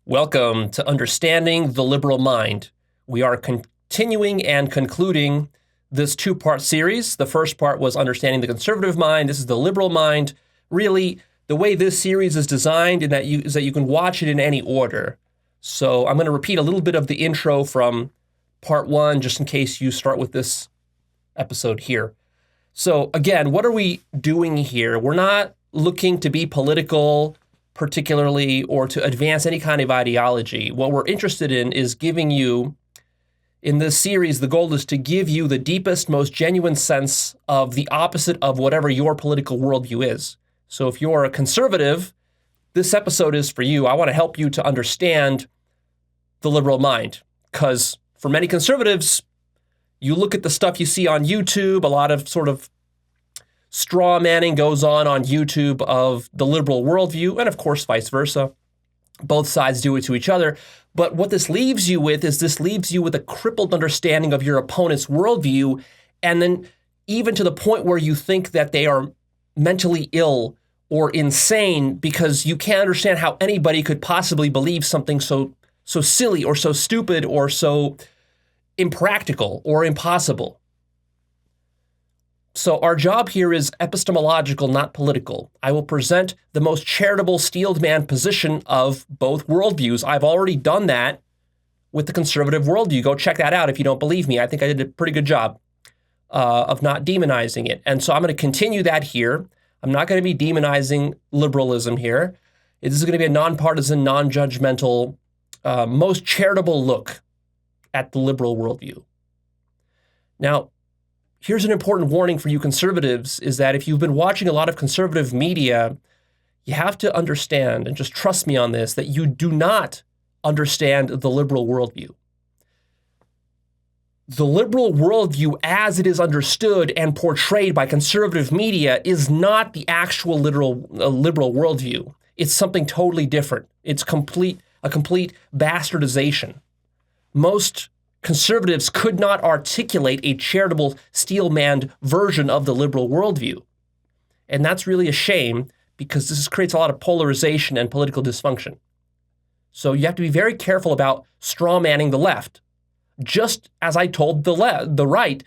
Welcome to Understanding the Liberal Mind. We are continuing and concluding this two-part series. The first part was Understanding the Conservative Mind. This is the Liberal Mind. Really, the way this series is designed is that you can watch it in any order. So I'm going to repeat a little bit of the intro from part one, just in case you start with this episode here. So again, what are we doing here? We're not looking to be political particularly or to advance any kind of ideology. What we're interested in is giving you, in this series, the goal is to give you the deepest, most genuine sense of the opposite of whatever your political worldview is. So if you're a conservative, this episode is for you. I want to help you to understand the liberal mind, because for many conservatives, you look at the stuff you see on YouTube, a lot of sort of straw manning goes on YouTube of the liberal worldview, and of course, vice versa. Both sides do it to each other. But what this leaves you with is a crippled understanding of your opponent's worldview, and then even to the point where you think that they are mentally ill or insane because you can't understand how anybody could possibly believe something so silly or so stupid or so impractical or impossible. So our job here is epistemological, not political. I will present the most charitable steeled man position of both worldviews. I've already done that with the conservative worldview. Go check that out if you don't believe me. I think I did a pretty good job of not demonizing it. And so I'm going to continue that here. I'm not going to be demonizing liberalism here. This is going to be a nonpartisan, non-judgmental, most charitable look at the liberal worldview. Now, here's an important warning for you conservatives, is that if you've been watching a lot of conservative media, you have to understand, and just trust me on this, that you do not understand the liberal worldview. The liberal worldview, as it is understood and portrayed by conservative media, is not the actual liberal worldview. It's something totally different. It's a complete bastardization. Most conservatives could not articulate a charitable, steel-manned version of the liberal worldview. And that's really a shame, because this creates a lot of polarization and political dysfunction. So you have to be very careful about straw-manning the left. Just as I told the right,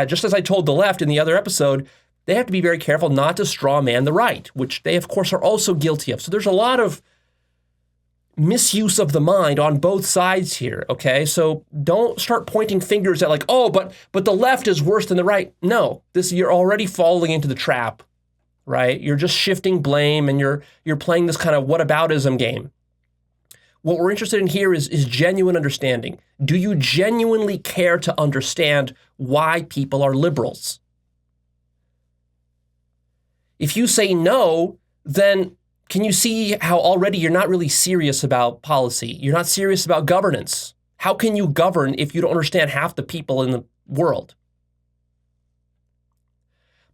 just as I told the left in the other episode, they have to be very careful not to straw-man the right, which they, of course, are also guilty of. So there's a lot of misuse of the mind on both sides here, okay? So don't start pointing fingers at but the left is worse than the right. No, you're already falling into the trap, right? You're just shifting blame, and you're playing this kind of whataboutism game. What we're interested in here is genuine understanding. Do you genuinely care to understand why people are liberals? If you say no, then can you see how already you're not really serious about policy? You're not serious about governance. How can you govern if you don't understand half the people in the world?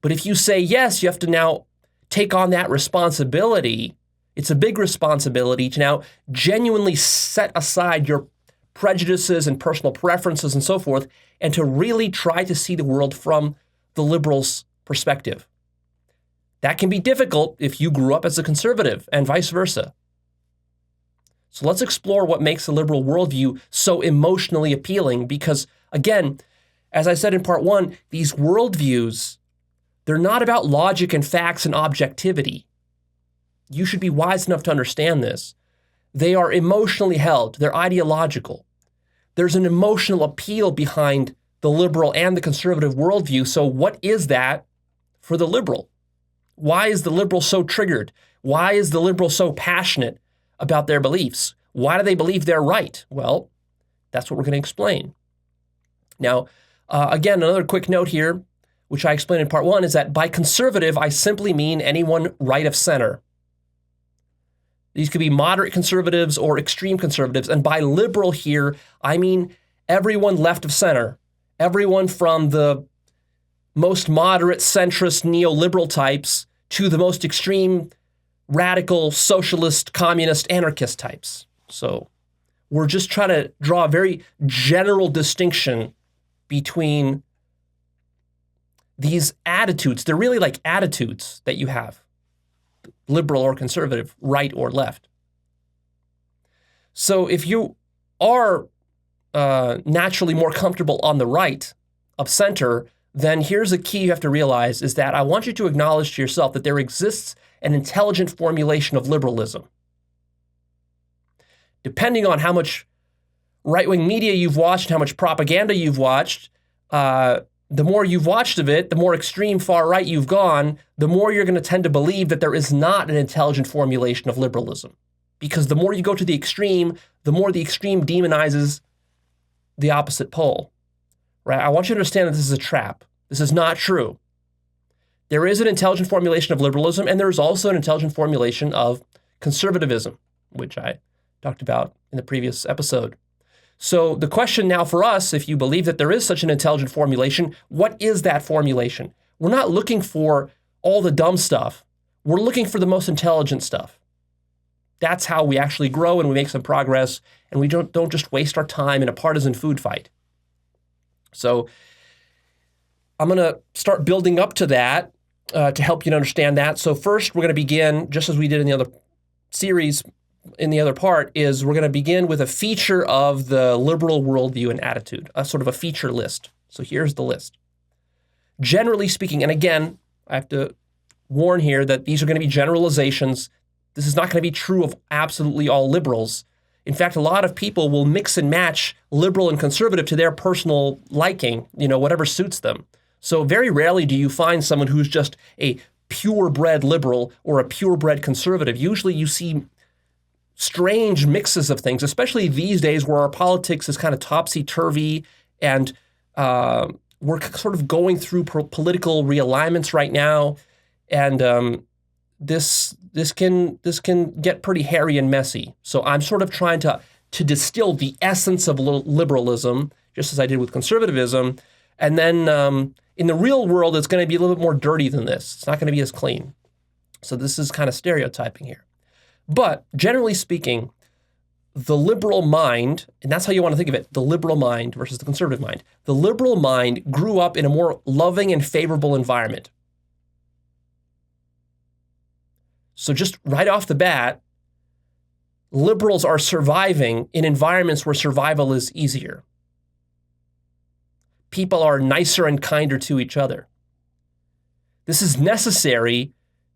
But if you say yes, you have to now take on that responsibility. It's a big responsibility to now genuinely set aside your prejudices and personal preferences and so forth, and to really try to see the world from the liberal's perspective. That can be difficult if you grew up as a conservative, and vice versa. So let's explore what makes the liberal worldview so emotionally appealing, because, again, as I said in part one, these worldviews, they're not about logic and facts and objectivity. You should be wise enough to understand this. They are emotionally held. They're ideological. There's an emotional appeal behind the liberal and the conservative worldview. So what is that for the liberal? Why is the liberal so triggered? Why is the liberal so passionate about their beliefs? Why do they believe they're right? Well, that's what we're going to explain. Now, again, another quick note here, which I explained in part one, is that by conservative, I simply mean anyone right of center. These could be moderate conservatives or extreme conservatives. And by liberal here, I mean everyone left of center, everyone from the most moderate, centrist, neoliberal types to the most extreme, radical, socialist, communist, anarchist types. So we're just trying to draw a very general distinction between these attitudes. They're really like attitudes that you have, liberal or conservative, right or left. So if you are naturally more comfortable on the right of center, then here's a key you have to realize is that I want you to acknowledge to yourself that there exists an intelligent formulation of liberalism. Depending on how much right-wing media you've watched, how much propaganda you've watched, the more you've watched of it, the more extreme far right you've gone, the more you're going to tend to believe that there is not an intelligent formulation of liberalism. Because the more you go to the extreme, the more the extreme demonizes the opposite pole. Right? I want you to understand that this is a trap. This is not true. There is an intelligent formulation of liberalism, and there is also an intelligent formulation of conservatism, which I talked about in the previous episode. So the question now for us, if you believe that there is such an intelligent formulation, what is that formulation? We're not looking for all the dumb stuff. We're looking for the most intelligent stuff. That's how we actually grow and we make some progress, and we don't just waste our time in a partisan food fight. So I'm going to start building up to that to help you understand that. So first, we're going to begin, just as we did in the other series, in the other part, is we're going to begin with a feature of the liberal worldview and attitude, a sort of a feature list. So here's the list. Generally speaking, and again, I have to warn here that these are going to be generalizations. This is not going to be true of absolutely all liberals. In fact, a lot of people will mix and match liberal and conservative to their personal liking, whatever suits them. So very rarely do you find someone who's just a purebred liberal or a purebred conservative. Usually you see strange mixes of things, especially these days where our politics is kind of topsy-turvy and we're sort of going through political realignments right now. And this can get pretty hairy and messy. So I'm sort of trying to distill the essence of liberalism, just as I did with conservatism. And then in the real world, it's going to be a little bit more dirty than this. It's not going to be as clean. So this is kind of stereotyping here. But generally speaking, the liberal mind, and that's how you want to think of it, the liberal mind versus the conservative mind. The liberal mind grew up in a more loving and favorable environment. So just right off the bat, liberals are surviving in environments where survival is easier. People are nicer and kinder to each other. This is necessary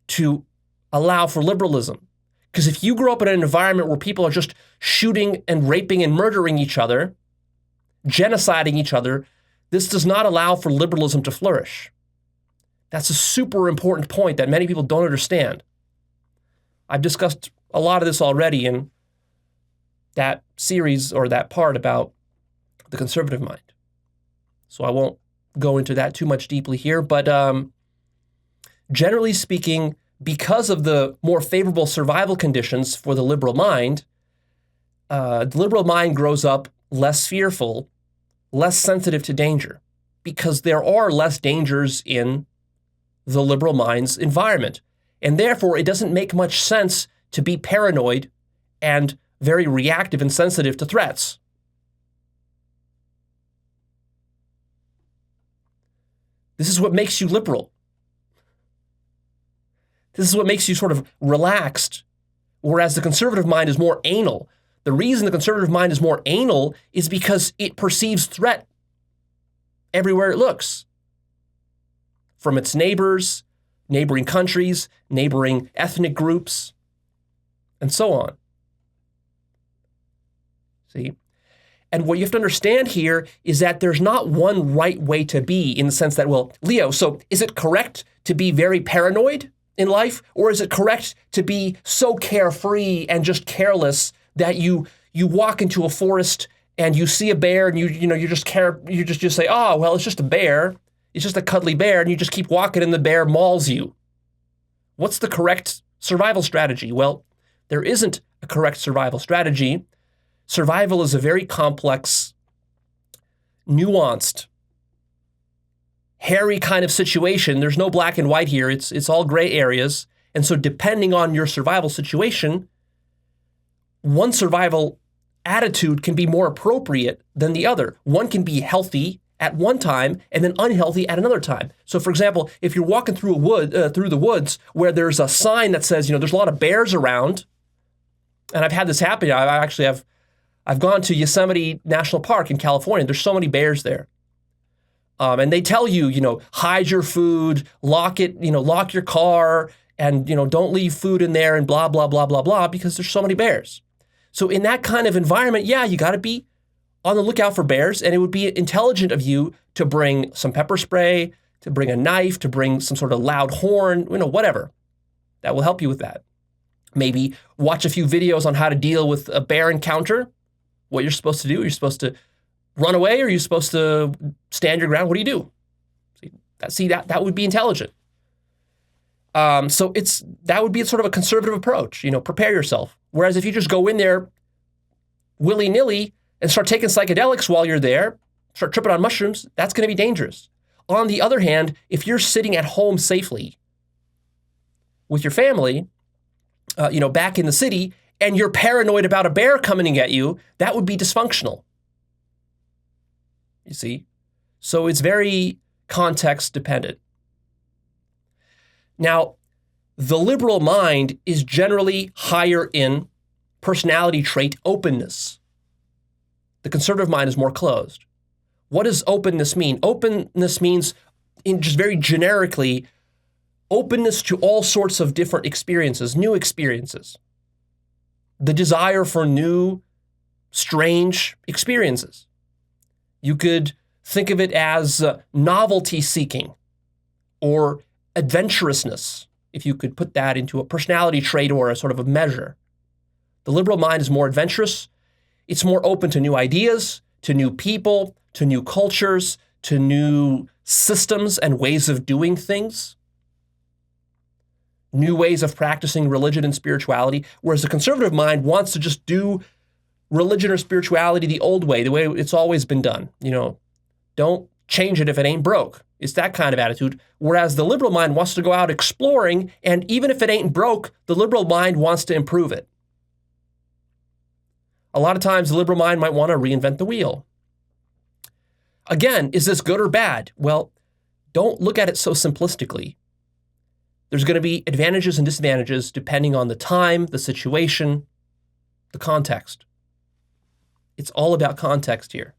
to allow for liberalism. Because if you grow up in an environment where people are just shooting and raping and murdering each other, genociding each other, this does not allow for liberalism to flourish. That's a super important point that many people don't understand. I've discussed a lot of this already in that series or that part about the conservative mind. So I won't go into that too much deeply here, but generally speaking, because of the more favorable survival conditions for the liberal mind grows up less fearful, less sensitive to danger, because there are less dangers in the liberal mind's environment. And therefore, it doesn't make much sense to be paranoid and very reactive and sensitive to threats. This is what makes you liberal. This is what makes you sort of relaxed, whereas the conservative mind is more anal. The reason the conservative mind is more anal is because it perceives threat everywhere it looks. From its neighbors, neighboring countries, neighboring ethnic groups, and so on. See? And what you have to understand here is that there's not one right way to be, in the sense that, well, Leo, so is it correct to be very paranoid in life, or is it correct to be so carefree and just careless that you walk into a forest and you see a bear and you just say, oh, well, it's just a bear. It's just a cuddly bear, and you just keep walking and the bear mauls you. What's the correct survival strategy? Well, there isn't a correct survival strategy. Survival is a very complex, nuanced, hairy kind of situation. There's no black and white here. It's all gray areas. And so depending on your survival situation, one survival attitude can be more appropriate than the other. One can be healthy at one time and then unhealthy at another time. So for example, if you're walking through the woods where there's a sign that says, there's a lot of bears around, And I've had this happen. I've gone to Yosemite National Park in California. There's so many bears there. And they tell you, hide your food, lock it, lock your car, and, don't leave food in there and blah, blah, blah, blah, blah, because there's so many bears. So in that kind of environment, yeah, you got to be on the lookout for bears, and it would be intelligent of you to bring some pepper spray, to bring a knife, to bring some sort of loud horn, whatever. That will help you with that. Maybe watch a few videos on how to deal with a bear encounter, what you're supposed to do. You're supposed to run away, or are you supposed to stand your ground? What do you do? That would be intelligent. So that would be sort of a conservative approach, prepare yourself. Whereas if you just go in there willy-nilly and start taking psychedelics while you're there, start tripping on mushrooms, that's going to be dangerous. On the other hand, if you're sitting at home safely with your family, back in the city, and you're paranoid about a bear coming at you, that would be dysfunctional. You see? So it's very context dependent. Now, the liberal mind is generally higher in personality trait openness. The conservative mind is more closed. What does openness mean? Openness means, just very generically, openness to all sorts of different experiences, new experiences. The desire for new, strange experiences. You could think of it as novelty seeking or adventurousness, if you could put that into a personality trait or a sort of a measure. The liberal mind is more adventurous. It's more open to new ideas, to new people, to new cultures, to new systems and ways of doing things, new ways of practicing religion and spirituality, whereas the conservative mind wants to just do religion or spirituality the old way, the way it's always been done. Don't change it if it ain't broke. It's that kind of attitude. Whereas the liberal mind wants to go out exploring, and even if it ain't broke, the liberal mind wants to improve it. A lot of times the liberal mind might want to reinvent the wheel. Again, is this good or bad? Well, don't look at it so simplistically. There's going to be advantages and disadvantages depending on the time, the situation, the context. It's all about context here.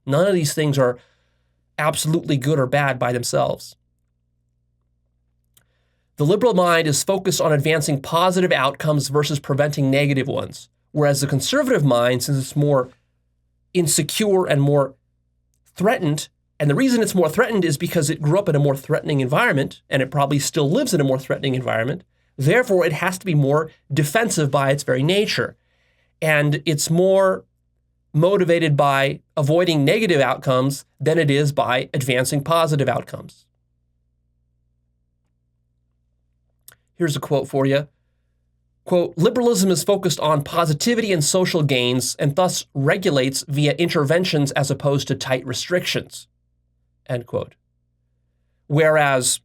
None of these things are absolutely good or bad by themselves. The liberal mind is focused on advancing positive outcomes versus preventing negative ones, whereas the conservative mind, since it's more insecure and more threatened, and the reason it's more threatened is because it grew up in a more threatening environment, and it probably still lives in a more threatening environment. Therefore, it has to be more defensive by its very nature. And it's more motivated by avoiding negative outcomes than it is by advancing positive outcomes. Here's a quote for you. Quote, liberalism is focused on positivity and social gains and thus regulates via interventions as opposed to tight restrictions. End quote. Whereas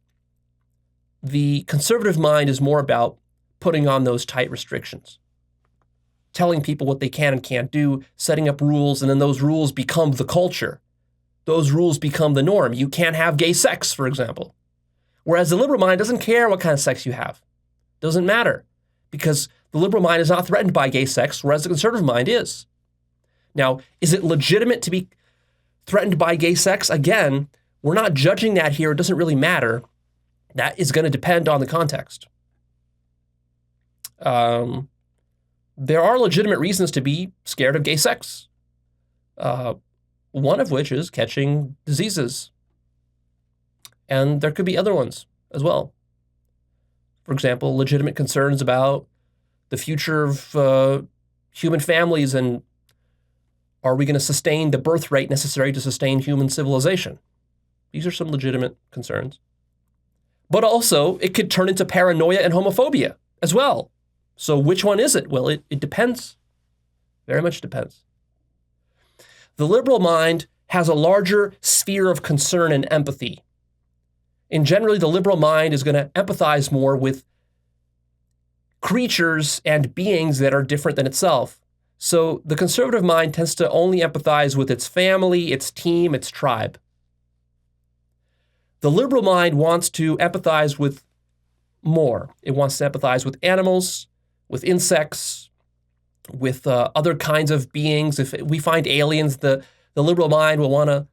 the conservative mind is more about putting on those tight restrictions, telling people what they can and can't do, setting up rules, and then those rules become the culture. Those rules become the norm. You can't have gay sex, for example. Whereas the liberal mind doesn't care what kind of sex you have. Doesn't matter, because the liberal mind is not threatened by gay sex, whereas the conservative mind is. Now, is it legitimate to be threatened by gay sex? Again, we're not judging that here. It doesn't really matter. That is going to depend on the context. There are legitimate reasons to be scared of gay sex. One of which is catching diseases. And there could be other ones as well. For example, legitimate concerns about the future of human families, and are we going to sustain the birth rate necessary to sustain human civilization? These are some legitimate concerns. But also, it could turn into paranoia and homophobia as well. So which one is it? Well, it depends. Very much depends. The liberal mind has a larger sphere of concern and empathy. And generally, the liberal mind is going to empathize more with creatures and beings that are different than itself. So the conservative mind tends to only empathize with its family, its team, its tribe. The liberal mind wants to empathize with more. It wants to empathize with animals, with insects, with other kinds of beings. If we find aliens, the liberal mind will want to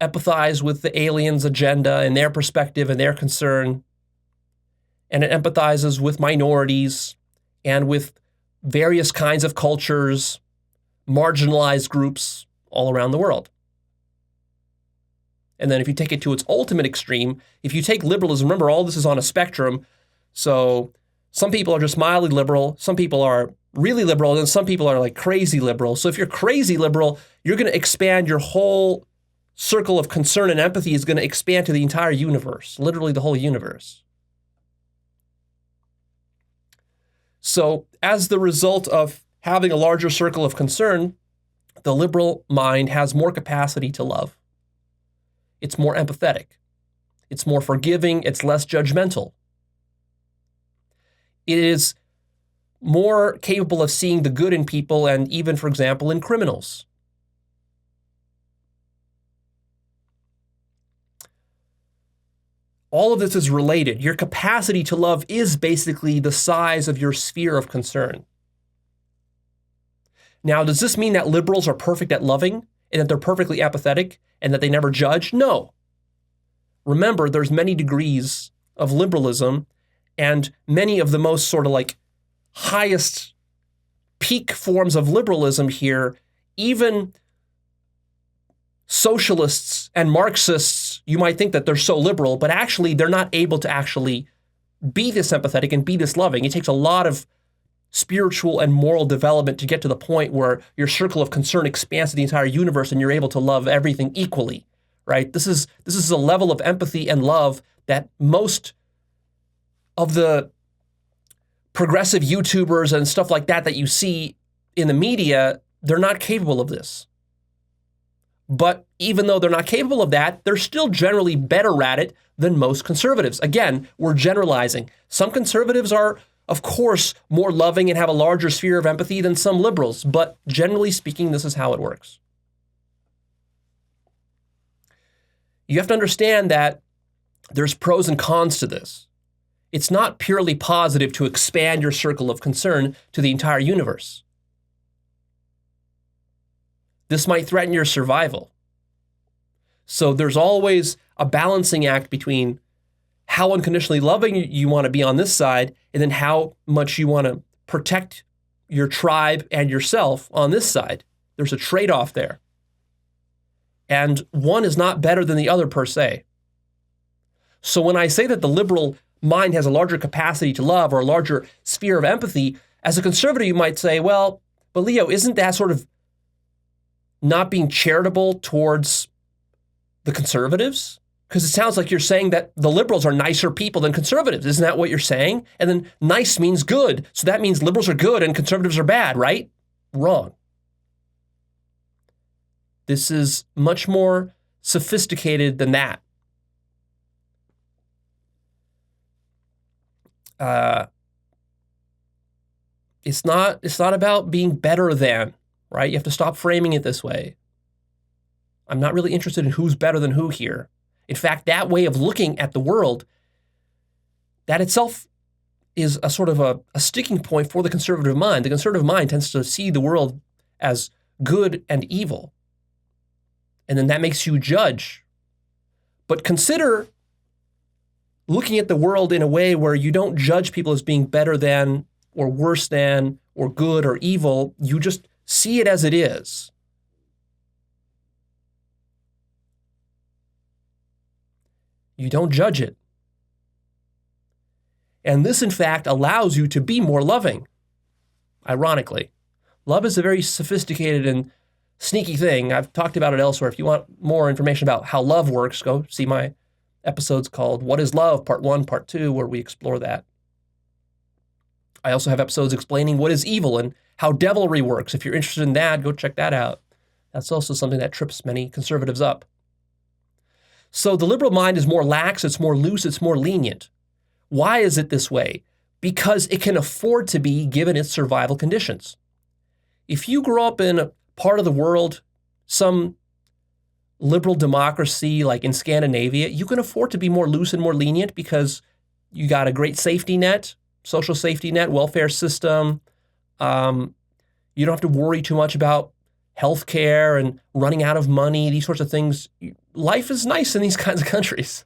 empathize with the aliens' agenda and their perspective and their concern. And it empathizes with minorities and with various kinds of cultures, marginalized groups all around the world. And then if you take it to its ultimate extreme, if you take liberalism, remember all this is on a spectrum. So some people are just mildly liberal, some people are really liberal, and then some people are like crazy liberal. So if you're crazy liberal, you're going to expand your whole circle of concern and empathy is going to expand to the entire universe, literally the whole universe. So as the result of having a larger circle of concern, the liberal mind has more capacity to love. It's more empathetic. It's more forgiving. It's less judgmental. It is more capable of seeing the good in people and even, for example, in criminals. All of this is related. Your capacity to love is basically the size of your sphere of concern. Now, does this mean that liberals are perfect at loving and that they're perfectly empathetic and that they never judge? No. Remember, there's many degrees of liberalism, and many of the most sort of like highest peak forms of liberalism here, even socialists and Marxists, you might think that they're so liberal, but actually they're not able to actually be this empathetic and be this loving. It takes a lot of spiritual and moral development to get to the point where your circle of concern expands to the entire universe and you're able to love everything equally, right? This is a level of empathy and love that most of the progressive YouTubers and stuff like that you see in the media, they're not capable of this. But even though they're not capable of that, they're still generally better at it than most conservatives. Again, we're generalizing. Some conservatives are, of course, more loving and have a larger sphere of empathy than some liberals, but generally speaking, this is how it works. You have to understand that there's pros and cons to this. It's not purely positive to expand your circle of concern to the entire universe. This might threaten your survival. So there's always a balancing act between how unconditionally loving you want to be on this side, and then how much you want to protect your tribe and yourself on this side. There's a trade-off there. And one is not better than the other per se. So when I say that the liberal mind has a larger capacity to love or a larger sphere of empathy, as a conservative you might say, well, but Leo, isn't that sort of not being charitable towards the conservatives? Because it sounds like you're saying that the liberals are nicer people than conservatives. Isn't that what you're saying? And then nice means good. So that means liberals are good and conservatives are bad, right? Wrong. This is much more sophisticated than that. It's not about being better than, right? You have to stop framing it this way. I'm not really interested in who's better than who here. In fact, that way of looking at the world, that itself is a sort of a sticking point for the conservative mind. The conservative mind tends to see the world as good and evil. And then that makes you judge. But consider looking at the world in a way where you don't judge people as being better than or worse than or good or evil. You just see it as it is. You don't judge it. And this, in fact, allows you to be more loving, ironically. Love is a very sophisticated and sneaky thing. I've talked about it elsewhere. If you want more information about how love works, go see my episodes called What is Love? Part 1, Part 2, where we explore that. I also have episodes explaining what is evil and how devilry works. If you're interested in that, go check that out. That's also something that trips many conservatives up. So the liberal mind is more lax, it's more loose, it's more lenient. Why is it this way? Because it can afford to be given its survival conditions. If you grow up in a part of the world, some liberal democracy like in Scandinavia, you can afford to be more loose and more lenient because you got a great safety net, social safety net, welfare system, You don't have to worry too much about healthcare and running out of money, these sorts of things. Life is nice in these kinds of countries,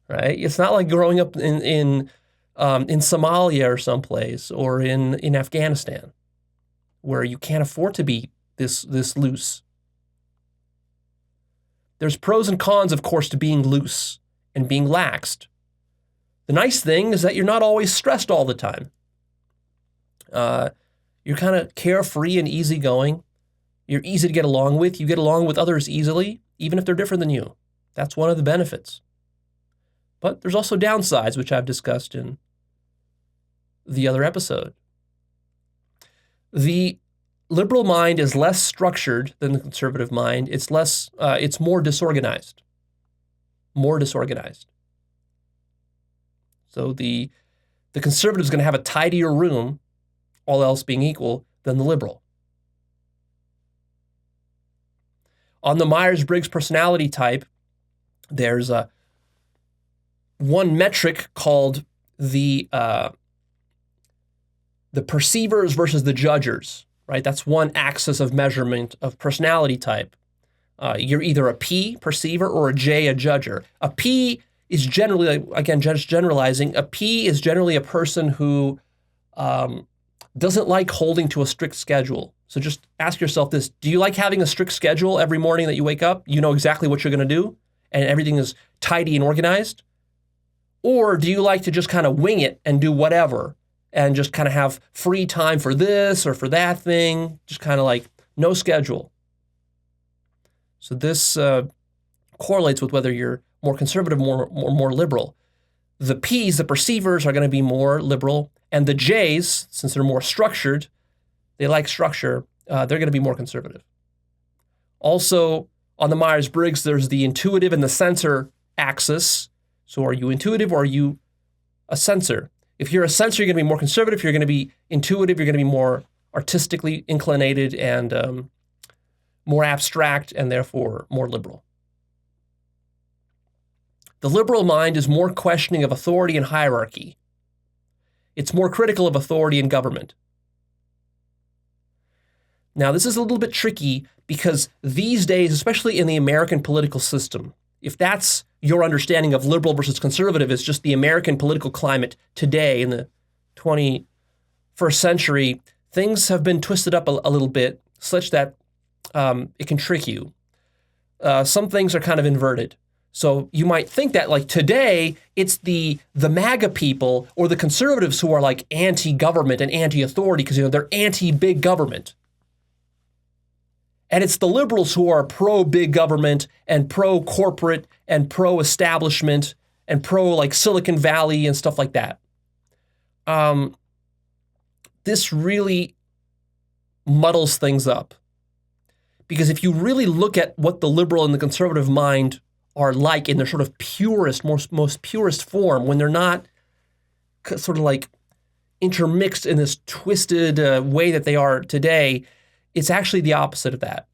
right? It's not like growing up in Somalia or someplace, or in Afghanistan, where you can't afford to be this loose. There's pros and cons, of course, to being loose and being laxed. The nice thing is that you're not always stressed all the time. You're kind of carefree and easygoing. You're easy to get along with. You get along with others easily, even if they're different than you. That's one of the benefits. But there's also downsides, which I've discussed in the other episode. The liberal mind is less structured than the conservative mind. It's more disorganized. More disorganized. So the conservative is going to have a tidier room, all else being equal, than the liberal. On the Myers-Briggs personality type, there's one metric called the perceivers versus the judgers, right? That's one axis of measurement of personality type. You're either a P, perceiver, or a J, a judger. A P is generally, again, just generalizing, a P is generally a person who doesn't like holding to a strict schedule. So just ask yourself this: do you like having a strict schedule every morning that you wake up? You know exactly what you're going to do, and everything is tidy and organized? Or do you like to just kind of wing it and do whatever, and just kind of have free time for this or for that thing, just kind of like no schedule? So this correlates with whether you're more conservative or more liberal. The P's, the perceivers, are going to be more liberal, and the J's, since they're more structured, they like structure, they're going to be more conservative. Also, on the Myers-Briggs, there's the intuitive and the sensor axis. So are you intuitive or are you a sensor? If you're a sensor, you're going to be more conservative. If you're going to be intuitive, you're going to be more artistically inclinated and more abstract, and therefore more liberal. The liberal mind is more questioning of authority and hierarchy. It's more critical of authority and government. Now, this is a little bit tricky because these days, especially in the American political system, if that's your understanding of liberal versus conservative, is just the American political climate today in the 21st century, things have been twisted up a little bit such that it can trick you. Some things are kind of inverted. So you might think that like today, it's the MAGA people or the conservatives who are like anti-government and anti-authority because they're anti-big government. And it's the liberals who are pro-big government and pro-corporate and pro-establishment and pro-like Silicon Valley and stuff like that. This really muddles things up. Because if you really look at what the liberal and the conservative mind are like in their sort of purest, most purest form, when they're not sort of like intermixed in this twisted way that they are today, it's actually the opposite of that.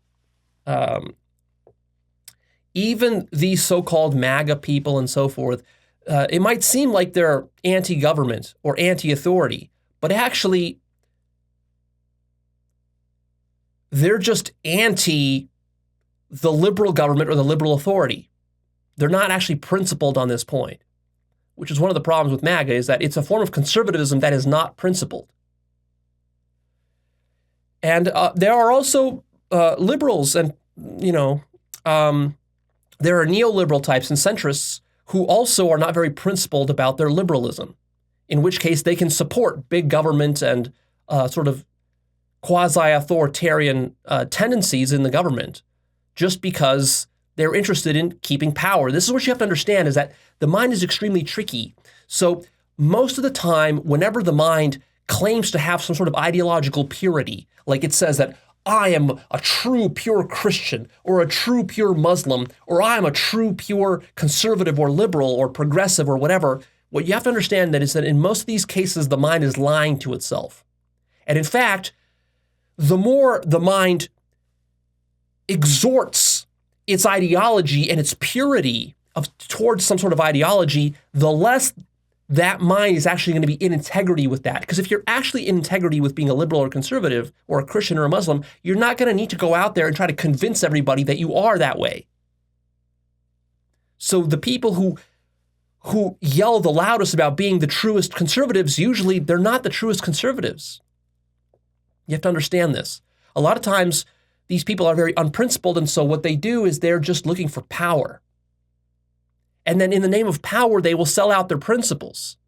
Even these so-called MAGA people and so forth, it might seem like they're anti-government or anti-authority, but actually they're just anti the liberal government or the liberal authority. They're not actually principled on this point, which is one of the problems with MAGA, is that it's a form of conservatism that is not principled. And there are also liberals and, there are neoliberal types and centrists who also are not very principled about their liberalism, in which case they can support big government and sort of quasi-authoritarian tendencies in the government just because they're interested in keeping power. This is what you have to understand, is that the mind is extremely tricky. So most of the time, whenever the mind claims to have some sort of ideological purity, like it says that I am a true pure Christian or a true pure Muslim, or I am a true pure conservative or liberal or progressive or whatever, what you have to understand is that in most of these cases, the mind is lying to itself. And in fact, the more the mind exhorts its ideology and its purity towards some sort of ideology, the less that mind is actually going to be in integrity with that. Because if you're actually in integrity with being a liberal or conservative or a Christian or a Muslim, you're not going to need to go out there and try to convince everybody that you are that way. So the people who yell the loudest about being the truest conservatives, usually they're not the truest conservatives. You have to understand this. A lot of times, these people are very unprincipled, and so what they do is they're just looking for power. And then in the name of power, they will sell out their principles.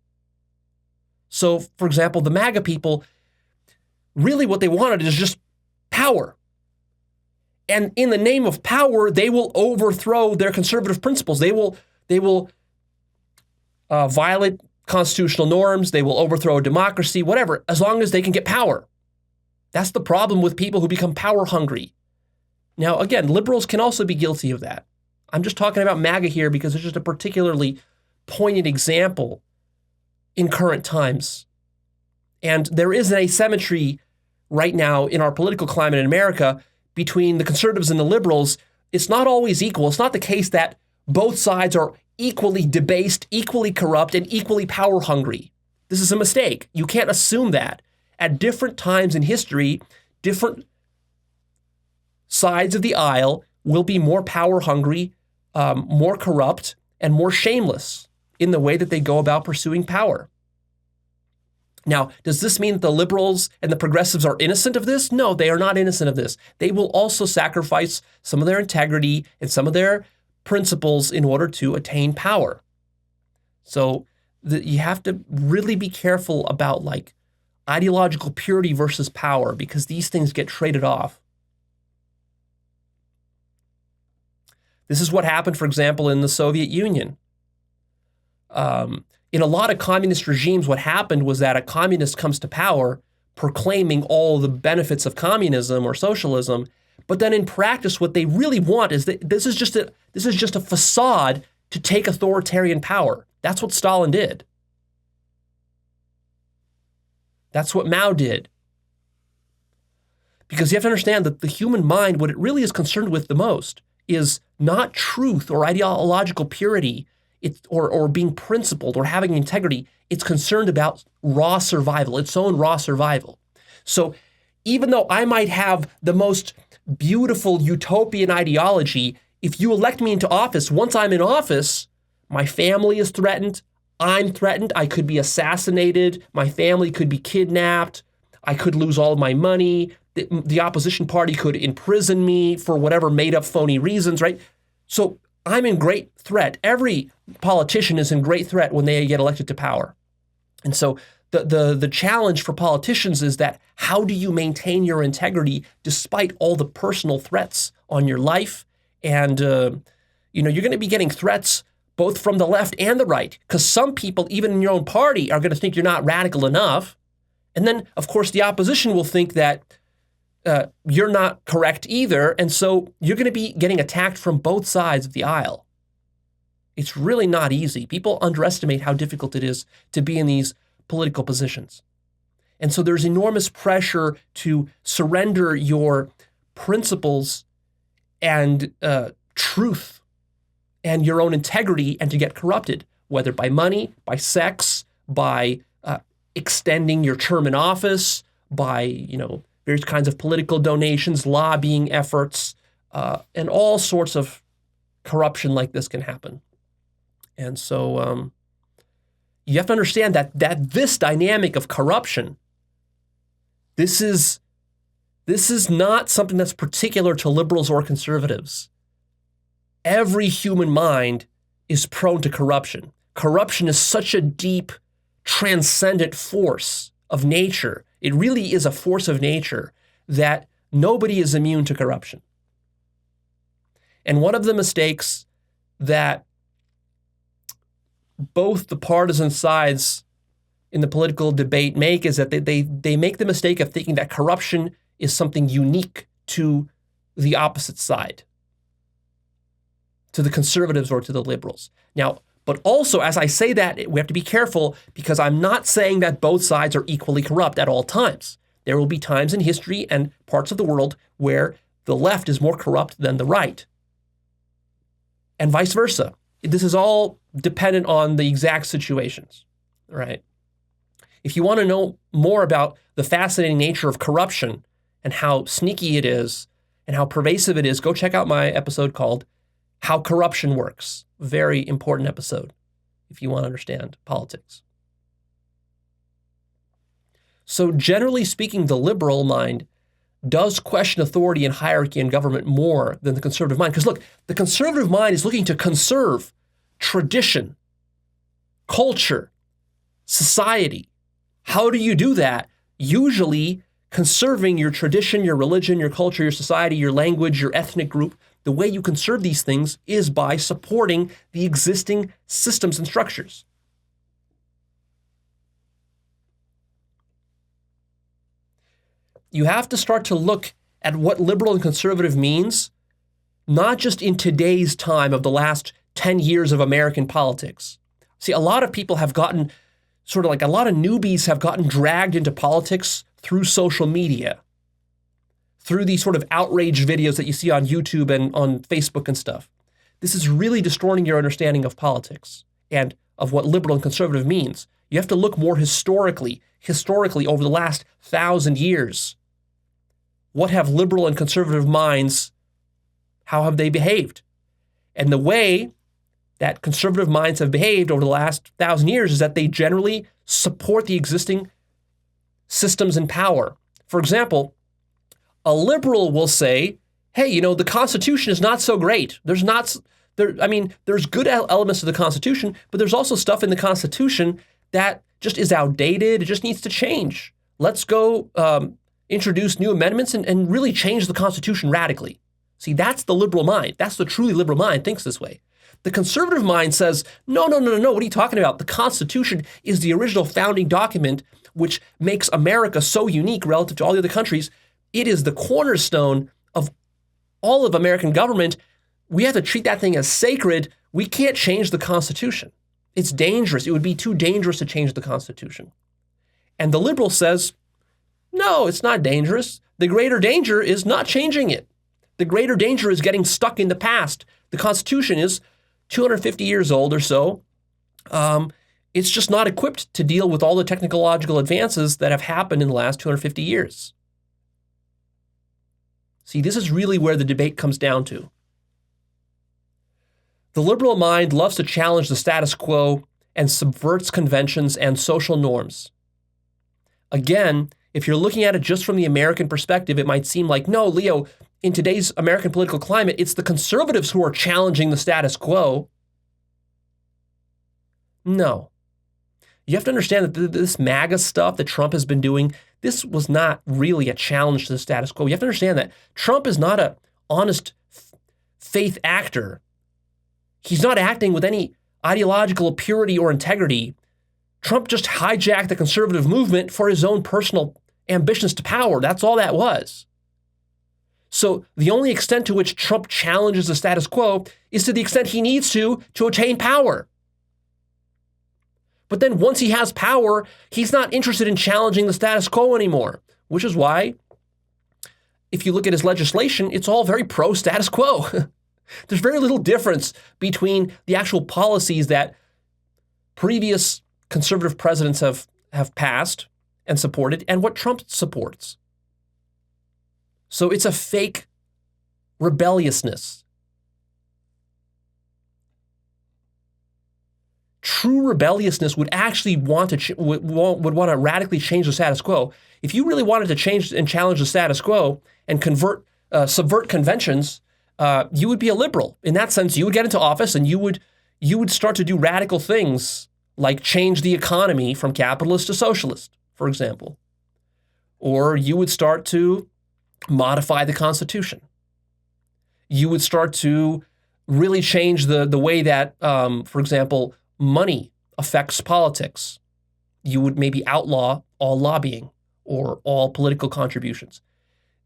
So, for example, the MAGA people, really what they wanted is just power. And in the name of power, they will overthrow their conservative principles. They will violate constitutional norms. They will overthrow democracy, whatever, as long as they can get power. That's the problem with people who become power hungry. Now, again, liberals can also be guilty of that. I'm just talking about MAGA here because it's just a particularly poignant example in current times. And there is an asymmetry right now in our political climate in America between the conservatives and the liberals. It's not always equal. It's not the case that both sides are equally debased, equally corrupt, and equally power hungry. This is a mistake. You can't assume that. At different times in history, different sides of the aisle will be more power hungry, more corrupt, and more shameless in the way that they go about pursuing power. Now, does this mean that the liberals and the progressives are innocent of this? No, they are not innocent of this. They will also sacrifice some of their integrity and some of their principles in order to attain power. So you have to really be careful about ideological purity versus power, because these things get traded off. This is what happened, for example, in the Soviet Union. In a lot of communist regimes, what happened was that a communist comes to power proclaiming all the benefits of communism or socialism, but then in practice, what they really want is that this is just a facade to take authoritarian power. That's what Stalin did. That's what Mao did. Because you have to understand that the human mind, what it really is concerned with the most, is not truth or ideological purity, or being principled or having integrity. It's concerned about raw survival, its own raw survival. So even though I might have the most beautiful utopian ideology, if you elect me into office, once I'm in office, my family is threatened, I'm threatened, I could be assassinated, my family could be kidnapped, I could lose all of my money, the opposition party could imprison me for whatever made up phony reasons, right? So I'm in great threat. Every politician is in great threat when they get elected to power. And so the challenge for politicians is that how do you maintain your integrity despite all the personal threats on your life? And you're going to be getting threats both from the left and the right, because some people, even in your own party, are going to think you're not radical enough. And then, of course, the opposition will think that you're not correct either. And so you're going to be getting attacked from both sides of the aisle. It's really not easy. People underestimate how difficult it is to be in these political positions. And so there's enormous pressure to surrender your principles and truth and your own integrity and to get corrupted, whether by money, by sex, by extending your term in office, by, various kinds of political donations, lobbying efforts, and all sorts of corruption like this can happen. And so you have to understand that this dynamic of corruption, this is not something that's particular to liberals or conservatives. Every human mind is prone to corruption. Corruption is such a deep, transcendent force of nature. It really is a force of nature that nobody is immune to corruption. And one of the mistakes that both the partisan sides in the political debate make is that they make the mistake of thinking that corruption is something unique to the opposite side, to the conservatives or to the liberals. Now, but also, as I say that, we have to be careful, because I'm not saying that both sides are equally corrupt at all times. There will be times in history and parts of the world where the left is more corrupt than the right, and vice versa. This is all dependent on the exact situations. right? If you want to know more about the fascinating nature of corruption and how sneaky it is and how pervasive it is, go check out my episode called How Corruption Works. Very important episode if you want to understand politics. So generally speaking, the liberal mind does question authority and hierarchy in government more than the conservative mind. Because look, the conservative mind is looking to conserve tradition, culture, society. How do you do that? Usually conserving your tradition, your religion, your culture, your society, your language, your ethnic group. The way you conserve these things is by supporting the existing systems and structures. You have to start to look at what liberal and conservative means, not just in today's time of the last 10 years of American politics. See, a lot of people have gotten a lot of newbies have gotten dragged into politics through social media, through these sort of outrage videos that you see on YouTube and on Facebook and stuff. This is really distorting your understanding of politics and of what liberal and conservative means. You have to look more historically over the last 1,000 years. What have liberal and conservative minds, how have they behaved? And the way that conservative minds have behaved over the last 1,000 years is that they generally support the existing systems in power. For example, a liberal will say, hey, the Constitution is not so great. There's good elements of the Constitution, but there's also stuff in the Constitution that just is outdated. It just needs to change. Let's go introduce new amendments and really change the Constitution radically. See, that's the liberal mind. That's the truly liberal mind thinks this way. The conservative mind says, no. What are you talking about? The Constitution is the original founding document which makes America so unique relative to all the other countries. It is the cornerstone of all of American government. We have to treat that thing as sacred. We can't change the Constitution. It's dangerous. It would be too dangerous to change the Constitution. And the liberal says, no, it's not dangerous. The greater danger is not changing it. The greater danger is getting stuck in the past. The Constitution is 250 years old or so. It's just not equipped to deal with all the technological advances that have happened in the last 250 years. See, this is really where the debate comes down to. The liberal mind loves to challenge the status quo and subverts conventions and social norms. Again, if you're looking at it just from the American perspective, it might seem like, no, Leo, in today's American political climate, it's the conservatives who are challenging the status quo. No. You have to understand that this MAGA stuff that Trump has been doing, this was not really a challenge to the status quo. You have to understand that Trump is not an honest faith actor. He's not acting with any ideological purity or integrity. Trump just hijacked the conservative movement for his own personal ambitions to power. That's all that was. So the only extent to which Trump challenges the status quo is to the extent he needs to attain power. But then once he has power, he's not interested in challenging the status quo anymore, which is why, if you look at his legislation, it's all very pro-status quo. There's very little difference between the actual policies that previous conservative presidents have passed and supported and what Trump supports. So it's a fake rebelliousness. True rebelliousness would actually want to radically change the status quo. If you really wanted to change and challenge the status quo and subvert conventions, you would be a liberal. In that sense, you would get into office and you would start to do radical things like change the economy from capitalist to socialist, for example. Or you would start to modify the Constitution. You would start to really change the way that, for example, money affects politics. You would maybe outlaw all lobbying or all political contributions.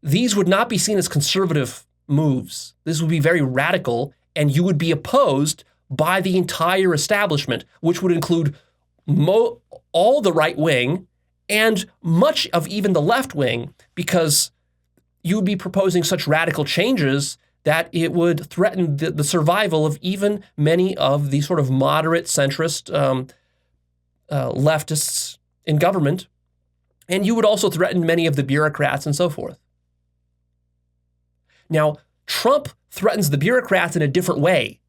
These would not be seen as conservative moves. This would be very radical, and you would be opposed by the entire establishment, which would include all the right wing and much of even the left wing, because you would be proposing such radical changes that it would threaten the survival of even many of the sort of moderate centrist leftists in government, and you would also threaten many of the bureaucrats and so forth. Now, Trump threatens the bureaucrats in a different way.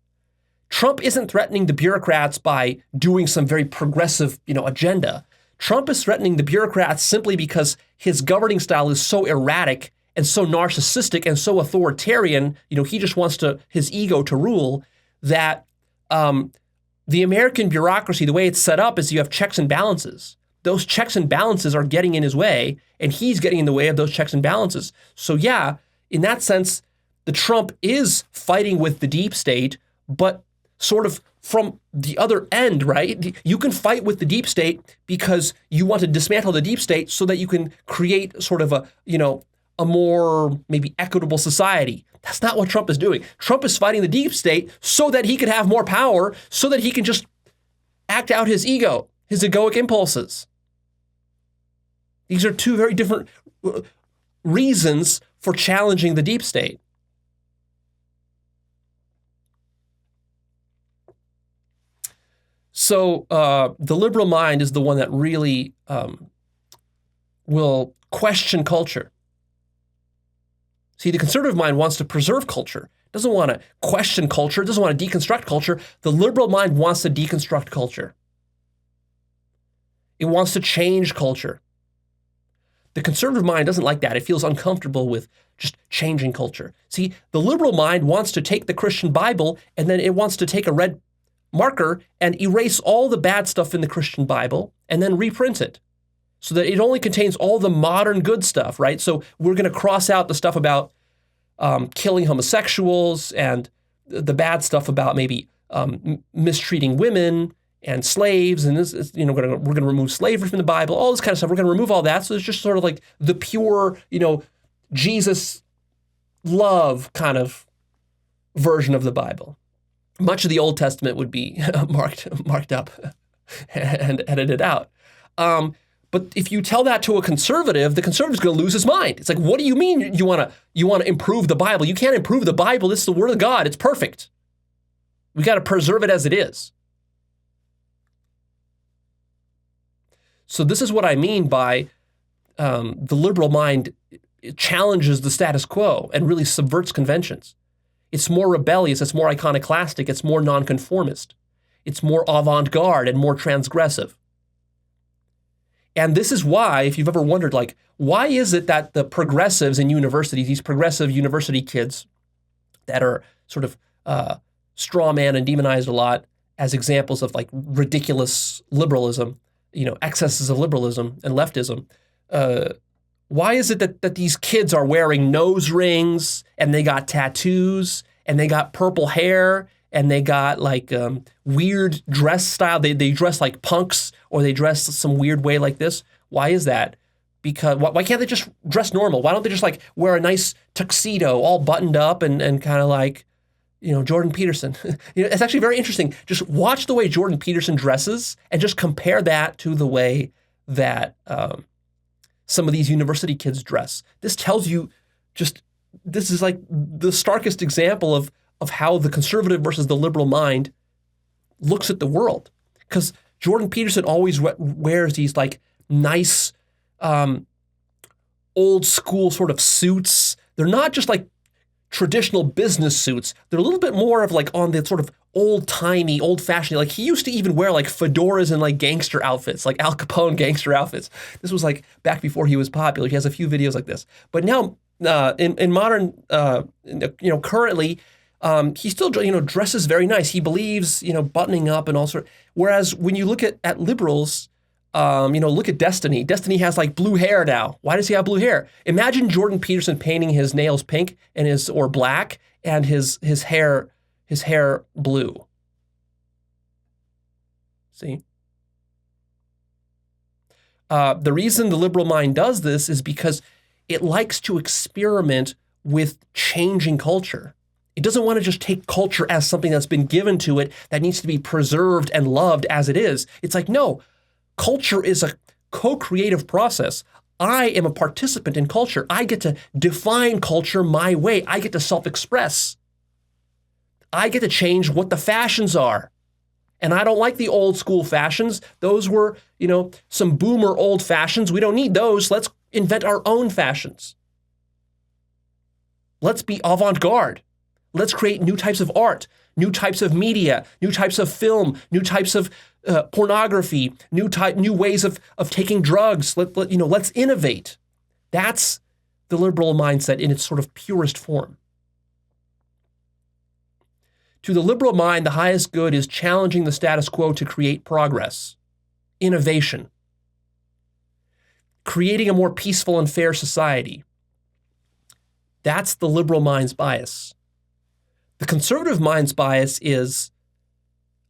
Trump isn't threatening the bureaucrats by doing some very progressive, agenda. Trump is threatening the bureaucrats simply because his governing style is so erratic and so narcissistic and so authoritarian. He just wants his ego to rule, that the American bureaucracy, the way it's set up, is you have checks and balances. Those checks and balances are getting in his way, and he's getting in the way of those checks and balances. So yeah, in that sense, the Trump is fighting with the deep state, but sort of from the other end, right? You can fight with the deep state because you want to dismantle the deep state so that you can create sort of a more maybe equitable society. That's not what Trump is doing. Trump is fighting the deep state so that he can have more power, so that he can just act out his ego, his egoic impulses. These are two very different reasons for challenging the deep state. So the liberal mind is the one that really will question culture. See, the conservative mind wants to preserve culture. It doesn't want to question culture. It doesn't want to deconstruct culture. The liberal mind wants to deconstruct culture. It wants to change culture. The conservative mind doesn't like that. It feels uncomfortable with just changing culture. See, the liberal mind wants to take the Christian Bible and then it wants to take a red marker and erase all the bad stuff in the Christian Bible and then reprint it so that it only contains all the modern good stuff, right? So we're going to cross out the stuff about killing homosexuals and the bad stuff about maybe mistreating women and slaves, and we're going to remove slavery from the Bible, all this kind of stuff. We're going to remove all that. So it's just sort of like the pure, Jesus love kind of version of the Bible. Much of the Old Testament would be marked up and edited out. But if you tell that to a conservative, the conservative's going to lose his mind. It's like, what do you mean you want to improve the Bible? You can't improve the Bible. This is the Word of God. It's perfect. We got to preserve it as it is. So this is what I mean by the liberal mind challenges the status quo and really subverts conventions. It's more rebellious, it's more iconoclastic, it's more nonconformist. It's more avant-garde and more transgressive. And this is why, if you've ever wondered, why is it that the progressives in universities, these progressive university kids that are sort of straw man and demonized a lot as examples of ridiculous liberalism, excesses of liberalism and leftism, why is it that these kids are wearing nose rings and they got tattoos and they got purple hair and they got weird dress style? They dress like punks or they dress some weird way like this. Why is that? Because why can't they just dress normal? Why don't they just wear a nice tuxedo all buttoned up and kind of Jordan Peterson? It's actually very interesting. Just watch the way Jordan Peterson dresses and just compare that to the way that some of these university kids dress. This tells you this is the starkest example of how the conservative versus the liberal mind looks at the world. Because Jordan Peterson always wears these nice old school sort of suits. They're not just traditional business suits. They're a little bit more of on the sort of old-timey, old-fashioned. He used to even wear fedoras and gangster outfits, Al Capone gangster outfits. This was back before he was popular. He has a few videos like this. But now in modern, currently, he still dresses very nice. He believes buttoning up and all sort. Whereas when you look at liberals, look at Destiny. Destiny has blue hair now. Why does he have blue hair? Imagine Jordan Peterson painting his nails pink or black and his hair blue. See? The reason the liberal mind does this is because it likes to experiment with changing culture. It doesn't want to just take culture as something that's been given to it that needs to be preserved and loved as it is. It's no, culture is a co-creative process. I am a participant in culture. I get to define culture my way. I get to self-express. I get to change what the fashions are. And I don't like the old school fashions. Those were, some boomer old fashions. We don't need those. Let's invent our own fashions. Let's be avant-garde. Let's create new types of art, new types of media, new types of film, new types of pornography, new ways of taking drugs. Let's innovate. That's the liberal mindset in its sort of purest form. To the liberal mind, the highest good is challenging the status quo to create progress, innovation, creating a more peaceful and fair society. That's the liberal mind's bias. The conservative mind's bias is,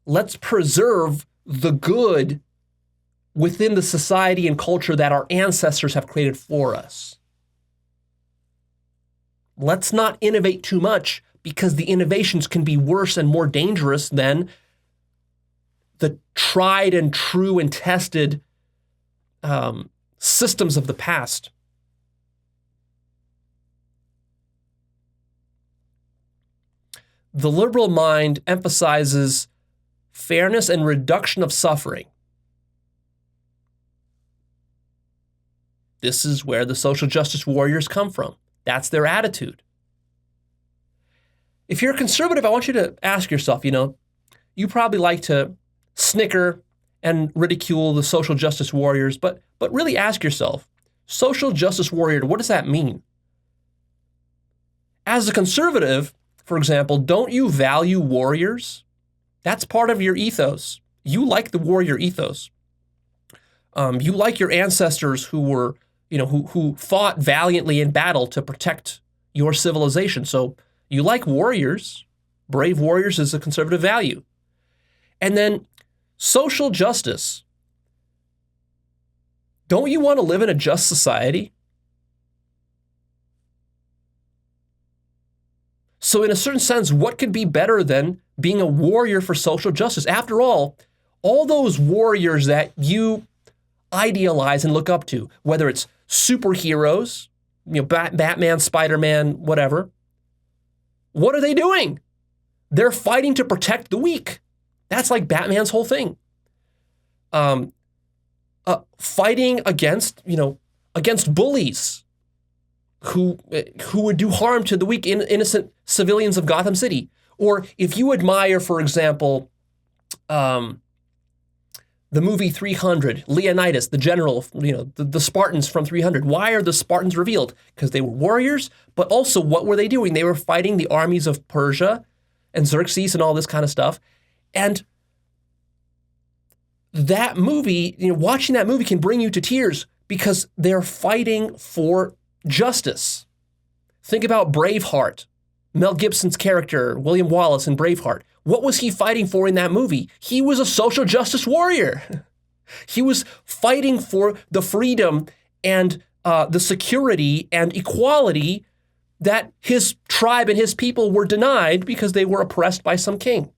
let's preserve the good within the society and culture that our ancestors have created for us. Let's not innovate too much, because the innovations can be worse and more dangerous than the tried and true and tested systems of the past. The liberal mind emphasizes fairness and reduction of suffering. This is where the social justice warriors come from. That's their attitude. If you're a conservative, I want you to ask yourself, you probably like to snicker and ridicule the social justice warriors, but really ask yourself, social justice warrior, what does that mean? As a conservative, for example, don't you value warriors? That's part of your ethos. You like the warrior ethos. You like your ancestors who were, who fought valiantly in battle to protect your civilization. So you like warriors. Brave warriors is a conservative value. And then social justice. Don't you want to live in a just society? So in a certain sense, what could be better than being a warrior for social justice? After all those warriors that you idealize and look up to, whether it's superheroes, Batman, Spider-Man, whatever, what are they doing? They're fighting to protect the weak. That's like Batman's whole thing. Fighting against bullies who would do harm to the weak, innocent civilians of Gotham City. Or if you admire, for example, the movie 300, Leonidas, the general, the Spartans from 300. Why are the Spartans revealed? Because they were warriors, but also what were they doing? They were fighting the armies of Persia and Xerxes and all this kind of stuff. And that movie, watching that movie can bring you to tears because they're fighting for justice. Think about Braveheart, Mel Gibson's character, William Wallace in Braveheart. What was he fighting for in that movie? He was a social justice warrior. He was fighting for the freedom and the security and equality that his tribe and his people were denied because they were oppressed by some king.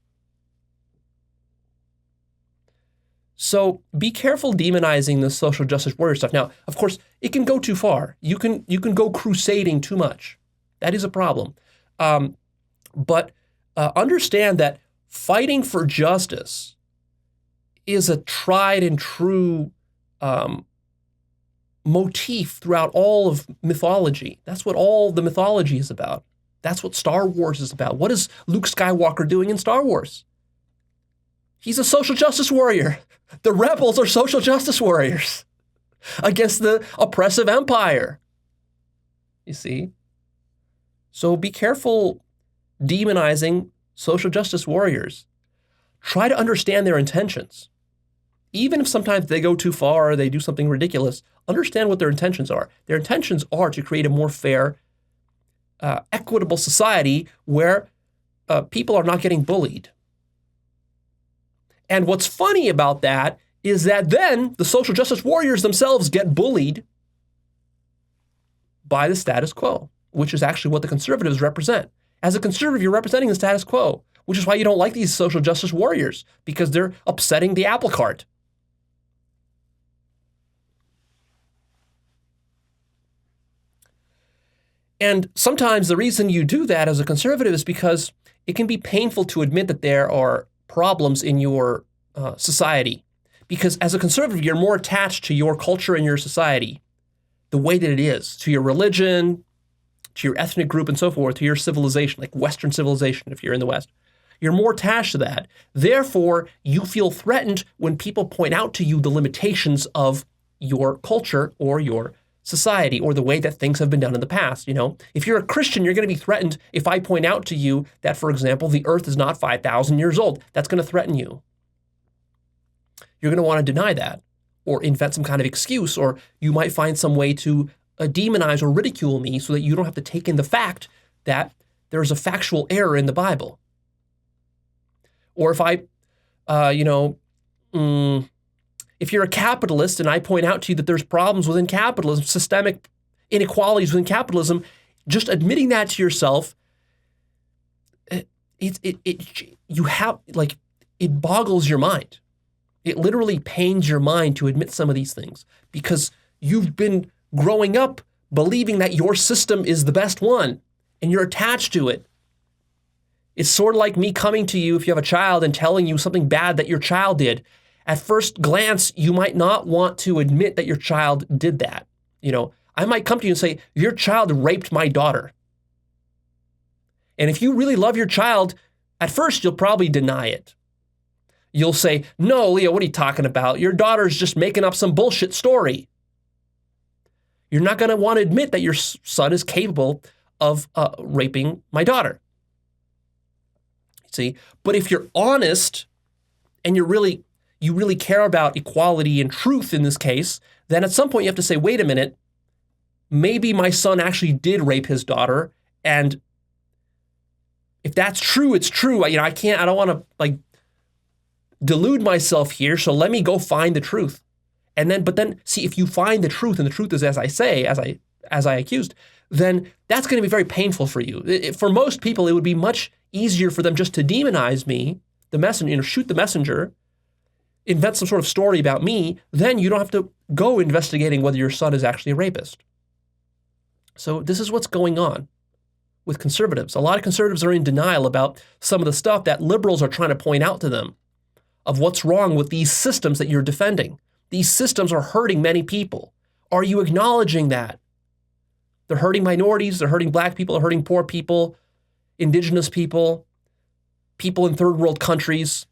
So be careful demonizing the social justice warrior stuff. Now, of course, it can go too far. You can go crusading too much. That is a problem. But understand that fighting for justice is a tried and true motif throughout all of mythology. That's what all the mythology is about. That's what Star Wars is about. What is Luke Skywalker doing in Star Wars? He's a social justice warrior. The rebels are social justice warriors against the oppressive empire. You see? So be careful demonizing social justice warriors. Try to understand their intentions. Even if sometimes they go too far or they do something ridiculous, understand what their intentions are. Their intentions are to create a more fair, equitable society where people are not getting bullied. And what's funny about that is that then the social justice warriors themselves get bullied by the status quo, which is actually what the conservatives represent. As a conservative, you're representing the status quo, which is why you don't like these social justice warriors, because they're upsetting the apple cart. And sometimes the reason you do that as a conservative is because it can be painful to admit that there are problems in your society. Because as a conservative, you're more attached to your culture and your society, the way that it is, to your religion, to your ethnic group and so forth, to your civilization, like Western civilization if you're in the West. You're more attached to that. Therefore, you feel threatened when people point out to you the limitations of your culture or your society or the way that things have been done in the past. If you're a Christian, you're going to be threatened if I point out to you that, for example, the earth is not 5,000 years old. That's going to threaten you. You're going to want to deny that or invent some kind of excuse, or you might find some way to demonize or ridicule me so that you don't have to take in the fact that there's a factual error in the Bible. Or if if you're a capitalist and I point out to you that there's problems within capitalism, systemic inequalities within capitalism, just admitting that to yourself, it boggles your mind. It literally pains your mind to admit some of these things because you've been growing up believing that your system is the best one and you're attached to it. It's sort of like me coming to you if you have a child and telling you something bad that your child did. At first glance, you might not want to admit that your child did that. I might come to you and say, your child raped my daughter. And if you really love your child, at first you'll probably deny it. You'll say, no, Leo, what are you talking about? Your daughter's just making up some bullshit story. You're not going to want to admit that your son is capable of raping my daughter. See? But if you're honest and you really care about equality and truth in this case, then at some point you have to say, wait a minute, maybe my son actually did rape his daughter. And if that's true, it's true. I don't want to delude myself here. So let me go find the truth. But then see, if you find the truth and the truth is as I say, as I accused, then that's going to be very painful for you. For most people, it would be much easier for them just to demonize me, the messenger, shoot the messenger, invent some sort of story about me. Then you don't have to go investigating whether your son is actually a rapist. So this is what's going on with conservatives. A lot of conservatives are in denial about some of the stuff that liberals are trying to point out to them of what's wrong with these systems that you're defending. These systems are hurting many people. Are you acknowledging that? They're hurting minorities, they're hurting black people, they're hurting poor people, indigenous people, people in third world countries.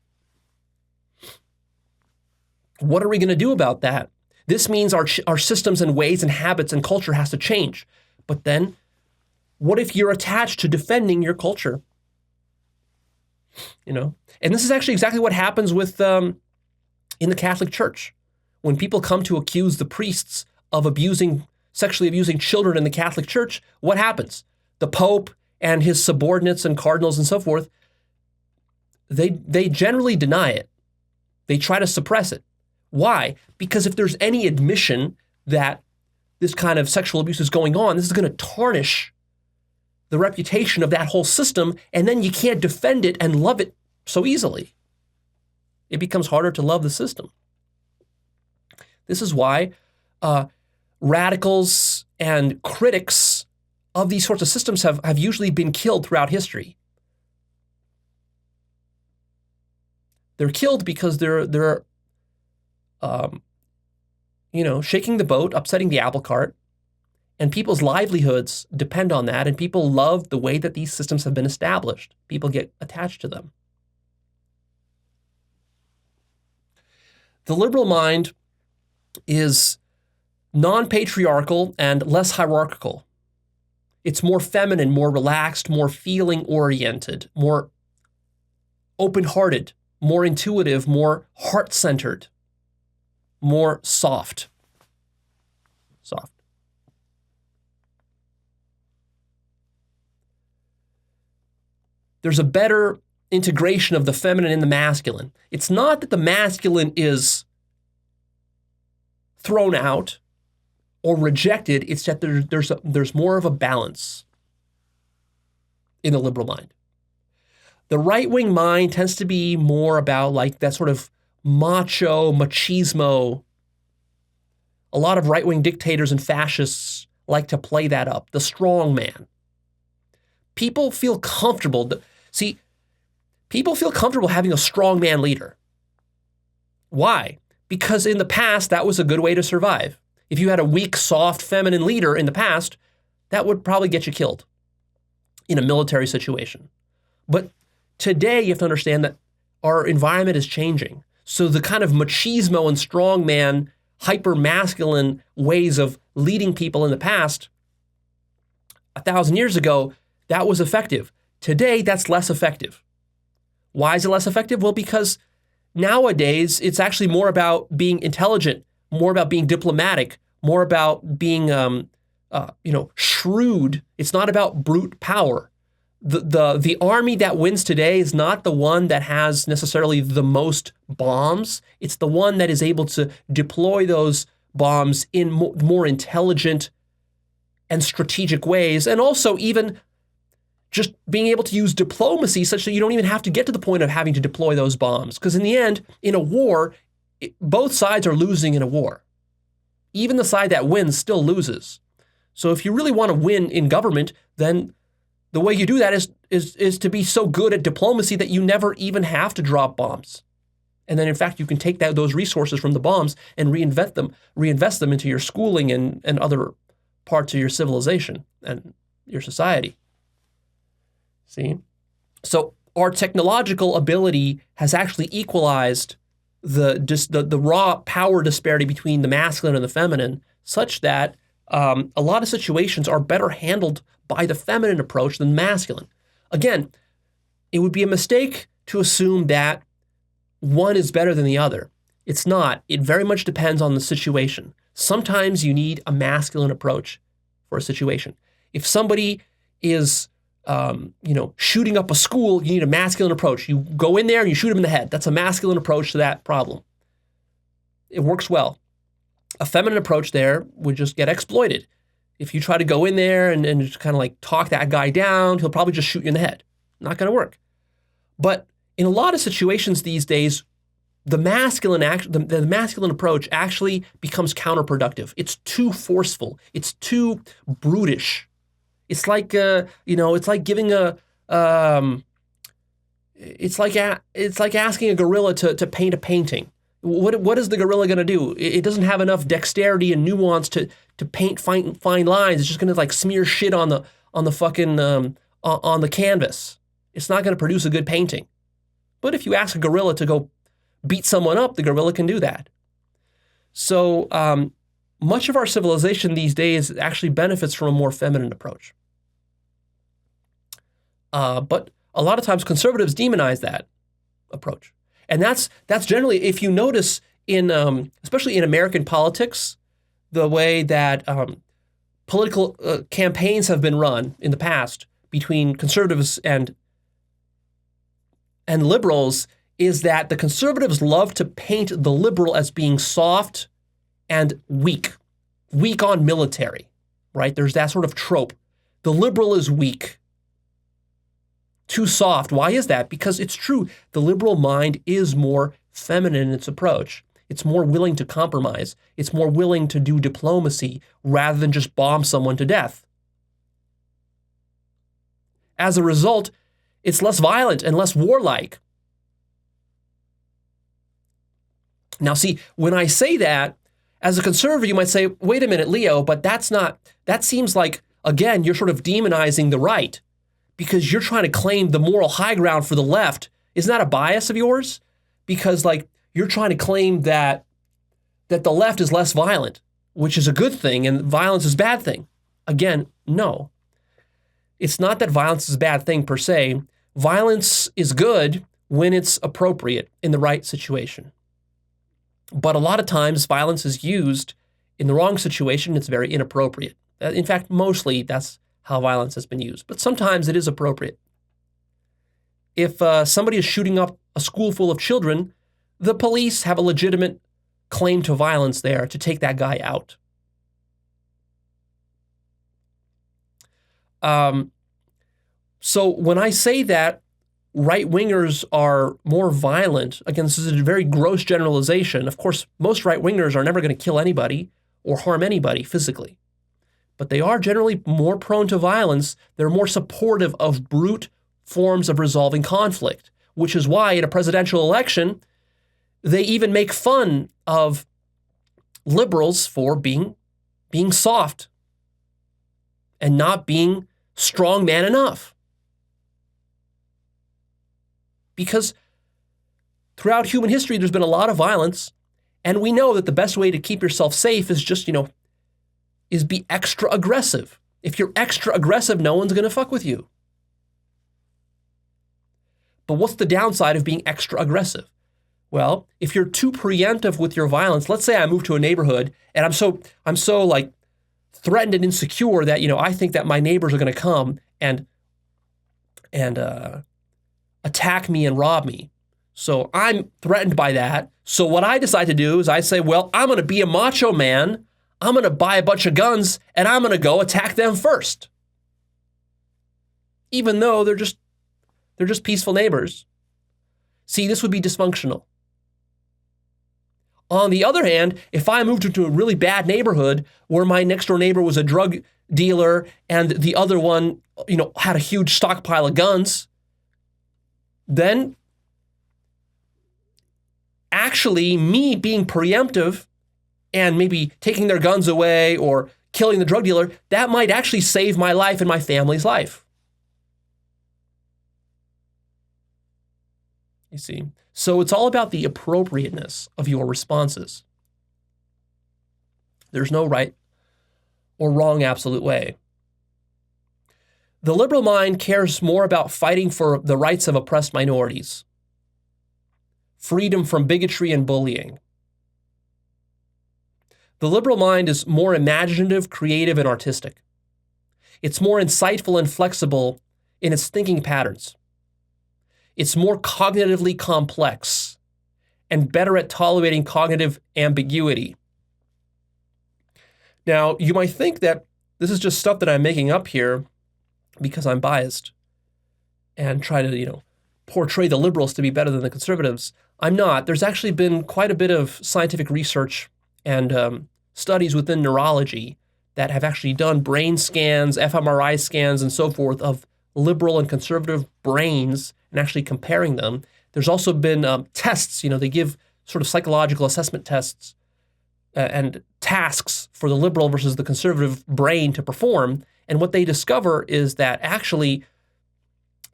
What are we going to do about that? This means our systems and ways and habits and culture has to change. But then, what if you're attached to defending your culture? And this is actually exactly what happens with in the Catholic Church. When people come to accuse the priests of sexually abusing children in the Catholic Church, what happens? The Pope and his subordinates and cardinals and so forth, they generally deny it. They try to suppress it. Why? Because if there's any admission that this kind of sexual abuse is going on, this is going to tarnish the reputation of that whole system, and then you can't defend it and love it so easily. It becomes harder to love the system. This is why radicals and critics of these sorts of systems have usually been killed throughout history. They're killed because they're shaking the boat, upsetting the apple cart, and people's livelihoods depend on that, and people love the way that these systems have been established. People get attached to them. The liberal mind is non-patriarchal and less hierarchical. It's more feminine, more relaxed, more feeling-oriented, more open-hearted, more intuitive, more heart-centered, more soft. There's a better integration of the feminine and the masculine. It's not that the masculine is thrown out or rejected. It's that there's more of a balance in the liberal mind. The right-wing mind tends to be more about that sort of macho, machismo. A lot of right-wing dictators and fascists like to play that up, the strong man. People feel comfortable. See, people feel comfortable having a strongman leader. Why? Because in the past, that was a good way to survive. If you had a weak, soft, feminine leader in the past, that would probably get you killed in a military situation. But today, you have to understand that our environment is changing. So the kind of machismo and strongman, hyper-masculine ways of leading people in the past, 1,000 years ago, that was effective. Today, that's less effective. Why is it less effective? Well, because nowadays, it's actually more about being intelligent, more about being diplomatic, more about being, shrewd. It's not about brute power. The army that wins today is not the one that has necessarily the most bombs. It's the one that is able to deploy those bombs in more intelligent and strategic ways, and also even just being able to use diplomacy such that you don't even have to get to the point of having to deploy those bombs. Because in the end, in a war, both sides are losing in a war. Even the side that wins still loses. So if you really want to win in government, then the way you do that is to be so good at diplomacy that you never even have to drop bombs. And then, in fact, you can take those resources from the bombs and reinvest them into your schooling and other parts of your civilization and your society. See? So our technological ability has actually equalized the raw power disparity between the masculine and the feminine, such that a lot of situations are better handled by the feminine approach than masculine. Again, it would be a mistake to assume that one is better than the other. It's not. It very much depends on the situation. Sometimes you need a masculine approach for a situation. If somebody is, shooting up a school, you need a masculine approach. You go in there and you shoot them in the head. That's a masculine approach to that problem. It works well. A feminine approach there would just get exploited. If you try to go in there and just kind of like talk that guy down, he'll probably just shoot you in the head. Not going to work. But in a lot of situations these days, the masculine approach actually becomes counterproductive. It's too forceful. It's too brutish. It's like it's like giving it's like asking a gorilla to paint a painting. What is the gorilla going to do? It doesn't have enough dexterity and nuance to paint fine lines. It's just going to like smear shit on the fucking on the canvas. It's not going to produce a good painting. But if you ask a gorilla to go beat someone up, the gorilla can do that. So much of our civilization these days actually benefits from a more feminine approach. But a lot of times conservatives demonize that approach. And that's generally, if you notice in, especially in American politics, the way that political campaigns have been run in the past between conservatives and liberals, is that the conservatives love to paint the liberal as being soft and weak on military, right? There's that sort of trope. The liberal is weak, too soft. Why is that? Because it's true. The liberal mind is more feminine in its approach. It's more willing to compromise. It's more willing to do diplomacy rather than just bomb someone to death. As a result, it's less violent and less warlike. Now, see, when I say that, as a conservative, you might say, wait a minute, Leo, but that seems like, again, you're sort of demonizing the right because you're trying to claim the moral high ground for the left. Isn't that a bias of yours? Because, like, you're trying to claim that the left is less violent, which is a good thing, and violence is a bad thing. Again, no. It's not that violence is a bad thing per se. Violence is good when it's appropriate in the right situation. But a lot of times violence is used in the wrong situation. It's very inappropriate. In fact, mostly that's how violence has been used. But sometimes it is appropriate. If somebody is shooting up a school full of children, the police have a legitimate claim to violence there to take that guy out. So when I say that right-wingers are more violent, again, this is a very gross generalization. Of course, most right-wingers are never going to kill anybody or harm anybody physically. But they are generally more prone to violence. They're more supportive of brute forms of resolving conflict, which is why in a presidential election, they even make fun of liberals for being soft and not being strong man enough. Because throughout human history, there's been a lot of violence, and we know that the best way to keep yourself safe is just, is be extra aggressive. If you're extra aggressive, no one's going to fuck with you. But what's the downside of being extra aggressive? Well, if you're too preemptive with your violence, let's say I move to a neighborhood and I'm so like threatened and insecure that, I think that my neighbors are going to come and attack me and rob me. So I'm threatened by that. So what I decide to do is I say, well, I'm going to be a macho man. I'm going to buy a bunch of guns and I'm going to go attack them first. Even though they're just peaceful neighbors. See, this would be dysfunctional. On the other hand, if I moved into a really bad neighborhood where my next door neighbor was a drug dealer and the other one, had a huge stockpile of guns, then actually me being preemptive and maybe taking their guns away or killing the drug dealer, that might actually save my life and my family's life. You see? So it's all about the appropriateness of your responses. There's no right or wrong absolute way. The liberal mind cares more about fighting for the rights of oppressed minorities, freedom from bigotry and bullying. The liberal mind is more imaginative, creative, and artistic. It's more insightful and flexible in its thinking patterns. It's more cognitively complex and better at tolerating cognitive ambiguity. Now, you might think that this is just stuff that I'm making up here because I'm biased and try to, portray the liberals to be better than the conservatives. I'm not. There's actually been quite a bit of scientific research and studies within neurology that have actually done brain scans, fMRI scans, and so forth of liberal and conservative brains and actually comparing them. There's also been tests, they give sort of psychological assessment tests and tasks for the liberal versus the conservative brain to perform. And what they discover is that actually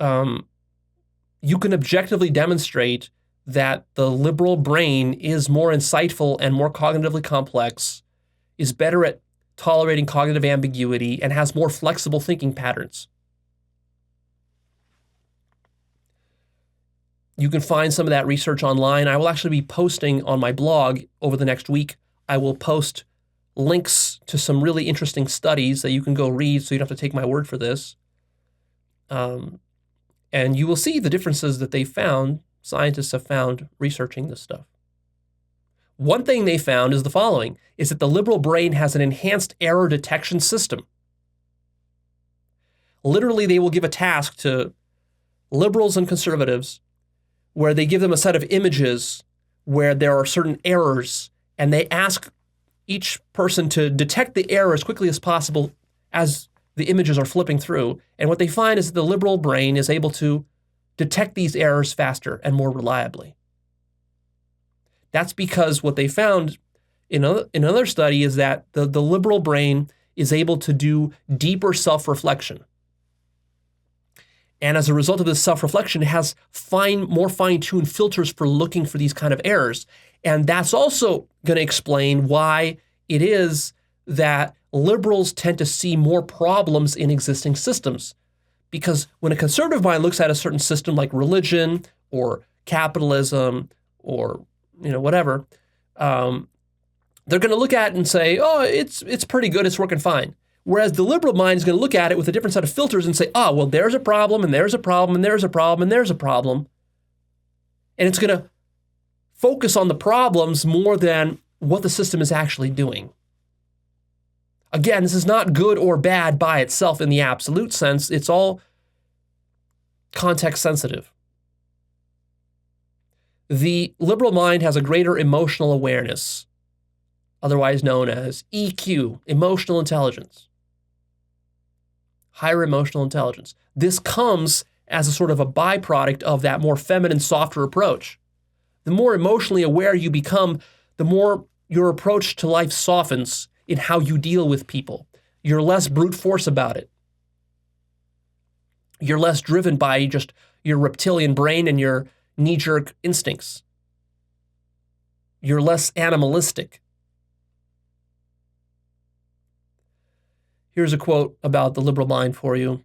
you can objectively demonstrate that the liberal brain is more insightful and more cognitively complex, is better at tolerating cognitive ambiguity, and has more flexible thinking patterns. You can find some of that research online. I will actually be posting on my blog over the next week. I will post links to some really interesting studies that you can go read, so you don't have to take my word for this. And you will see the differences that they found, scientists have found researching this stuff. One thing they found is the following, is that the liberal brain has an enhanced error detection system. Literally, they will give a task to liberals and conservatives where they give them a set of images where there are certain errors, and they ask each person to detect the error as quickly as possible as the images are flipping through. And what they find is that the liberal brain is able to detect these errors faster and more reliably. That's because what they found in another study is that the liberal brain is able to do deeper self-reflection. And as a result of this self-reflection, it has more fine-tuned filters for looking for these kind of errors. And that's also going to explain why it is that liberals tend to see more problems in existing systems. Because when a conservative mind looks at a certain system like religion or capitalism or whatever, they're going to look at it and say, oh, it's pretty good, it's working fine. Whereas the liberal mind is going to look at it with a different set of filters and say, well, there's a problem, and there's a problem, and there's a problem, and there's a problem. And it's going to focus on the problems more than what the system is actually doing. Again, this is not good or bad by itself in the absolute sense. It's all context sensitive. The liberal mind has a greater emotional awareness, otherwise known as EQ, emotional intelligence. Higher emotional intelligence. This comes as a sort of a byproduct of that more feminine, softer approach. The more emotionally aware you become, the more your approach to life softens in how you deal with people. You're less brute force about it. You're less driven by just your reptilian brain and your knee-jerk instincts. You're less animalistic. Here's a quote about the liberal mind for you.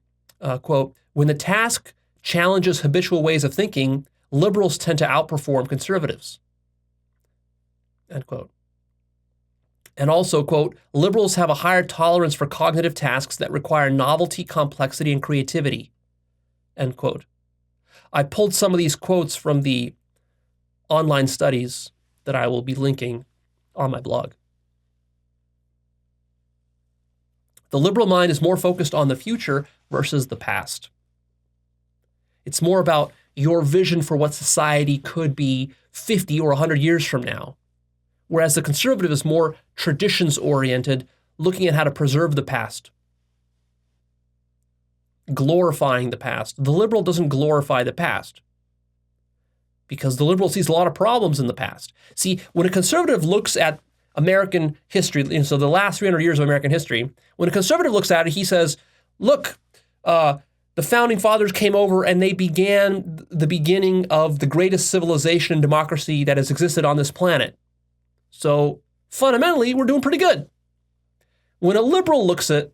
Quote, when the task challenges habitual ways of thinking, liberals tend to outperform conservatives. End quote. And also, quote, liberals have a higher tolerance for cognitive tasks that require novelty, complexity, and creativity. End quote. I pulled some of these quotes from the online studies that I will be linking on my blog. The liberal mind is more focused on the future versus the past. It's more about your vision for what society could be 50 or 100 years from now. Whereas the conservative is more traditions-oriented, looking at how to preserve the past, glorifying the past. The liberal doesn't glorify the past because the liberal sees a lot of problems in the past. See, when a conservative looks at American history, so the last 300 years of American history, when a conservative looks at it, he says, look, the founding fathers came over and they began the beginning of the greatest civilization and democracy that has existed on this planet. So fundamentally, we're doing pretty good. When a liberal looks at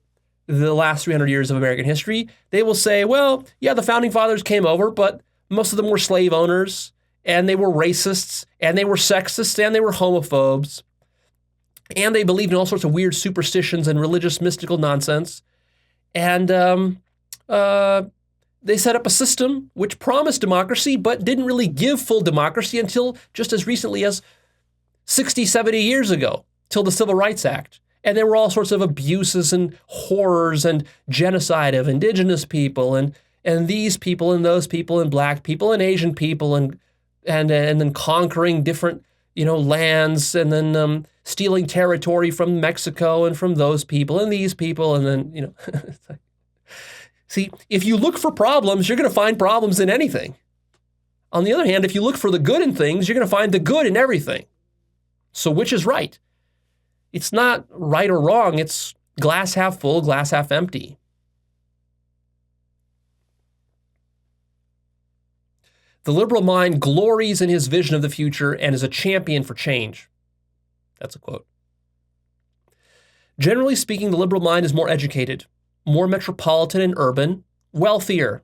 the last 300 years of American history, they will say, well, yeah, the founding fathers came over, but most of them were slave owners, and they were racists, and they were sexists, and they were homophobes. And they believed in all sorts of weird superstitions and religious mystical nonsense. And they set up a system which promised democracy but didn't really give full democracy until just as recently as 60, 70 years ago, till the Civil Rights Act. And there were all sorts of abuses and horrors and genocide of indigenous people and these people and those people and black people and Asian people and then conquering different lands and then stealing territory from Mexico and from those people and these people and then, it's like, see, if you look for problems, you're going to find problems in anything. On the other hand, if you look for the good in things, you're going to find the good in everything. So which is right? It's not right or wrong. It's glass half full, glass half empty. The liberal mind glories in his vision of the future and is a champion for change. That's a quote. Generally speaking, the liberal mind is more educated, more metropolitan and urban, wealthier,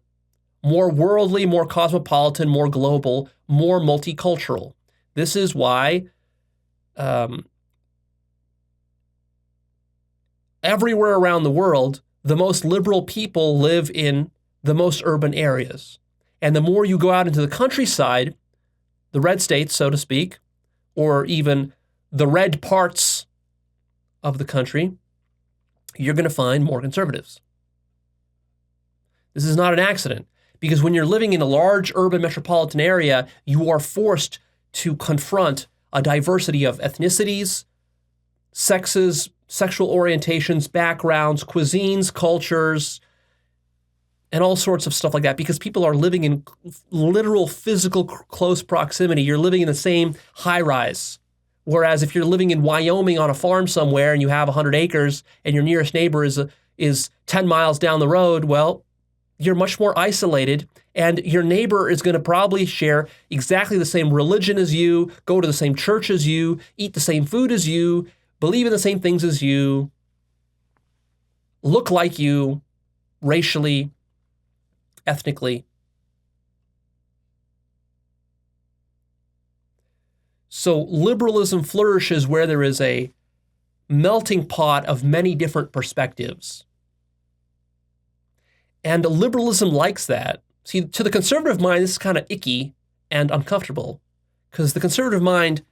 more worldly, more cosmopolitan, more global, more multicultural. This is why everywhere around the world, the most liberal people live in the most urban areas. And the more you go out into the countryside, the red states, so to speak, or even the red parts of the country, you're going to find more conservatives. This is not an accident, because when you're living in a large urban metropolitan area, you are forced to confront a diversity of ethnicities, sexes, sexual orientations, backgrounds, cuisines, cultures, and all sorts of stuff like that, because people are living in literal physical close proximity. You're living in the same high-rise. Whereas if you're living in Wyoming on a farm somewhere and you have 100 acres and your nearest neighbor is 10 miles down the road, well, you're much more isolated, and your neighbor is going to probably share exactly the same religion as you, go to the same church as you, eat the same food as you, believe in the same things as you, look like you, racially, ethnically. So liberalism flourishes where there is a melting pot of many different perspectives. And liberalism likes that. See, to the conservative mind, this is kind of icky and uncomfortable because the conservative mind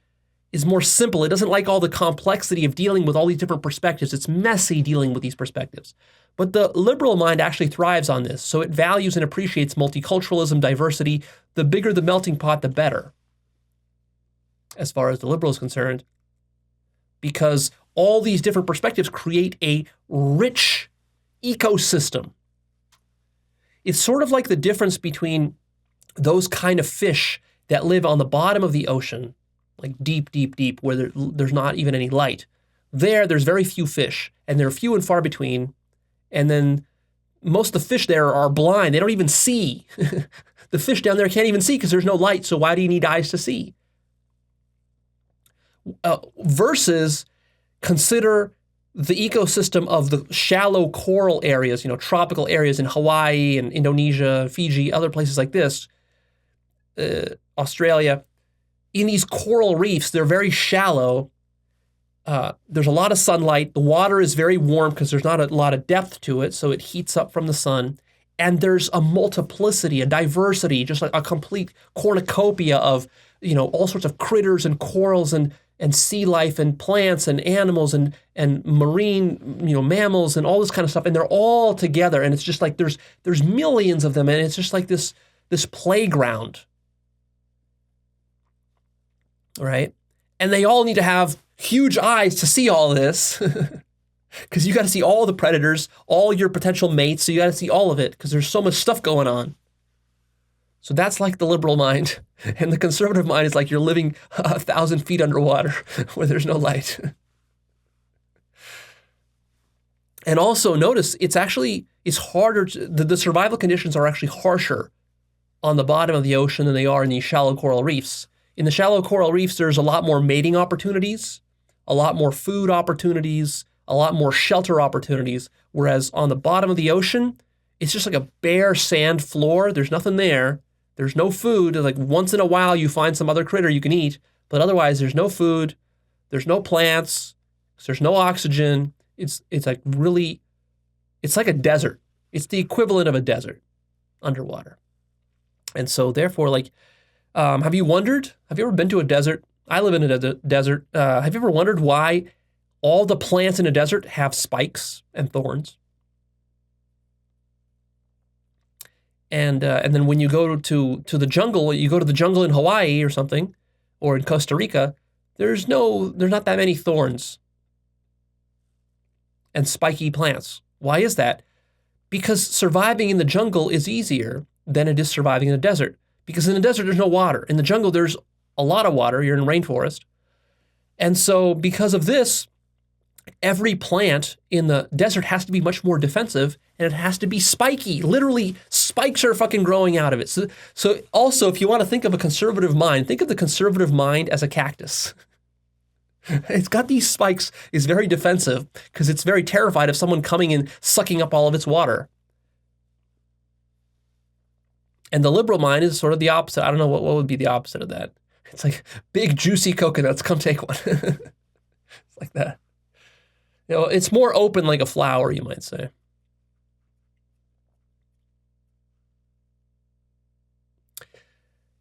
is more simple. It doesn't like all the complexity of dealing with all these different perspectives. It's messy dealing with these perspectives. But the liberal mind actually thrives on this. So it values and appreciates multiculturalism, diversity. The bigger the melting pot, the better, as far as the liberal is concerned, because all these different perspectives create a rich ecosystem. It's sort of like the difference between those kind of fish that live on the bottom of the ocean, like deep, deep, deep, where there's not even any light. There's very few fish, and they're few and far between. And then most of the fish there are blind. They don't even see. The fish down there can't even see because there's no light, so why do you need eyes to see? Versus consider the ecosystem of the shallow coral areas, tropical areas in Hawaii and Indonesia, Fiji, other places like this, Australia. In these coral reefs, they're very shallow. There's a lot of sunlight. The water is very warm because there's not a lot of depth to it, so it heats up from the sun. And there's a multiplicity, a diversity, just like a complete cornucopia of, all sorts of critters and corals and sea life and plants and animals and marine, mammals and all this kind of stuff. And they're all together. And it's just like there's millions of them. And it's just like this playground, right? And they all need to have huge eyes to see all this because you got to see all the predators, all your potential mates. So you got to see all of it because there's so much stuff going on. So that's like the liberal mind. And the conservative mind is like you're living 1,000 feet underwater where there's no light. And also notice it's harder. The survival conditions are actually harsher on the bottom of the ocean than they are in these shallow coral reefs. In the shallow coral reefs, there's a lot more mating opportunities, a lot more food opportunities, a lot more shelter opportunities. Whereas on the bottom of the ocean, it's just like a bare sand floor. There's nothing there. There's no food. Like once in a while, you find some other critter you can eat, but otherwise there's no food. There's no plants. There's no oxygen. It's like really, it's like a desert. It's the equivalent of a desert underwater. And so therefore, like, have you ever been to a desert? I live in a desert. Have you ever wondered why all the plants in a desert have spikes and thorns? And then when you go to the jungle, you go to the jungle in Hawaii or something, or in Costa Rica, there's not that many thorns and spiky plants. Why is that? Because surviving in the jungle is easier than it is surviving in the desert. Because in the desert, there's no water. In the jungle, there's a lot of water. You're in rainforest. And so because of this, every plant in the desert has to be much more defensive, and it has to be spiky. Literally, spikes are fucking growing out of it. So also, if you want to think of a conservative mind, think of the conservative mind as a cactus. It's got these spikes, it's very defensive, because it's very terrified of someone coming and sucking up all of its water. And the liberal mind is sort of the opposite. I don't know what would be the opposite of that. It's like big, juicy coconuts. Come take one. It's like that. It's more open like a flower, you might say.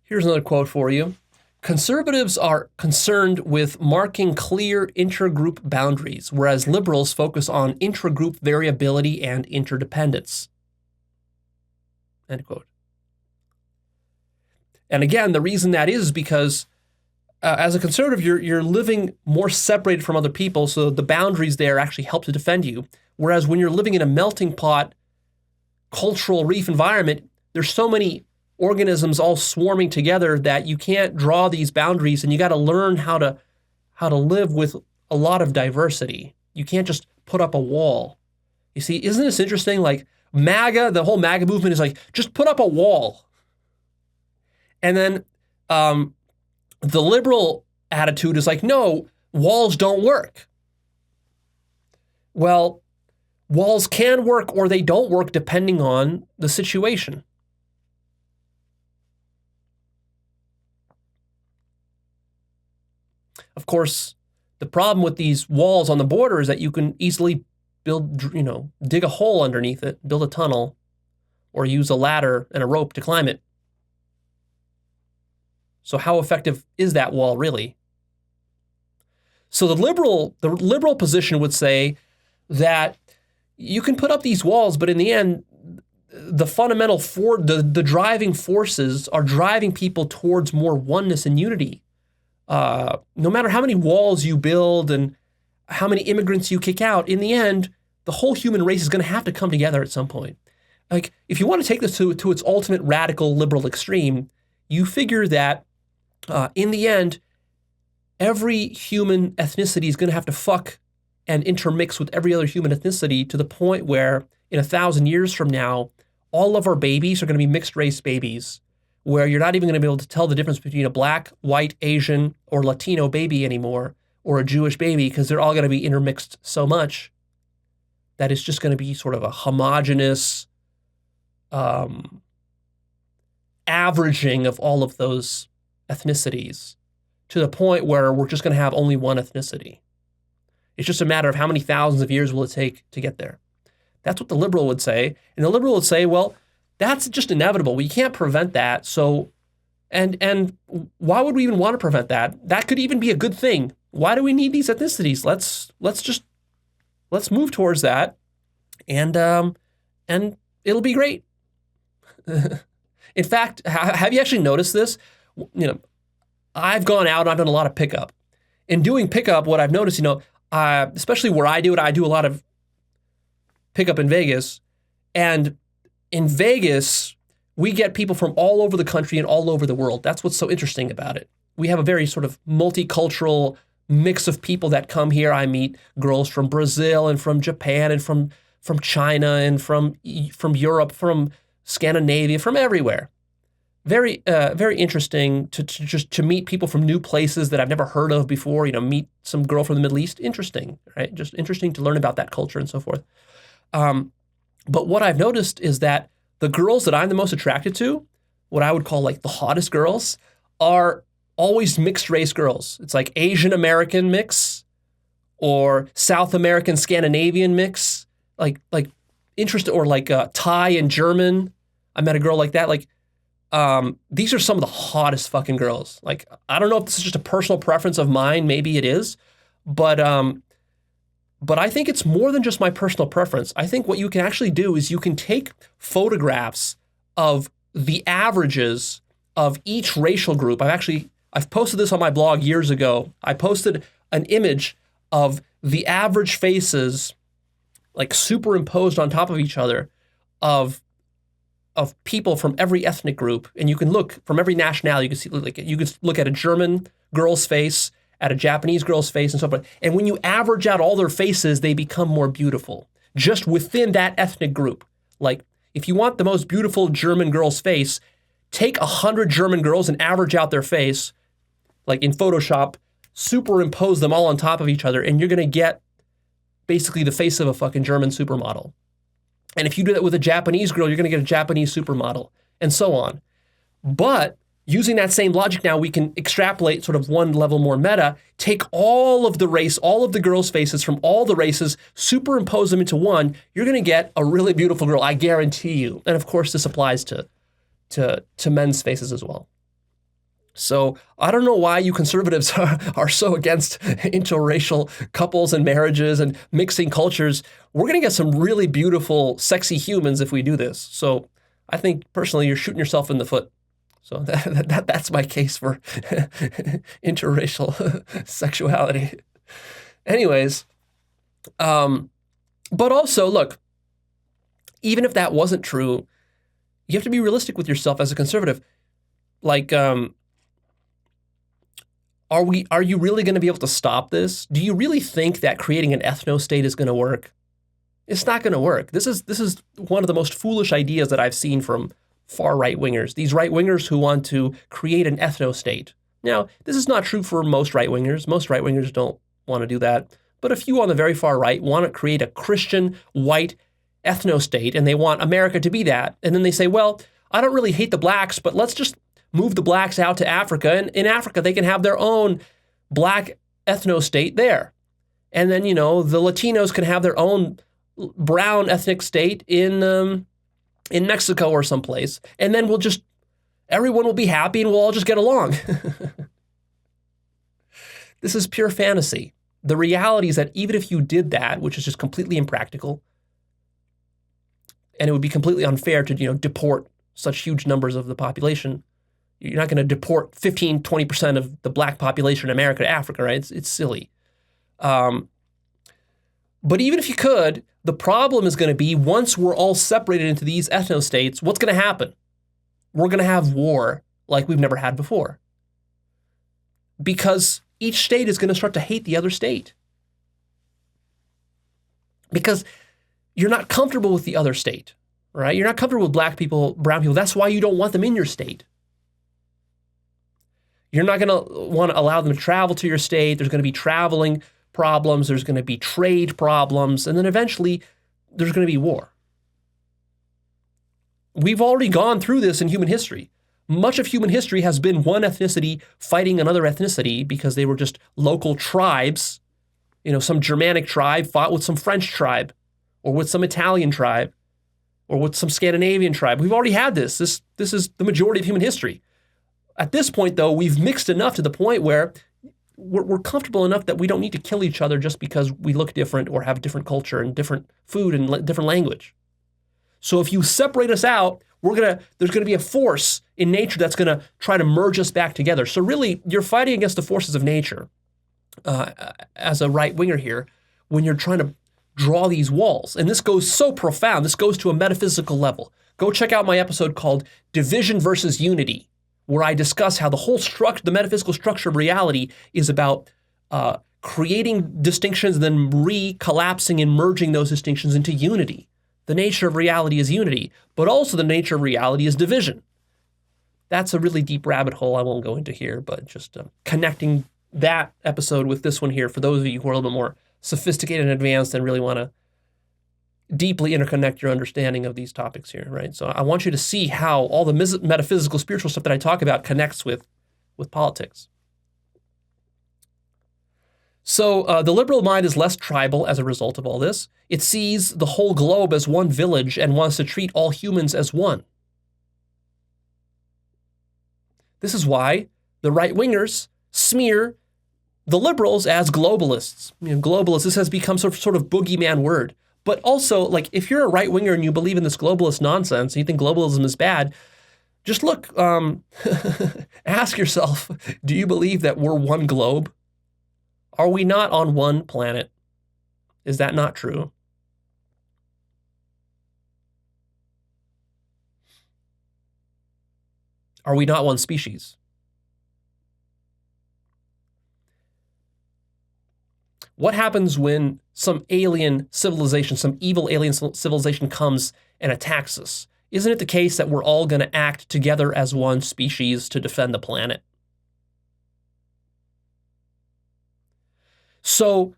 Here's another quote for you. Conservatives are concerned with marking clear intergroup boundaries, whereas liberals focus on intragroup variability and interdependence. End quote. And again, the reason that is because as a conservative, you're living more separated from other people, so the boundaries there actually help to defend you. Whereas when you're living in a melting pot, cultural reef environment, there's so many organisms all swarming together that you can't draw these boundaries, and you got to learn how to live with a lot of diversity. You can't just put up a wall. You see, isn't this interesting? Like MAGA, the whole MAGA movement is like, just put up a wall. And then the liberal attitude is like, no, walls don't work. Well, walls can work or they don't work depending on the situation. Of course, the problem with these walls on the border is that you can easily dig a hole underneath it, build a tunnel, or use a ladder and a rope to climb it. So how effective is that wall really? So the liberal position would say that you can put up these walls, but in the end, the fundamental the driving forces are driving people towards more oneness and unity. No matter how many walls you build and how many immigrants you kick out, in the end, the whole human race is going to have to come together at some point. like, if you want to take this to its ultimate radical liberal extreme, you figure that in the end, every human ethnicity is going to have to fuck and intermix with every other human ethnicity to the point where in 1,000 years from now, all of our babies are going to be mixed race babies, where you're not even going to be able to tell the difference between a black, white, Asian, or Latino baby anymore, or a Jewish baby, because they're all going to be intermixed so much that it's just going to be sort of a homogenous averaging of all of those ethnicities to the point where we're just going to have only one ethnicity. It's just a matter of how many thousands of years will it take to get there. That's what the liberal would say. And the liberal would say, well, that's just inevitable. We can't prevent that. So, and why would we even want to prevent that? That could even be a good thing. Why do we need these ethnicities? Let's move towards that, and it'll be great. In fact, have you actually noticed this? I've gone out and I've done a lot of pickup. In doing pickup, what I've noticed, especially where I do it, I do a lot of pickup in Vegas. And in Vegas, we get people from all over the country and all over the world. That's what's so interesting about it. We have a very sort of multicultural mix of people that come here. I meet girls from Brazil and from Japan and from China and from Europe, from Scandinavia, from everywhere. Very, very interesting to meet people from new places that I've never heard of before. Meet some girl from the Middle East. Interesting, right? Just interesting to learn about that culture and so forth. But what I've noticed is that the girls that I'm the most attracted to, what I would call like the hottest girls, are always mixed race girls. It's like Asian American mix or South American Scandinavian mix, like interest, or like Thai and German. I met a girl like that. Like, these are some of the hottest fucking girls. Like, I don't know if this is just a personal preference of mine. Maybe it is, but I think it's more than just my personal preference. I think what you can actually do is you can take photographs of the averages of each racial group. I've posted this on my blog years ago. I posted an image of the average faces, like superimposed on top of each other, of people from every ethnic group, and you can look from every nationality. You can see, like, you could look at a German girl's face, at a Japanese girl's face, and so forth. And when you average out all their faces, they become more beautiful just within that ethnic group. Like, if you want the most beautiful German girl's face, take 100 German girls and average out their face, like in Photoshop, superimpose them all on top of each other, and you're going to get basically the face of a fucking German supermodel. And if you do that with a Japanese girl, you're going to get a Japanese supermodel, and so on. But using that same logic now, we can extrapolate sort of one level more meta, take all of the girls' faces from all the races, superimpose them into one, you're going to get a really beautiful girl, I guarantee you. And of course, this applies to men's faces as well. So I don't know why you conservatives are so against interracial couples and marriages and mixing cultures. We're going to get some really beautiful, sexy humans if we do this. So I think personally, you're shooting yourself in the foot. So that's my case for interracial sexuality. Anyways, but also, look, even if that wasn't true, you have to be realistic with yourself as a conservative. Like, are you really going to be able to stop this? Do you really think that creating an ethnostate is going to work? It's not going to work. This is one of the most foolish ideas that I've seen from far right-wingers. These right-wingers who want to create an ethnostate. Now, this is not true for most right-wingers. Most right-wingers don't want to do that. But a few on the very far right want to create a Christian, white ethnostate, and they want America to be that. And then they say, well, I don't really hate the blacks, but let's just move the blacks out to Africa, and in Africa they can have their own black ethnostate there. And then, the Latinos can have their own brown ethnic state in Mexico or someplace. And then everyone will be happy and we'll all just get along. This is pure fantasy. The reality is that even if you did that, which is just completely impractical, and it would be completely unfair to, deport such huge numbers of the population. You're not going to deport 15, 20% of the black population in America to Africa, right? It's silly. But But even if you could, the problem is going to be once we're all separated into these ethnostates, what's going to happen? We're going to have war like we've never had before. Because each state is going to start to hate the other state. Because you're not comfortable with the other state, right? You're not comfortable with black people, brown people. That's why you don't want them in your state. You're not going to want to allow them to travel to your state. There's going to be traveling problems. There's going to be trade problems. And then eventually there's going to be war. We've already gone through this in human history. Much of human history has been one ethnicity fighting another ethnicity because they were just local tribes. You know, some Germanic tribe fought with some French tribe or with some Italian tribe or with some Scandinavian tribe. We've already had this. This is the majority of human history. At this point, though, we've mixed enough to the point where we're comfortable enough that we don't need to kill each other just because we look different or have different culture and different food and different language. So if you separate us out, there's going to be a force in nature that's going to try to merge us back together. So really, you're fighting against the forces of nature as a right-winger here when you're trying to draw these walls. And this goes so profound. This goes to a metaphysical level. Go check out my episode called Division versus Unity, where I discuss how the whole the metaphysical structure of reality is about creating distinctions and then collapsing and merging those distinctions into unity. The nature of reality is unity, but also the nature of reality is division. That's a really deep rabbit hole I won't go into here, but just connecting that episode with this one here for those of you who are a little bit more sophisticated and advanced and really want to deeply interconnect your understanding of these topics here, right? So I want you to see how all the metaphysical, spiritual stuff that I talk about connects with politics. So the liberal mind is less tribal as a result of all this. It sees the whole globe as one village and wants to treat all humans as one. This is why the right-wingers smear the liberals as globalists. You know, globalists, this has become sort of boogeyman word. But also, like, if you're a right-winger and you believe in this globalist nonsense, and you think globalism is bad, just look, ask yourself, do you believe that we're one globe? Are we not on one planet? Is that not true? Are we not one species? What happens when some alien civilization, some evil alien civilization comes and attacks us? Isn't it the case that we're all going to act together as one species to defend the planet? So,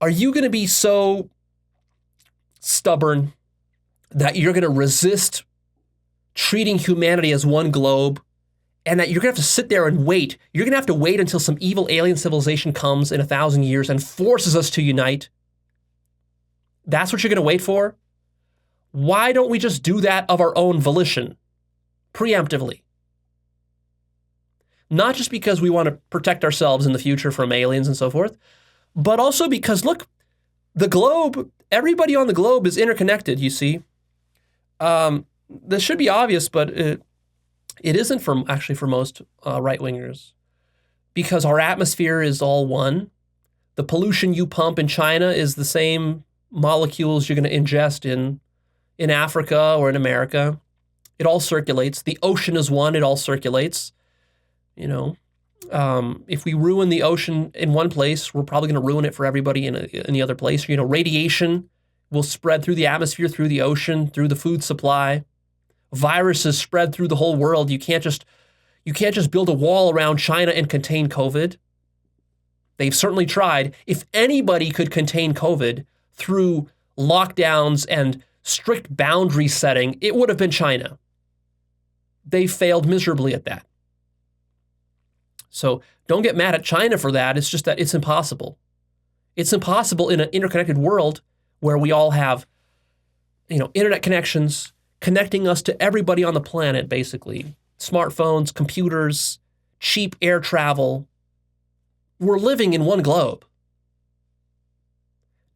are you going to be so stubborn that you're going to resist treating humanity as one globe and that you're going to have to sit there and wait? You're going to have to wait until some evil alien civilization comes in 1,000 years and forces us to unite? That's what you're going to wait for? Why don't we just do that of our own volition, preemptively? Not just because we want to protect ourselves in the future from aliens and so forth, but also because, look, the globe, everybody on the globe is interconnected, you see. This should be obvious, but it isn't for most right-wingers, because our atmosphere is all one. The pollution you pump in China is the same molecules you're going to ingest in Africa or in America. It all circulates. The ocean is one. It all circulates. You know, if we ruin the ocean in one place, we're probably going to ruin it for everybody in the other place. You know, radiation will spread through the atmosphere, through the ocean, through the food supply. Viruses spread through the whole world. You can't just build a wall around China and contain COVID. They've certainly tried. If anybody could contain COVID through lockdowns and strict boundary setting, it would have been China. They failed miserably at that. So don't get mad at China for that. It's just that it's impossible. It's impossible in an interconnected world where we all have, you know, internet connections connecting us to everybody on the planet, basically. Smartphones, computers, cheap air travel. We're living in one globe.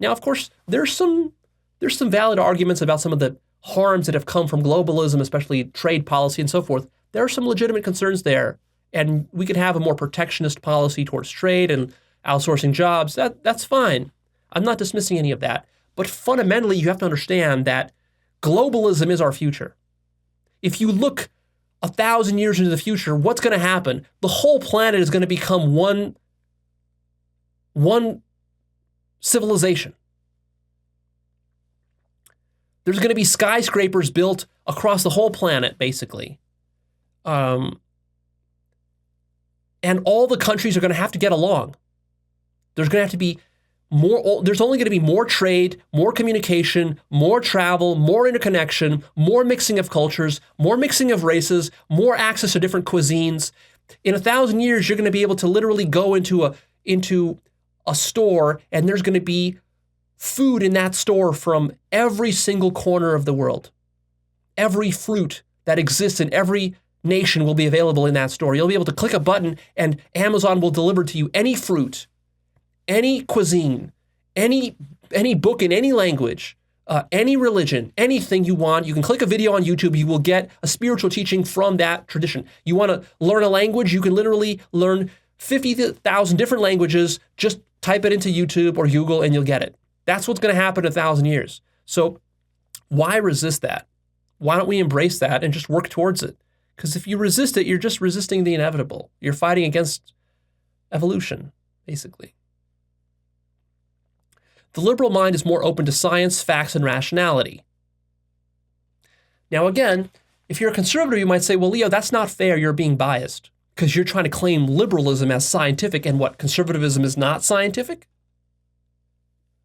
Now, of course, there's some valid arguments about some of the harms that have come from globalism, especially trade policy and so forth. There are some legitimate concerns there. And we could have a more protectionist policy towards trade and outsourcing jobs. That's fine. I'm not dismissing any of that. But fundamentally, you have to understand that globalism is our future. If you look 1,000 years into the future, what's going to happen? The whole planet is going to become one civilization. There's going to be skyscrapers built across the whole planet, basically. And all the countries are going to have to get along. There's going to have to be there's only going to be more trade, more communication, more travel, more interconnection, more mixing of cultures, more mixing of races, more access to different cuisines. In 1,000 years, you're going to be able to literally go into a store, and there's going to be food in that store from every single corner of the world. Every fruit that exists in every nation will be available in that store. You'll be able to click a button, and Amazon will deliver to you any fruit, any cuisine, any book in any language, any religion, anything you want. You can click a video on YouTube. You will get a spiritual teaching from that tradition. You want to learn a language, you can literally learn 50,000 different languages. Just type it into YouTube or Google and you'll get it. That's what's going to happen in 1,000 years. So why resist that? Why don't we embrace that and just work towards it? Because if you resist it, you're just resisting the inevitable. You're fighting against evolution, basically. The liberal mind is more open to science, facts, and rationality. Now, again, if you're a conservative, you might say, well, Leo, that's not fair. You're being biased because you're trying to claim liberalism as scientific, and what, conservatism is not scientific?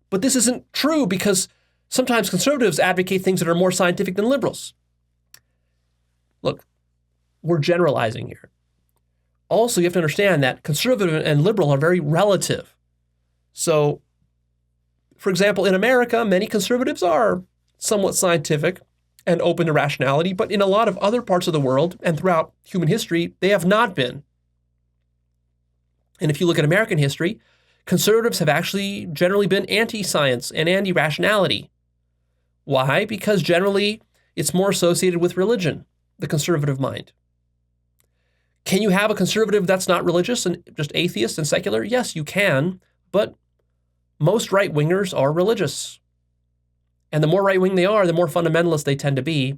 But this isn't true, because sometimes conservatives advocate things that are more scientific than liberals. Look, we're generalizing here. Also, you have to understand that conservative and liberal are very relative. So, for example, in America, many conservatives are somewhat scientific and open to rationality, but in a lot of other parts of the world and throughout human history, they have not been. And if you look at American history, conservatives have actually generally been anti-science and anti-rationality. Why? Because generally it's more associated with religion, the conservative mind. Can you have a conservative that's not religious and just atheist and secular? Yes, you can, but most right-wingers are religious. And the more right-wing they are, the more fundamentalist they tend to be.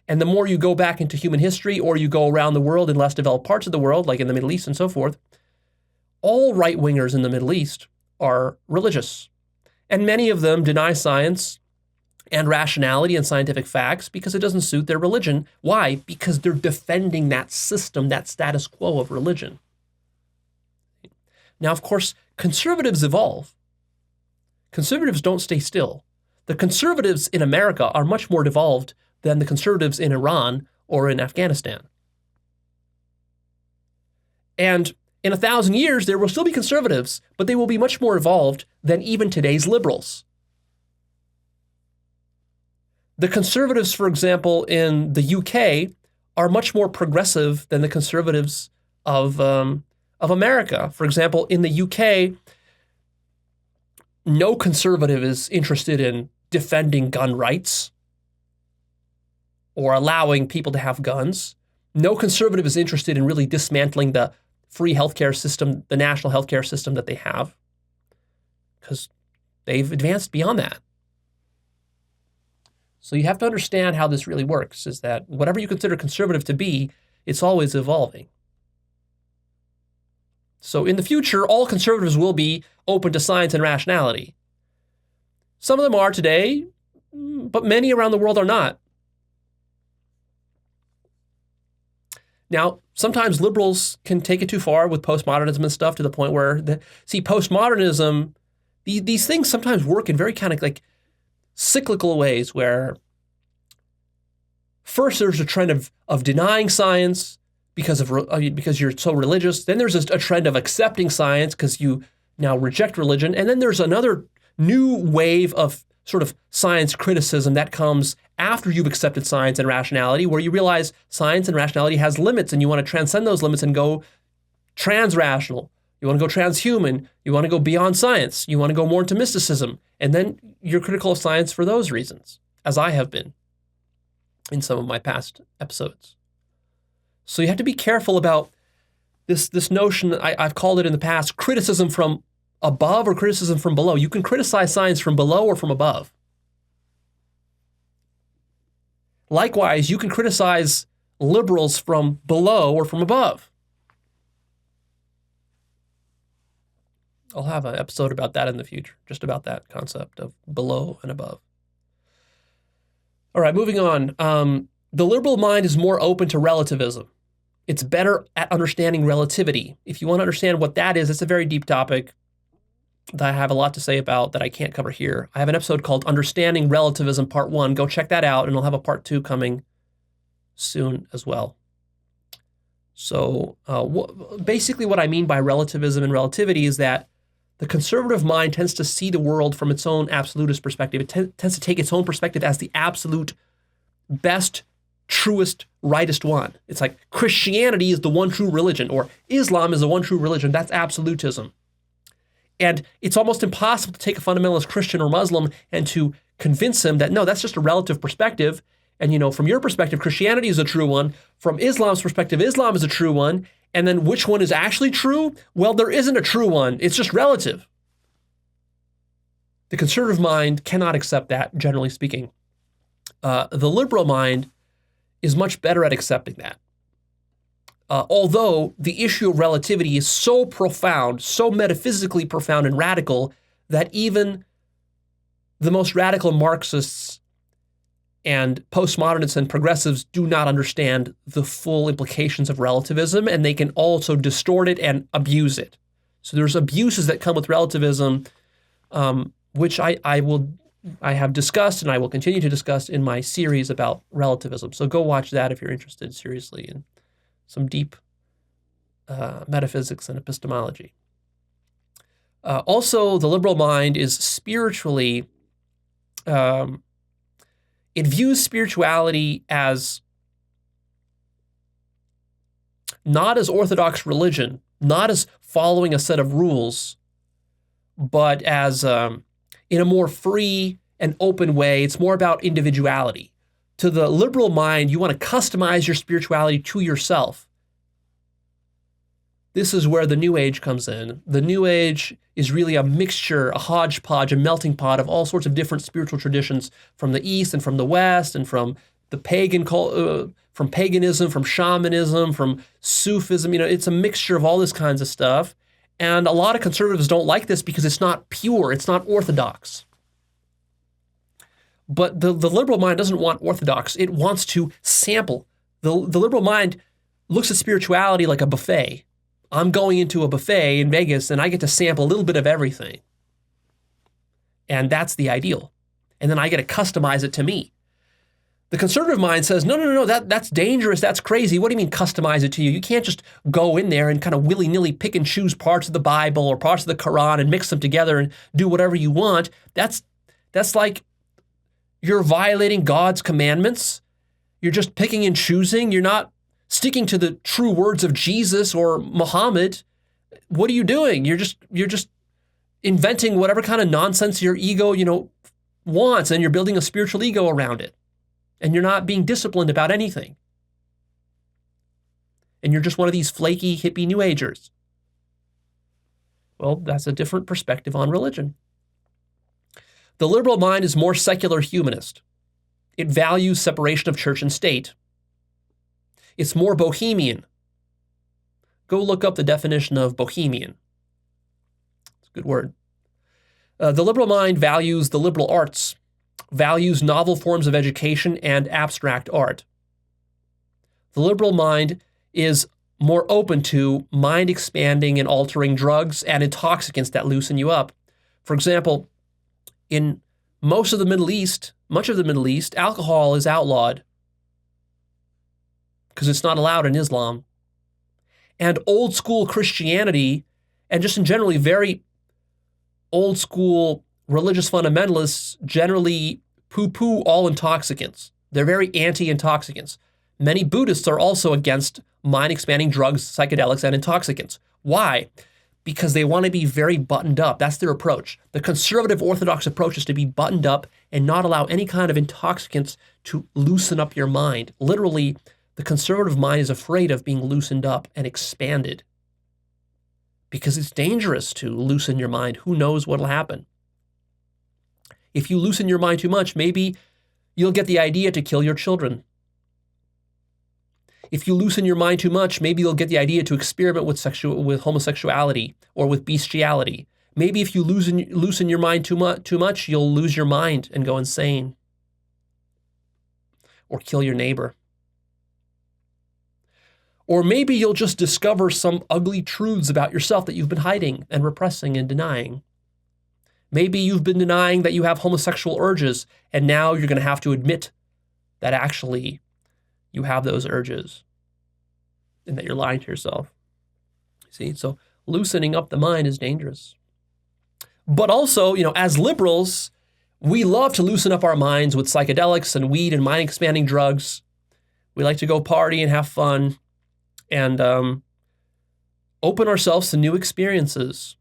And the more you go back into human history, or you go around the world in less developed parts of the world, like in the Middle East and so forth, all right-wingers in the Middle East are religious. And many of them deny science and rationality and scientific facts because it doesn't suit their religion. Why? Because they're defending that system, that status quo of religion. Now, of course, conservatives evolve. Conservatives don't stay still. The conservatives in America are much more evolved than the conservatives in Iran or in Afghanistan. And in 1,000 years, there will still be conservatives, but they will be much more evolved than even today's liberals. The conservatives, for example, in the UK are much more progressive than the conservatives of America. For example, in the UK, no conservative is interested in defending gun rights or allowing people to have guns. No conservative is interested in really dismantling the free healthcare system, the national healthcare system that they have, because they've advanced beyond that. So you have to understand how this really works, is that whatever you consider conservative to be, it's always evolving. So in the future, all conservatives will be open to science and rationality. Some of them are today, but many around the world are not. Now, sometimes liberals can take it too far with postmodernism and stuff, to the point where, postmodernism, these things sometimes work in very kind of like cyclical ways, where first there's a trend of denying science because you're so religious. Then there's a trend of accepting science because you now reject religion. And then there's another new wave of sort of science criticism that comes after you've accepted science and rationality, where you realize science and rationality has limits and you want to transcend those limits and go trans-rational. You want to go transhuman. You want to go beyond science. You want to go more into mysticism. And then you're critical of science for those reasons, as I have been in some of my past episodes. So you have to be careful about This notion, I've called it in the past, criticism from above or criticism from below. You can criticize science from below or from above. Likewise, you can criticize liberals from below or from above. I'll have an episode about that in the future, just about that concept of below and above. All right, moving on. The liberal mind is more open to relativism. It's better at understanding relativity. If you want to understand what that is, it's a very deep topic that I have a lot to say about that I can't cover here. I have an episode called Understanding Relativism Part 1. Go check that out, and I'll have a Part 2 coming soon as well. So basically what I mean by relativism and relativity is that the conservative mind tends to see the world from its own absolutist perspective. It tends to take its own perspective as the absolute best, truest, rightest one. It's like Christianity is the one true religion, or Islam is the one true religion. That's absolutism. And it's almost impossible to take a fundamentalist Christian or Muslim and to convince him that, no, that's just a relative perspective. And, from your perspective, Christianity is a true one. From Islam's perspective, Islam is a true one. And then which one is actually true? Well, there isn't a true one. It's just relative. The conservative mind cannot accept that, generally speaking. The liberal mind is much better at accepting that. Although the issue of relativity is so profound, so metaphysically profound and radical, that even the most radical Marxists and postmodernists and progressives do not understand the full implications of relativism, and they can also distort it and abuse it. So there's abuses that come with relativism, which I have discussed and I will continue to discuss in my series about relativism. So go watch that if you're interested seriously in some deep metaphysics and epistemology. Also, the liberal mind is spiritually, it views spirituality as not as orthodox religion, not as following a set of rules, but as in a more free and open way. It's more about individuality. To the liberal mind, you want to customize your spirituality to yourself. This is where the New Age comes in. The New Age is really a mixture, a hodgepodge, a melting pot of all sorts of different spiritual traditions from the East and from the West and from the pagan from paganism, from shamanism, from Sufism. It's a mixture of all this kinds of stuff. And a lot of conservatives don't like this because it's not pure, it's not orthodox. But the liberal mind doesn't want orthodox. It wants to sample. The liberal mind looks at spirituality like a buffet. I'm going into a buffet in Vegas and I get to sample a little bit of everything. And that's the ideal. And then I get to customize it to me. The conservative mind says, no, that's dangerous, that's crazy. What do you mean customize it to you? You can't just go in there and kind of willy-nilly pick and choose parts of the Bible or parts of the Quran and mix them together and do whatever you want. That's like you're violating God's commandments. You're just picking and choosing. You're not sticking to the true words of Jesus or Muhammad. What are you doing? You're just inventing whatever kind of nonsense your ego, wants, and you're building a spiritual ego around it. And you're not being disciplined about anything. And you're just one of these flaky, hippie New Agers. Well, that's a different perspective on religion. The liberal mind is more secular humanist. It values separation of church and state. It's more bohemian. Go look up the definition of bohemian. It's a good word. The liberal mind values the liberal arts, values novel forms of education and abstract art. The liberal mind is more open to mind-expanding and altering drugs and intoxicants that loosen you up. For example, in much of the Middle East, alcohol is outlawed because it's not allowed in Islam. And old school Christianity, and just in generally very old school religious fundamentalists generally poo-poo all intoxicants. They're very anti-intoxicants. Many Buddhists are also against mind-expanding drugs, psychedelics, and intoxicants. Why? Because they want to be very buttoned up. That's their approach. The conservative orthodox approach is to be buttoned up and not allow any kind of intoxicants to loosen up your mind. Literally, the conservative mind is afraid of being loosened up and expanded because it's dangerous to loosen your mind. Who knows what'll happen? If you loosen your mind too much, maybe you'll get the idea to kill your children. If you loosen your mind too much, maybe you'll get the idea to experiment with homosexuality or with bestiality. Maybe if you loosen your mind too much, you'll lose your mind and go insane or kill your neighbor. Or maybe you'll just discover some ugly truths about yourself that you've been hiding and repressing and denying. Maybe you've been denying that you have homosexual urges, and now you're going to have to admit that actually you have those urges and that you're lying to yourself. See, so loosening up the mind is dangerous. But also, as liberals, we love to loosen up our minds with psychedelics and weed and mind-expanding drugs. We like to go party and have fun and open ourselves to new experiences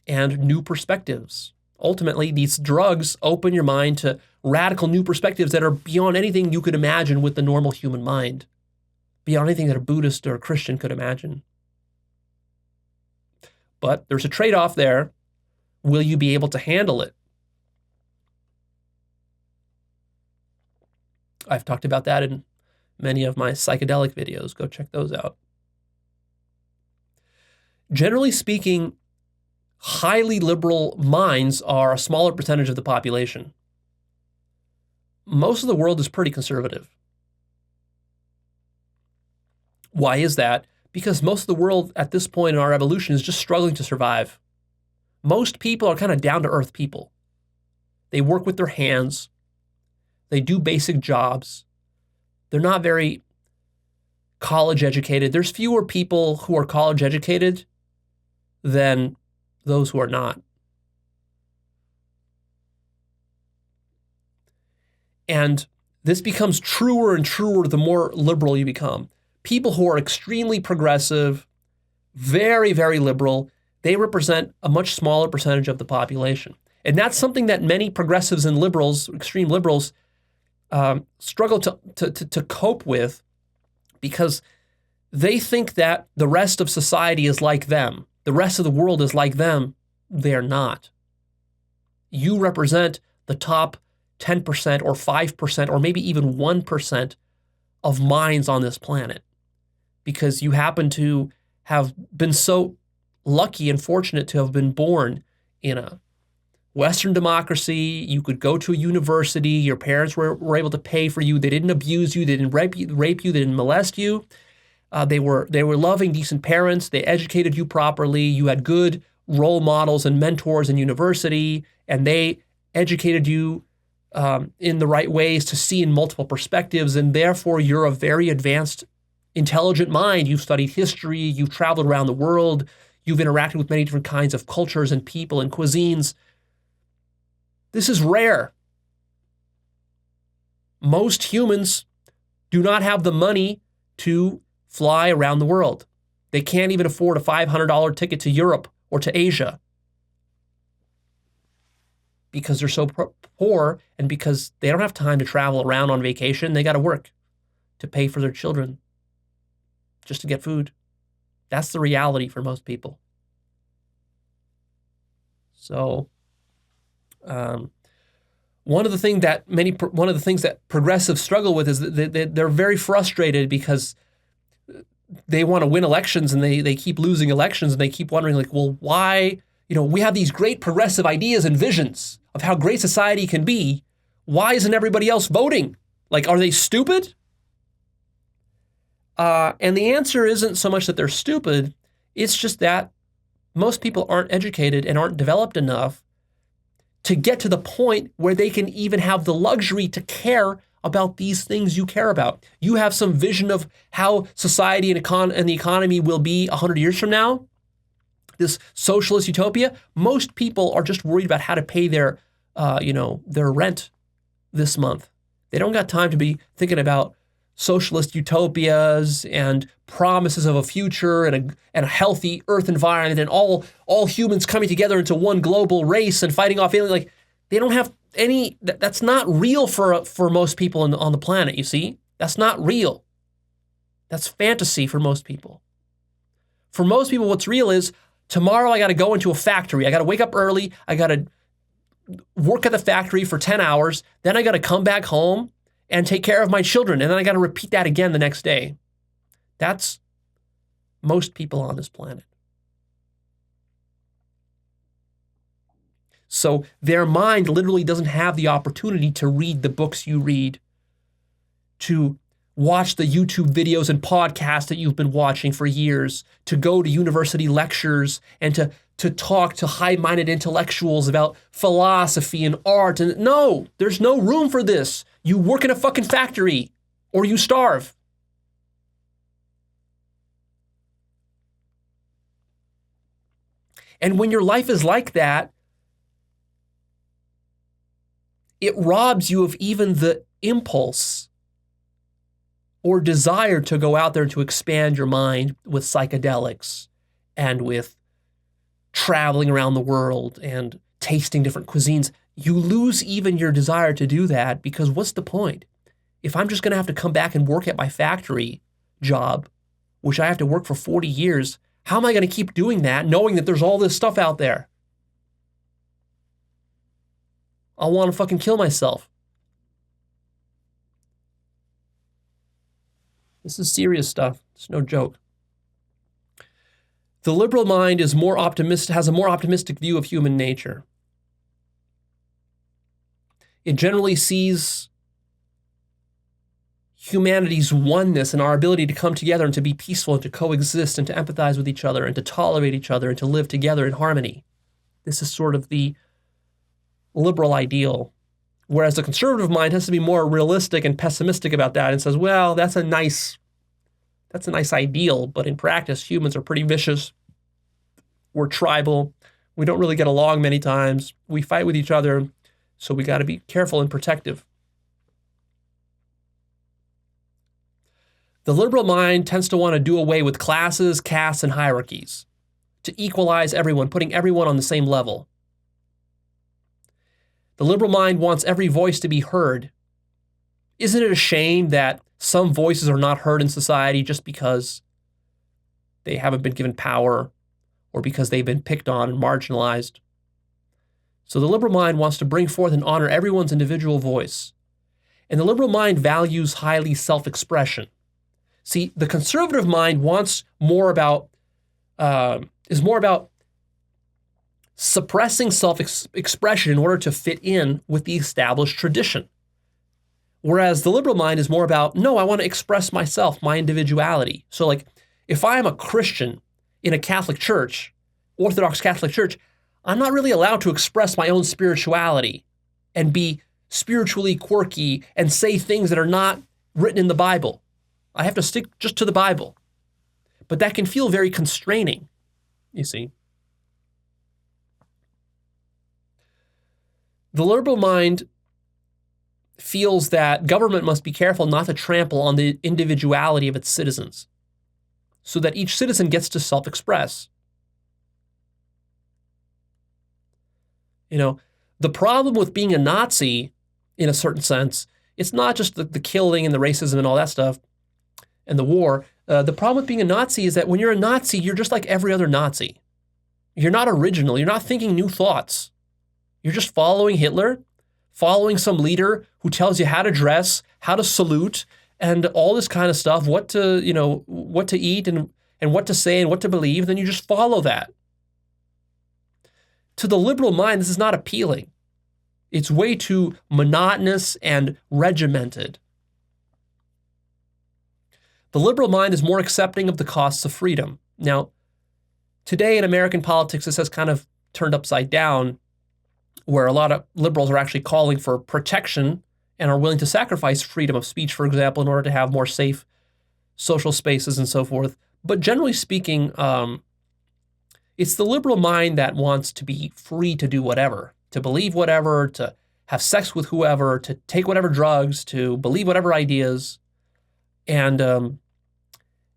and new perspectives. Ultimately, these drugs open your mind to radical new perspectives that are beyond anything you could imagine with the normal human mind, beyond anything that a Buddhist or a Christian could imagine. But there's a trade-off there. Will you be able to handle it? I've talked about that in many of my psychedelic videos. Go check those out. Generally speaking, highly liberal minds are a smaller percentage of the population. Most of the world is pretty conservative. Why is that? Because most of the world at this point in our evolution is just struggling to survive. Most people are kind of down-to-earth people. They work with their hands. They do basic jobs. They're not very college educated. There's fewer people who are college educated than those who are not. And this becomes truer and truer the more liberal you become. People who are extremely progressive, very, very liberal, they represent a much smaller percentage of the population. And that's something that many progressives and liberals, extreme liberals, struggle to cope with, because they think that the rest of society is like them. The rest of the world is like them. They're not. You represent the top 10% or 5% or maybe even 1% of minds on this planet, because you happen to have been so lucky and fortunate to have been born in a Western democracy. You could go to a university. Your parents were able to pay for you. They didn't abuse you. They didn't rape you. They didn't molest you. They were loving, decent parents. They educated you properly. You had good role models and mentors in university, and they educated you in the right ways to see in multiple perspectives, and therefore you're a very advanced, intelligent mind. You've studied history. You've traveled around the world. You've interacted with many different kinds of cultures and people and cuisines. This is rare. Most humans do not have the money to fly around the world. They can't even afford a $500 ticket to Europe or to Asia because they're so poor, and because they don't have time to travel around on vacation. They got to work to pay for their children just to get food. That's the reality for most people. So, one of the things that progressives struggle with is that they're very frustrated because they want to win elections, and they keep losing elections, and they keep wondering, like, well, why? We have these great progressive ideas and visions of how great society can be. Why isn't everybody else voting? Like, are they stupid? And the answer isn't so much that they're stupid. It's just that most people aren't educated and aren't developed enough to get to the point where they can even have the luxury to care about these things you care about. You have some vision of how society and the economy will be 100 years from now, this socialist utopia. Most people are just worried about how to pay their rent this month. They don't got time to be thinking about socialist utopias and promises of a future and a healthy earth environment and all humans coming together into one global race and fighting off aliens. Like, they don't have any. That's not real for most people on the planet. You see, that's not real. That's fantasy for most people. For most people, what's real is Tomorrow I got to go into a factory. I got to wake up early. I got to work at the factory for 10 hours. Then I got to come back home and take care of my children. And then I got to repeat that again the next day. That's most people on this planet. So their mind literally doesn't have the opportunity to read the books you read, to watch the YouTube videos and podcasts that you've been watching for years, to go to university lectures and to talk to high-minded intellectuals about philosophy and art. And no, there's no room for this. You work in a fucking factory or you starve. And when your life is like that, it robs you of even the impulse or desire to go out there and to expand your mind with psychedelics and with traveling around the world and tasting different cuisines. You lose even your desire to do that, because what's the point? If I'm just going to have to come back and work at my factory job, which I have to work for 40 years, how am I going to keep doing that knowing that there's all this stuff out there? I'll want to fucking kill myself. This is serious stuff. It's no joke. The liberal mind is more optimistic, has a more optimistic view of human nature. It generally sees humanity's oneness and our ability to come together and to be peaceful and to coexist and to empathize with each other and to tolerate each other and to live together in harmony. This is sort of the liberal ideal, whereas the conservative mind has to be more realistic and pessimistic about that and says, well, that's a nice ideal, but in practice, humans are pretty vicious. We're tribal. We don't really get along many times. We fight with each other, so we got to be careful and protective. The liberal mind tends to want to do away with classes, castes, and hierarchies, to equalize everyone, putting everyone on the same level. The liberal mind wants every voice to be heard. Isn't it a shame that some voices are not heard in society just because they haven't been given power or because they've been picked on and marginalized? So the liberal mind wants to bring forth and honor everyone's individual voice. And the liberal mind values highly self-expression. See, the conservative mind wants more about, is more about suppressing self-expression in order to fit in with the established tradition. Whereas the liberal mind is more about, no, I want to express myself, my individuality. So like, if I am a Christian in a Catholic church, Orthodox Catholic church, I'm not really allowed to express my own spirituality and be spiritually quirky and say things that are not written in the Bible. I have to stick just to the Bible. But that can feel very constraining, you see. The liberal mind feels that government must be careful not to trample on the individuality of its citizens, so that each citizen gets to self-express. You know, the problem with being a Nazi, in a certain sense, it's not just the killing and the racism and all that stuff and the war. The problem with being a Nazi is that when you're a Nazi, you're just like every other Nazi. You're not original. You're not thinking new thoughts. You're just following Hitler, following some leader who tells you how to dress, how to salute, and all this kind of stuff, what to eat and what to say and what to believe. Then you just follow that. To the liberal mind, this is not appealing. It's way too monotonous and regimented. The liberal mind is more accepting of the costs of freedom. Now, today in American politics, this has kind of turned upside down, where a lot of liberals are actually calling for protection and are willing to sacrifice freedom of speech, for example, in order to have more safe social spaces and so forth. But generally speaking, it's the liberal mind that wants to be free to do whatever, to believe whatever, to have sex with whoever, to take whatever drugs, to believe whatever ideas. And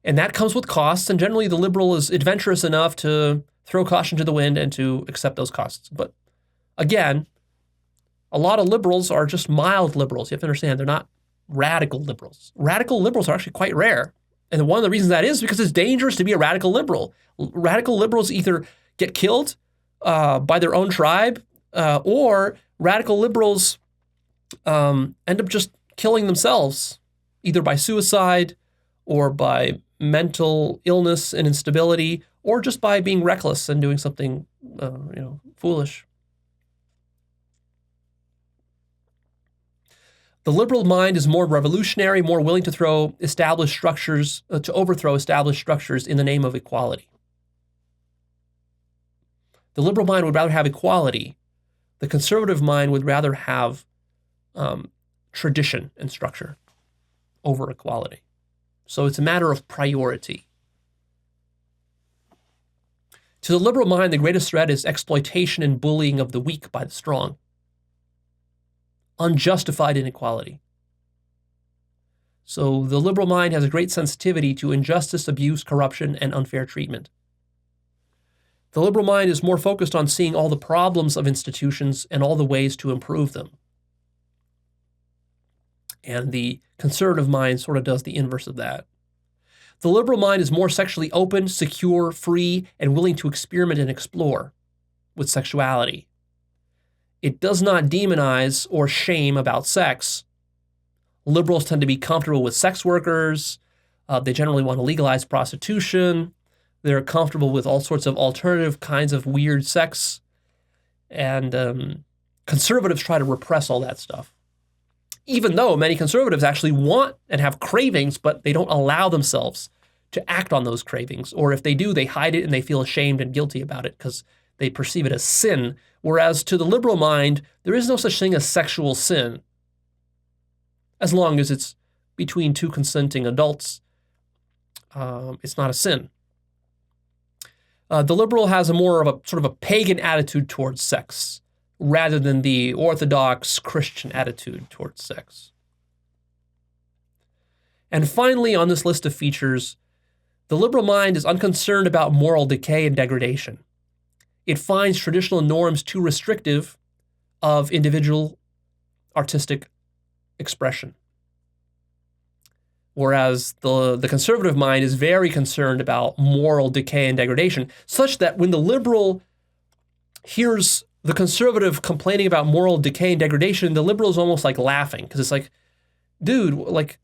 that comes with costs. And generally, the liberal is adventurous enough to throw caution to the wind and to accept those costs. But again, a lot of liberals are just mild liberals. You have to understand, they're not radical liberals. Radical liberals are actually quite rare. And one of the reasons that is because it's dangerous to be a radical liberal. Radical liberals either get killed by their own tribe, or radical liberals end up just killing themselves, either by suicide or by mental illness and instability, or just by being reckless and doing something foolish. The liberal mind is more revolutionary, more willing to overthrow established structures in the name of equality. The liberal mind would rather have equality. The conservative mind would rather have tradition and structure over equality. So it's a matter of priority. To the liberal mind, the greatest threat is exploitation and bullying of the weak by the strong. Unjustified inequality. So the liberal mind has a great sensitivity to injustice, abuse, corruption, and unfair treatment. The liberal mind is more focused on seeing all the problems of institutions and all the ways to improve them. And the conservative mind sort of does the inverse of that. The liberal mind is more sexually open, secure, free, and willing to experiment and explore with sexuality. It does not demonize or shame about sex. Liberals tend to be comfortable with sex workers. They generally want to legalize prostitution. They're comfortable with all sorts of alternative kinds of weird sex. And conservatives try to repress all that stuff. Even though many conservatives actually want and have cravings, but they don't allow themselves to act on those cravings. Or if they do, they hide it and they feel ashamed and guilty about it because they perceive it as sin. Whereas to the liberal mind, there is no such thing as sexual sin. As long as it's between two consenting adults, it's not a sin. The liberal has a more of a sort of a pagan attitude towards sex, rather than the orthodox Christian attitude towards sex. And finally, on this list of features, the liberal mind is unconcerned about moral decay and degradation. It finds traditional norms too restrictive of individual artistic expression. Whereas the conservative mind is very concerned about moral decay and degradation, such that when the liberal hears the conservative complaining about moral decay and degradation, the liberal is almost like laughing, because it's like, dude, like,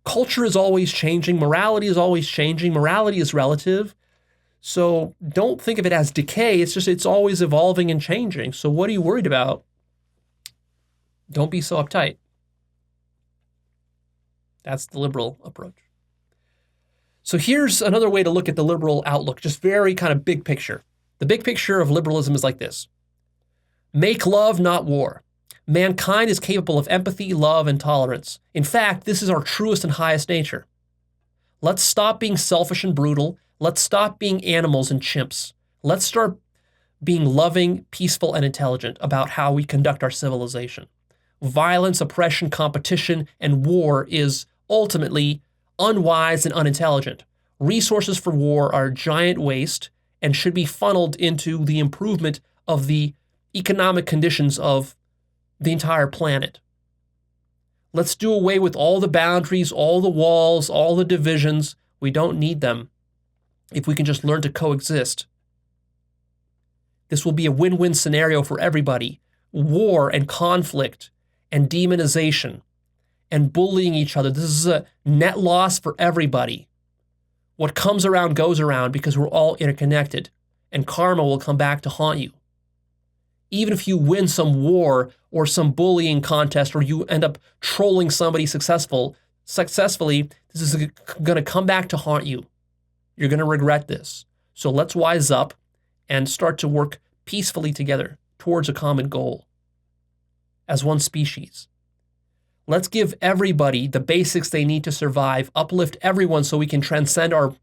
culture is always changing, morality is always changing, morality is relative. So don't think of it as decay, it's always evolving and changing. So what are you worried about? Don't be so uptight. That's the liberal approach. So here's another way to look at the liberal outlook, just very kind of big picture. The big picture of liberalism is like this. Make love, not war. Mankind is capable of empathy, love, and tolerance. In fact, this is our truest and highest nature. Let's stop being selfish and brutal. Let's stop being animals and chimps. Let's start being loving, peaceful, and intelligent about how we conduct our civilization. Violence, oppression, competition, and war is ultimately unwise and unintelligent. Resources for war are a giant waste and should be funneled into the improvement of the economic conditions of the entire planet. Let's do away with all the boundaries, all the walls, all the divisions. We don't need them if we can just learn to coexist. This will be a win-win scenario for everybody. War and conflict and demonization and bullying each other. This is a net loss for everybody. What comes around goes around because we're all interconnected, and karma will come back to haunt you. Even if you win some war or some bullying contest, or you end up trolling somebody successfully, this is going to come back to haunt you. You're going to regret this. So let's wise up and start to work peacefully together towards a common goal as one species. Let's give everybody the basics they need to survive, uplift everyone so we can transcend our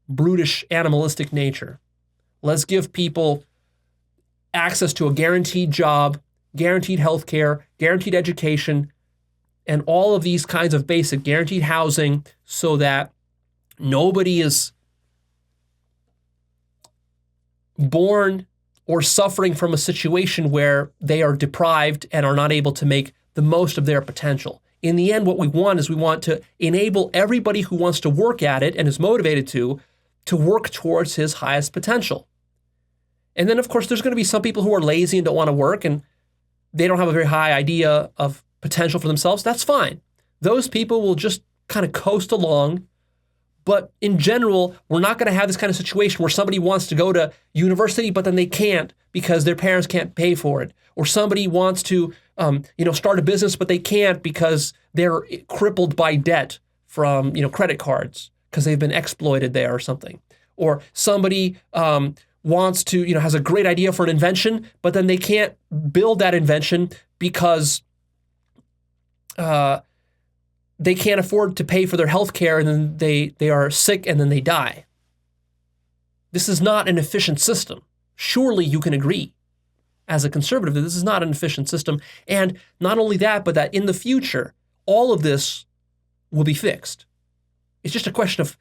brutish animalistic nature. Let's give people access to a guaranteed job, guaranteed health care, guaranteed education, and all of these kinds of basic guaranteed housing so that nobody is born or suffering from a situation where they are deprived and are not able to make the most of their potential. In the end, what we want is we want to enable everybody who wants to work at it and is motivated to work towards his highest potential. And then, of course, there's going to be some people who are lazy and don't want to work, and they don't have a very high idea of potential for themselves. That's fine. Those people will just kind of coast along. But in general, we're not going to have this kind of situation where somebody wants to go to university, but then they can't because their parents can't pay for it. Or somebody wants to, start a business, but they can't because they're crippled by debt from, credit cards because they've been exploited there or something. Or somebody wants to, has a great idea for an invention, but then they can't build that invention because they can't afford to pay for their health care, and then they are sick and then they die. This is not an efficient system. Surely you can agree as a conservative that this is not an efficient system. And not only that, but that in the future, all of this will be fixed. It's just a question of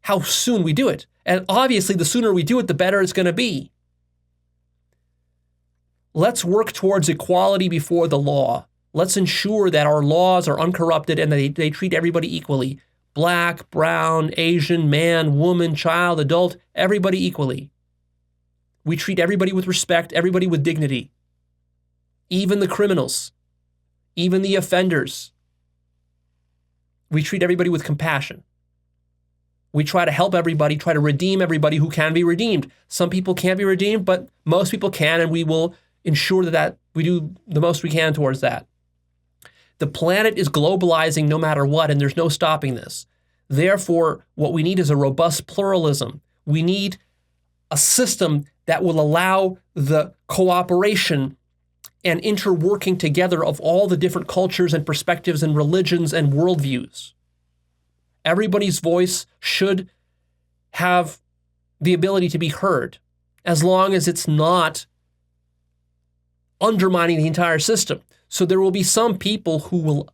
how soon we do it. And obviously, the sooner we do it, the better it's going to be. Let's work towards equality before the law. Let's ensure that our laws are uncorrupted and that they treat everybody equally. Black, brown, Asian, man, woman, child, adult, everybody equally. We treat everybody with respect, everybody with dignity. Even the criminals, even the offenders. We treat everybody with compassion. We try to help everybody, try to redeem everybody who can be redeemed. Some people can't be redeemed, but most people can, and we will ensure that we do the most we can towards that. The planet is globalizing no matter what, and there's no stopping this. Therefore, what we need is a robust pluralism. We need a system that will allow the cooperation and interworking together of all the different cultures and perspectives and religions and worldviews. Everybody's voice should have the ability to be heard, as long as it's not undermining the entire system. So there will be some people who will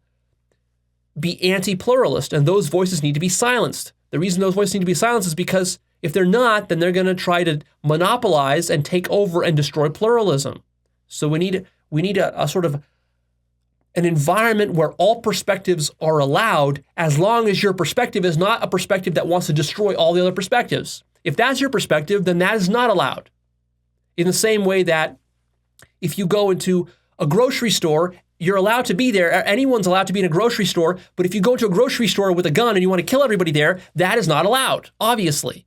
be anti-pluralist, and those voices need to be silenced. The reason those voices need to be silenced is because if they're not, then they're going to try to monopolize and take over and destroy pluralism. So we need a sort of an environment where all perspectives are allowed, as long as your perspective is not a perspective that wants to destroy all the other perspectives. If that's your perspective, then that is not allowed. In the same way that if you go into a grocery store, you're allowed to be there. Anyone's allowed to be in a grocery store. But if you go into a grocery store with a gun and you want to kill everybody there, that is not allowed, obviously.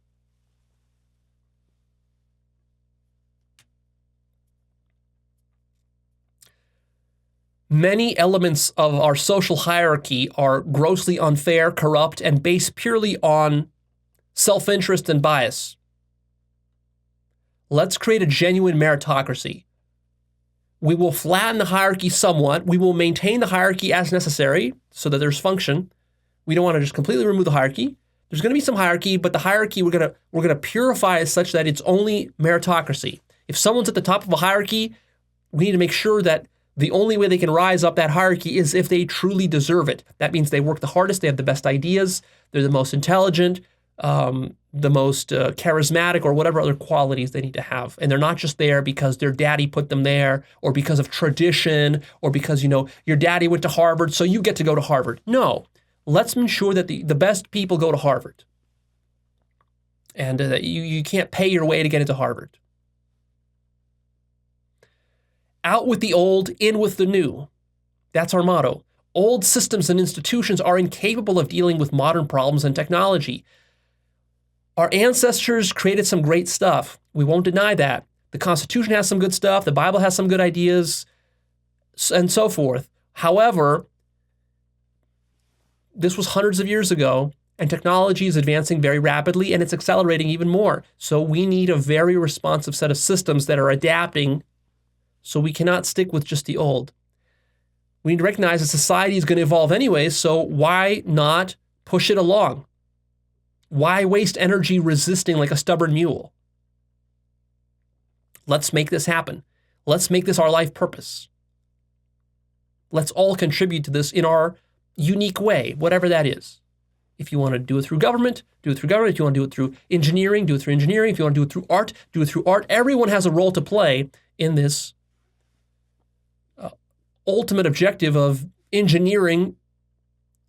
Many elements of our social hierarchy are grossly unfair, corrupt, and based purely on self-interest and bias. Let's create a genuine meritocracy. We will flatten the hierarchy somewhat. We will maintain the hierarchy as necessary so that there's function. We don't want to just completely remove the hierarchy. There's going to be some hierarchy, but the hierarchy we're going to purify it such that it's only meritocracy. If someone's at the top of a hierarchy, we need to make sure that the only way they can rise up that hierarchy is if they truly deserve it. That means they work the hardest, they have the best ideas, they're the most intelligent, the most charismatic, or whatever other qualities they need to have. And they're not just there because their daddy put them there, or because of tradition, or because, your daddy went to Harvard, so you get to go to Harvard. No, let's ensure that the best people go to Harvard. And you can't pay your way to get into Harvard. Out with the old, in with the new. That's our motto. Old systems and institutions are incapable of dealing with modern problems and technology. Our ancestors created some great stuff. We won't deny that. The Constitution has some good stuff. The Bible has some good ideas, and so forth. However, this was hundreds of years ago, and technology is advancing very rapidly, and it's accelerating even more. So we need a very responsive set of systems that are adapting. So we cannot stick with just the old. We need to recognize that society is going to evolve anyway, so why not push it along? Why waste energy resisting like a stubborn mule? Let's make this happen. Let's make this our life purpose. Let's all contribute to this in our unique way, whatever that is. If you want to do it through government, do it through government. If you want to do it through engineering, do it through engineering. If you want to do it through art, do it through art. Everyone has a role to play in this ultimate objective of engineering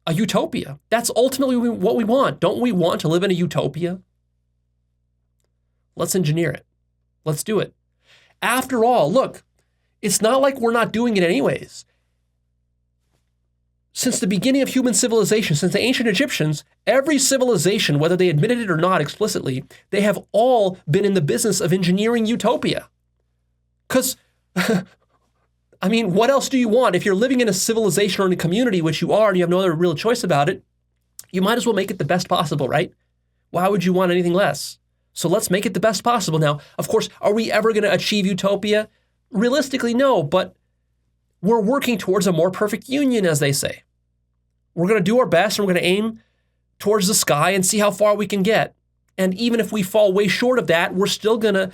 a utopia. That's ultimately what we want. Don't we want to live in a utopia? Let's engineer it. Let's do it. After all, look, it's not like we're not doing it anyways. Since the beginning of human civilization, since the ancient Egyptians, every civilization, whether they admitted it or not explicitly, they have all been in the business of engineering utopia. Because, I mean, what else do you want? If you're living in a civilization or in a community, which you are, and you have no other real choice about it, you might as well make it the best possible, right? Why would you want anything less? So let's make it the best possible. Now, of course, are we ever going to achieve utopia? Realistically, no, but we're working towards a more perfect union, as they say. We're going to do our best, and we're going to aim towards the sky and see how far we can get. And even if we fall way short of that, we're still going to,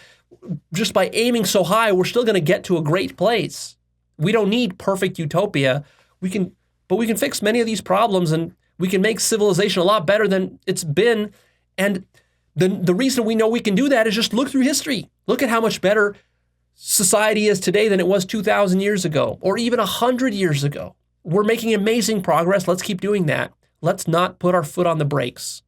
just by aiming so high, we're still going to get to a great place. We don't need perfect utopia. But we can fix many of these problems, and we can make civilization a lot better than it's been. And the reason we know we can do that is just look through history. Look at how much better society is today than it was 2,000 years ago, or even 100 years ago. We're making amazing progress. Let's keep doing that. Let's not put our foot on the brakes.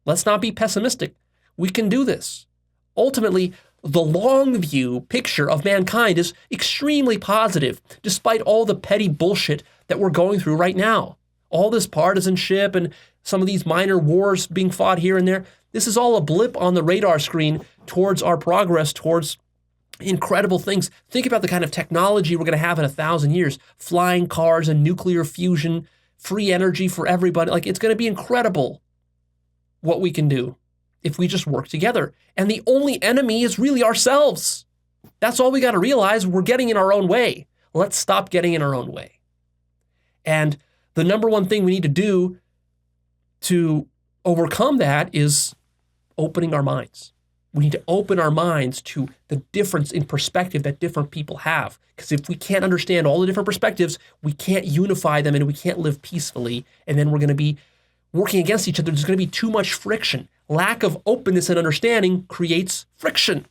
Let's not be pessimistic. We can do this. Ultimately, the long view picture of mankind is extremely positive, despite all the petty bullshit that we're going through right now. All this partisanship and some of these minor wars being fought here and there. This is all a blip on the radar screen towards our progress, towards incredible things. Think about the kind of technology we're going to have in 1,000 years. Flying cars and nuclear fusion, free energy for everybody. Like, it's going to be incredible what we can do if we just work together. And the only enemy is really ourselves. That's all we got to realize. We're getting in our own way. Let's stop getting in our own way. And the number one thing we need to do to overcome that is opening our minds. We need to open our minds to the difference in perspective that different people have. Because if we can't understand all the different perspectives, we can't unify them and we can't live peacefully. And then we're going to be working against each other. There's going to be too much friction. Lack of openness and understanding creates friction,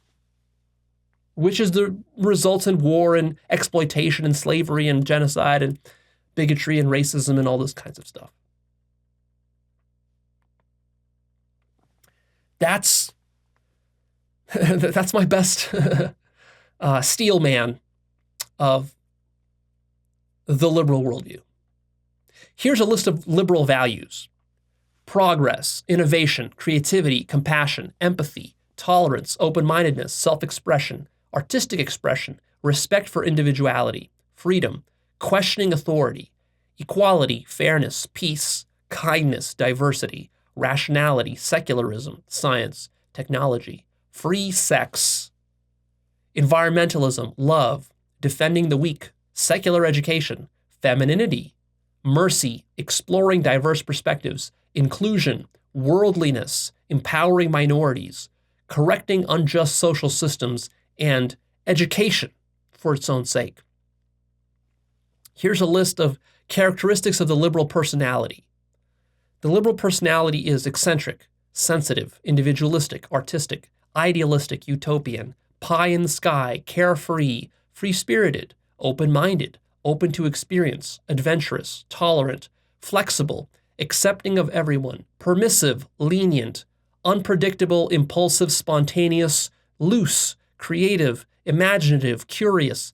which is the results in war and exploitation and slavery and genocide and bigotry and racism and all those kinds of stuff. That's my best steel man of the liberal worldview. Here's a list of liberal values: progress, innovation, creativity, compassion, empathy, tolerance, open-mindedness, self-expression, artistic expression, respect for individuality, freedom, questioning authority, equality, fairness, peace, kindness, diversity, rationality, secularism, science, technology, free sex, environmentalism, love, defending the weak, secular education, femininity, mercy, exploring diverse perspectives, inclusion, worldliness, empowering minorities, correcting unjust social systems, and education for its own sake. Here's a list of characteristics of the liberal personality. The liberal personality is eccentric, sensitive, individualistic, artistic, idealistic, utopian, pie in the sky, carefree, free-spirited, open-minded, open to experience, adventurous, tolerant, flexible, accepting of everyone, permissive, lenient, unpredictable, impulsive, spontaneous, loose, creative, imaginative, curious,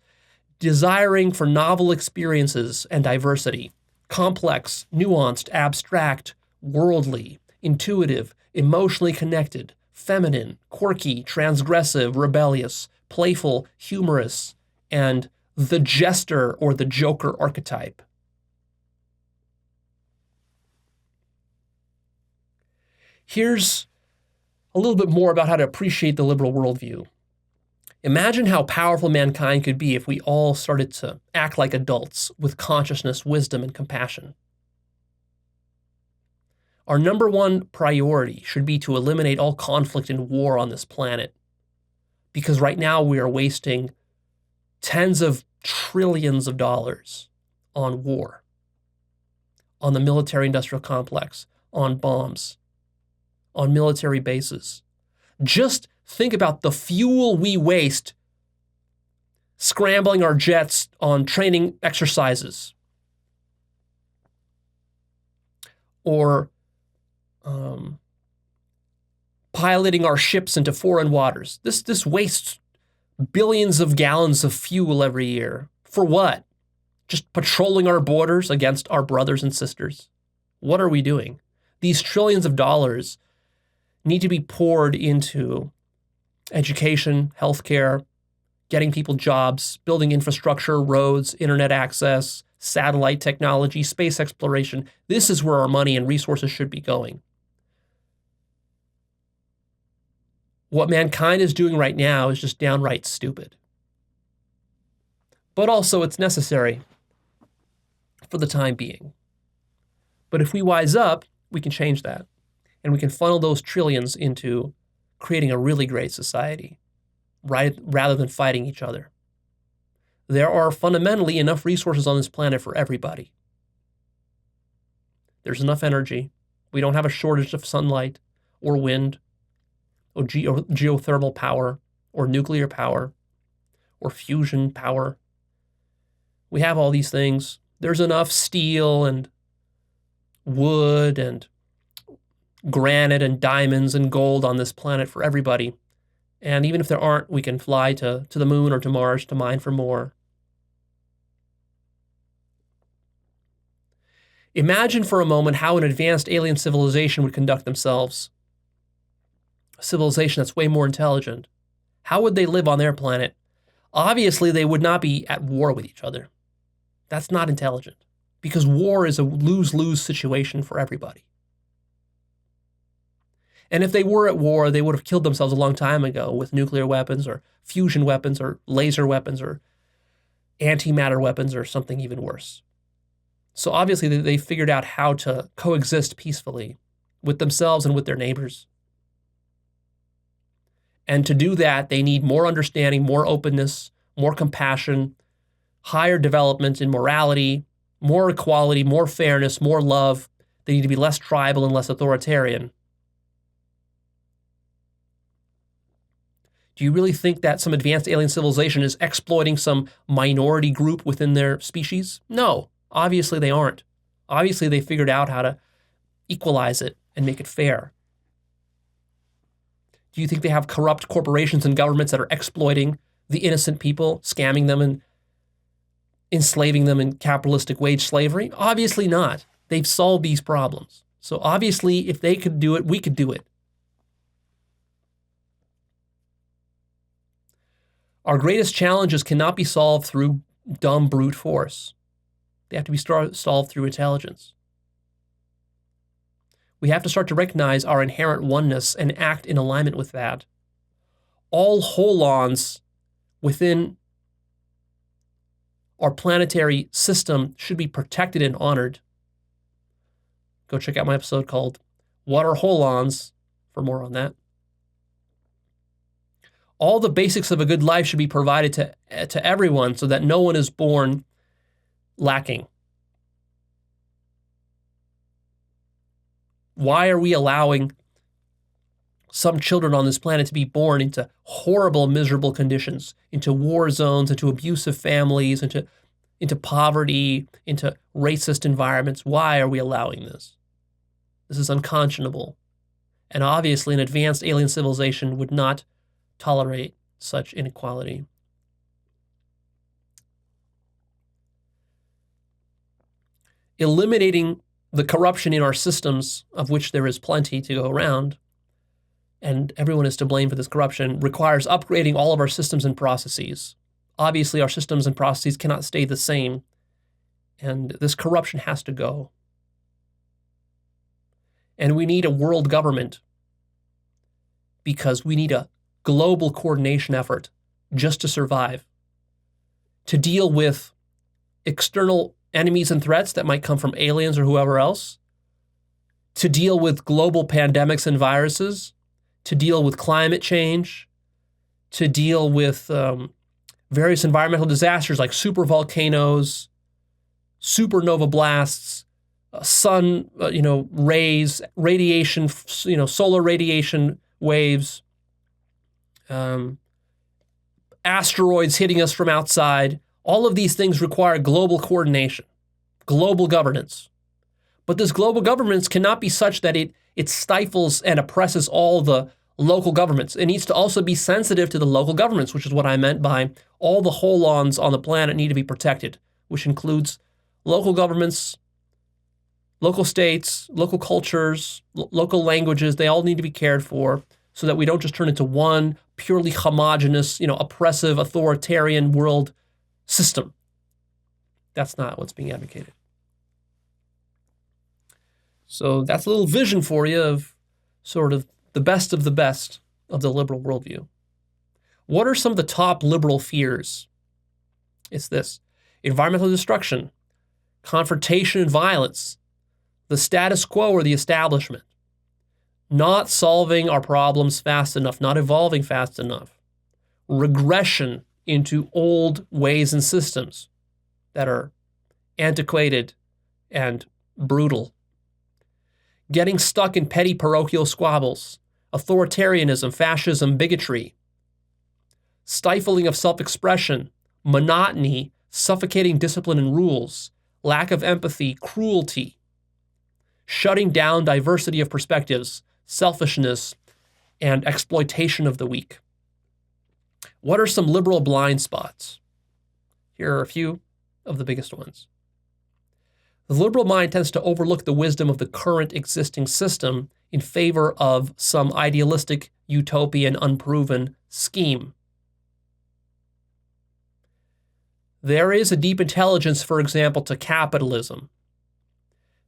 desiring for novel experiences and diversity, complex, nuanced, abstract, worldly, intuitive, emotionally connected, feminine, quirky, transgressive, rebellious, playful, humorous, and the jester or the joker archetype. Here's a little bit more about how to appreciate the liberal worldview. Imagine how powerful mankind could be if we all started to act like adults with consciousness, wisdom, and compassion. Our number one priority should be to eliminate all conflict and war on this planet, because right now we are wasting tens of trillions of dollars on war, on the military-industrial complex, on bombs, on military bases. Just think about the fuel we waste scrambling our jets on training exercises, or piloting our ships into foreign waters. This wastes billions of gallons of fuel every year. For what? Just patrolling our borders against our brothers and sisters? What are we doing? These trillions of dollars need to be poured into education, healthcare, getting people jobs, building infrastructure, roads, internet access, satellite technology, space exploration. This is where our money and resources should be going. What mankind is doing right now is just downright stupid. But also it's necessary for the time being. But if we wise up, we can change that. And we can funnel those trillions into creating a really great society, right, rather than fighting each other. There are fundamentally enough resources on this planet for everybody. There's enough energy. We don't have a shortage of sunlight or wind or geothermal power or nuclear power or fusion power. We have all these things. There's enough steel and wood and granite and diamonds and gold on this planet for everybody. And even if there aren't, we can fly to the moon or to Mars to mine for more. Imagine for a moment how an advanced alien civilization would conduct themselves. A civilization that's way more intelligent. How would they live on their planet? Obviously, they would not be at war with each other. That's not intelligent, because war is a lose-lose situation for everybody. And if they were at war, they would have killed themselves a long time ago with nuclear weapons or fusion weapons or laser weapons or antimatter weapons or something even worse. So obviously they figured out how to coexist peacefully with themselves and with their neighbors. And to do that, they need more understanding, more openness, more compassion, higher development in morality, more equality, more fairness, more love. They need to be less tribal and less authoritarian. Do you really think that some advanced alien civilization is exploiting some minority group within their species? No, obviously they aren't. Obviously they figured out how to equalize it and make it fair. Do you think they have corrupt corporations and governments that are exploiting the innocent people, scamming them and enslaving them in capitalistic wage slavery? Obviously not. They've solved these problems. So obviously, if they could do it, we could do it. Our greatest challenges cannot be solved through dumb brute force. They have to be solved through intelligence. We have to start to recognize our inherent oneness and act in alignment with that. All holons within our planetary system should be protected and honored. Go check out my episode called What Are Holons for more on that. All the basics of a good life should be provided to everyone so that no one is born lacking. Why are we allowing some children on this planet to be born into horrible, miserable conditions, into war zones, into abusive families, into poverty, into racist environments? Why are we allowing this? This is unconscionable. And obviously, an advanced alien civilization would not tolerate such inequality. Eliminating the corruption in our systems, of which there is plenty to go around, and everyone is to blame for this corruption, requires upgrading all of our systems and processes. Obviously, our systems and processes cannot stay the same, and this corruption has to go. And we need a world government because we need a global coordination effort just to survive, to deal with external enemies and threats that might come from aliens or whoever else, to deal with global pandemics and viruses, to deal with climate change, to deal with various environmental disasters like supervolcanoes, supernova blasts, sun, rays, radiation, solar radiation waves, asteroids hitting us from outside. All of these things require global coordination, global governance. But this global governance cannot be such that it stifles and oppresses all the local governments. It needs to also be sensitive to the local governments, which is what I meant by all the holons on the planet need to be protected, which includes local governments, local states, local cultures, local languages. They all need to be cared for so that we don't just turn into one purely homogenous, oppressive, authoritarian world system. That's not what's being advocated. So that's a little vision for you of sort of the best of the liberal worldview. What are some of the top liberal fears? It's this: environmental destruction, confrontation and violence, the status quo or the establishment, not solving our problems fast enough, not evolving fast enough, regression into old ways and systems that are antiquated and brutal, getting stuck in petty parochial squabbles, authoritarianism, fascism, bigotry, stifling of self-expression, monotony, suffocating discipline and rules, lack of empathy, cruelty, shutting down diversity of perspectives, selfishness, and exploitation of the weak. What are some liberal blind spots? Here are a few of the biggest ones. The liberal mind tends to overlook the wisdom of the current existing system in favor of some idealistic, utopian, unproven scheme. There is a deep intelligence, for example, to capitalism.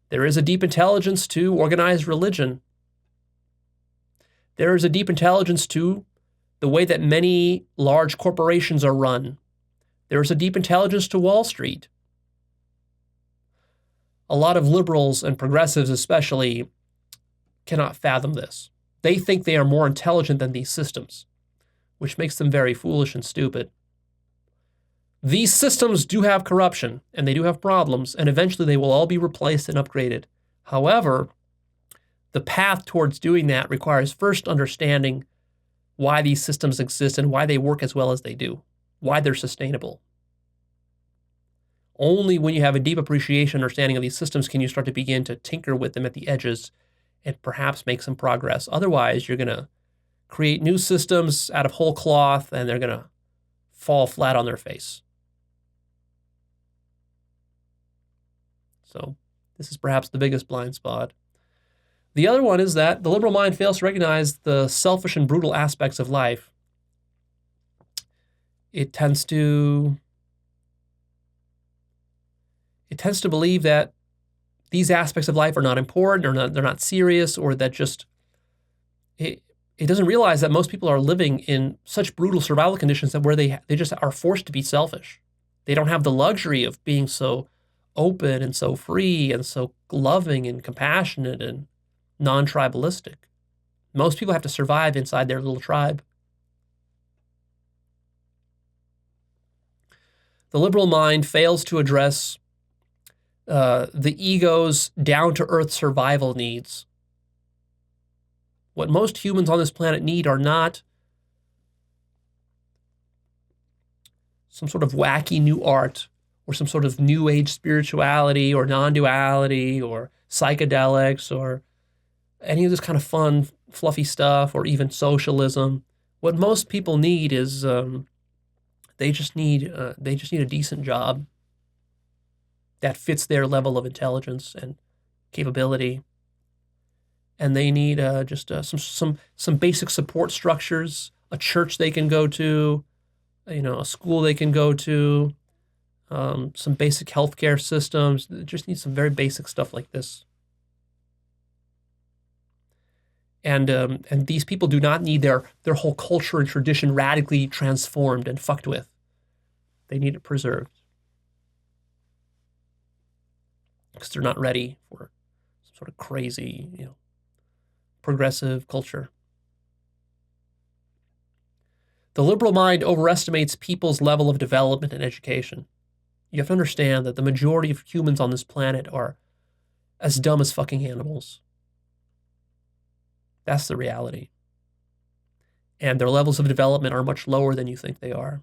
There is a deep intelligence to organized religion. There is a deep intelligence to the way that many large corporations are run. There is a deep intelligence to Wall Street. A lot of liberals and progressives especially cannot fathom this. They think they are more intelligent than these systems, which makes them very foolish and stupid. These systems do have corruption, and they do have problems, and eventually they will all be replaced and upgraded. However, the path towards doing that requires first understanding why these systems exist and why they work as well as they do, why they're sustainable. Only when you have a deep appreciation and understanding of these systems can you start to begin to tinker with them at the edges and perhaps make some progress. Otherwise, you're going to create new systems out of whole cloth, and they're going to fall flat on their face. So this is perhaps the biggest blind spot. The other one is that the liberal mind fails to recognize the selfish and brutal aspects of life. It tends to believe that these aspects of life are not important, or they're not serious, or that just it doesn't realize that most people are living in such brutal survival conditions that where they just are forced to be selfish. They don't have the luxury of being so open and so free and so loving and compassionate and non-tribalistic. Most people have to survive inside their little tribe. The liberal mind fails to address the ego's down-to-earth survival needs. What most humans on this planet need are not some sort of wacky new art or some sort of new age spirituality or non-duality or psychedelics or any of this kind of fun, fluffy stuff, or even socialism. What most people need is they just need a decent job that fits their level of intelligence and capability, and they need just some basic support structures, a church they can go to, a school they can go to, some basic healthcare systems. They just need some very basic stuff like this. And these people do not need their whole culture and tradition radically transformed and fucked with. They need it preserved, because they're not ready for some sort of crazy, progressive culture. The liberal mind overestimates people's level of development and education. You have to understand that the majority of humans on this planet are as dumb as fucking animals. That's the reality. And their levels of development are much lower than you think they are.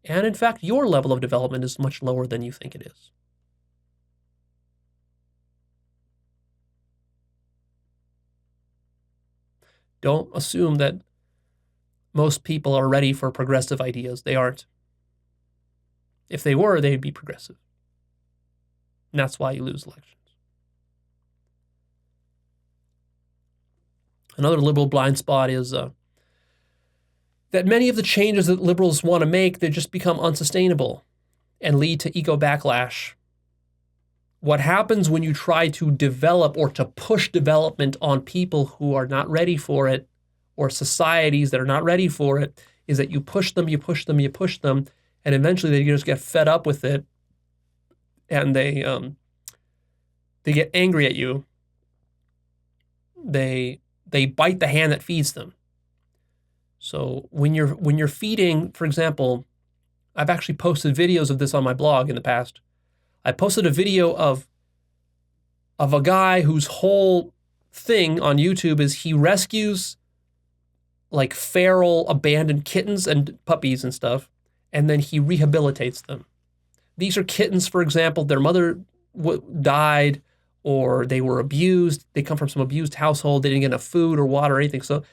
And in fact, your level of development is much lower than you think it is. Don't assume that most people are ready for progressive ideas. They aren't. If they were, they'd be progressive. And that's why you lose elections. Another liberal blind spot is that many of the changes that liberals want to make, they just become unsustainable and lead to ego backlash. What happens when you try to develop or to push development on people who are not ready for it, or societies that are not ready for it, is that you push them, and eventually they just get fed up with it, and they get angry at you. They bite the hand that feeds them. So when you're feeding, for example, I've actually posted videos of this on my blog in the past. I posted a video of a guy whose whole thing on YouTube is he rescues like feral abandoned kittens and puppies and stuff, and then he rehabilitates them. These are kittens, for example, their mother died, or they were abused. They come from some abused household. They didn't get enough food or water or anything. So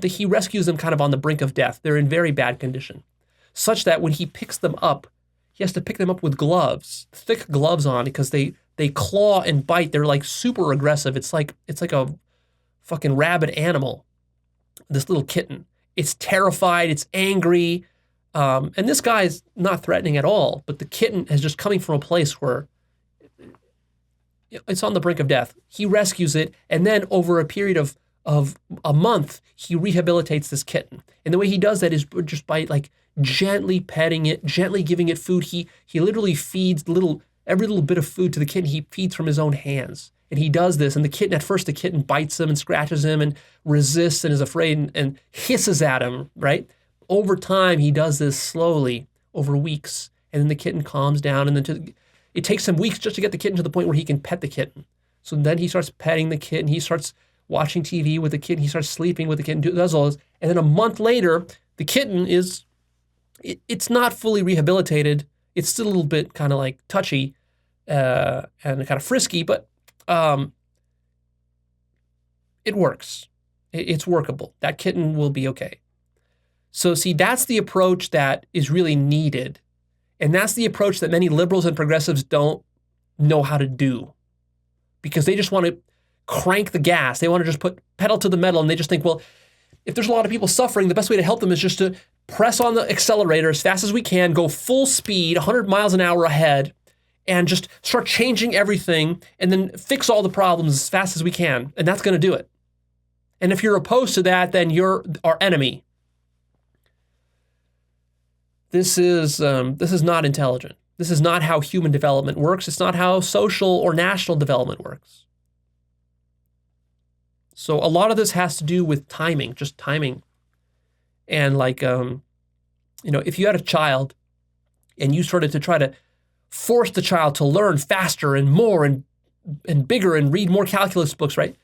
he rescues them kind of on the brink of death. They're in very bad condition, such that when he picks them up, he has to pick them up with gloves, thick gloves on, because they claw and bite. They're like super aggressive. It's like a fucking rabid animal, this little kitten. It's terrified. It's angry. And this guy is not threatening at all, but the kitten is just coming from a place where it's on the brink of death. He rescues it, and then over a period of a month, he rehabilitates this kitten. And the way he does that is just by like gently petting it, gently giving it food. He literally feeds every little bit of food to the kitten. He feeds from his own hands. And he does this, and at first the kitten bites him and scratches him and resists and is afraid and hisses at him, right? Over time, he does this slowly over weeks, and then the kitten calms down, and then it takes him weeks just to get the kitten to the point where he can pet the kitten. So then he starts petting the kitten, he starts watching TV with the kitten, he starts sleeping with the kitten, does all this, and then a month later, the kitten it's not fully rehabilitated. It's still a little bit kind of like touchy and kind of frisky, but it works. It's workable. That kitten will be okay. So see, that's the approach that is really needed. And that's the approach that many liberals and progressives don't know how to do, because they just want to crank the gas. They want to just put pedal to the metal, and they just think, well, if there's a lot of people suffering, the best way to help them is just to press on the accelerator as fast as we can, go full speed, 100 miles an hour ahead, and just start changing everything, and then fix all the problems as fast as we can. And that's going to do it. And if you're opposed to that, then you're our enemy. This is not intelligent. This is not how human development works. It's not how social or national development works. So a lot of this has to do with timing, just timing. And like, if you had a child and you started to try to force the child to learn faster and more and bigger and read more calculus books, right?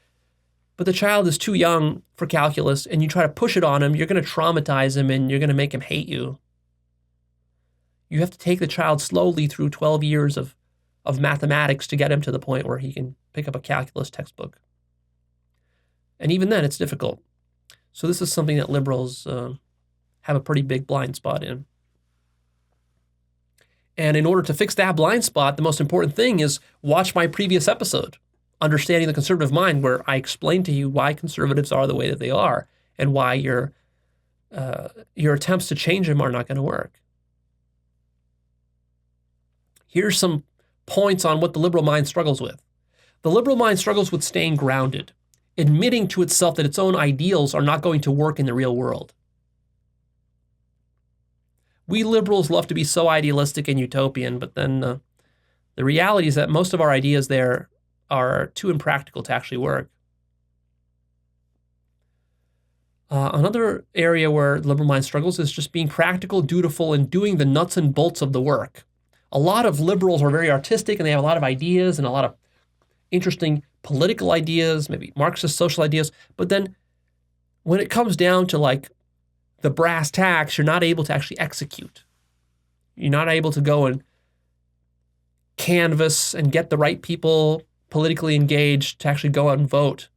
But the child is too young for calculus, and you try to push it on him, you're going to traumatize him, and you're going to make him hate you. You have to take the child slowly through 12 years of mathematics to get him to the point where he can pick up a calculus textbook. And even then, it's difficult. So this is something that liberals have a pretty big blind spot in. And in order to fix that blind spot, the most important thing is watch my previous episode, Understanding the Conservative Mind, where I explain to you why conservatives are the way that they are and why your attempts to change them are not going to work. Here's some points on what the liberal mind struggles with. The liberal mind struggles with staying grounded, admitting to itself that its own ideals are not going to work in the real world. We liberals love to be so idealistic and utopian, but then the reality is that most of our ideas there are too impractical to actually work. Another area where the liberal mind struggles is just being practical, dutiful, and doing the nuts and bolts of the work. A lot of liberals are very artistic, and they have a lot of ideas and a lot of interesting political ideas, maybe Marxist social ideas, but then when it comes down to like the brass tacks, you're not able to actually execute. You're not able to go and canvass and get the right people politically engaged to actually go out and vote,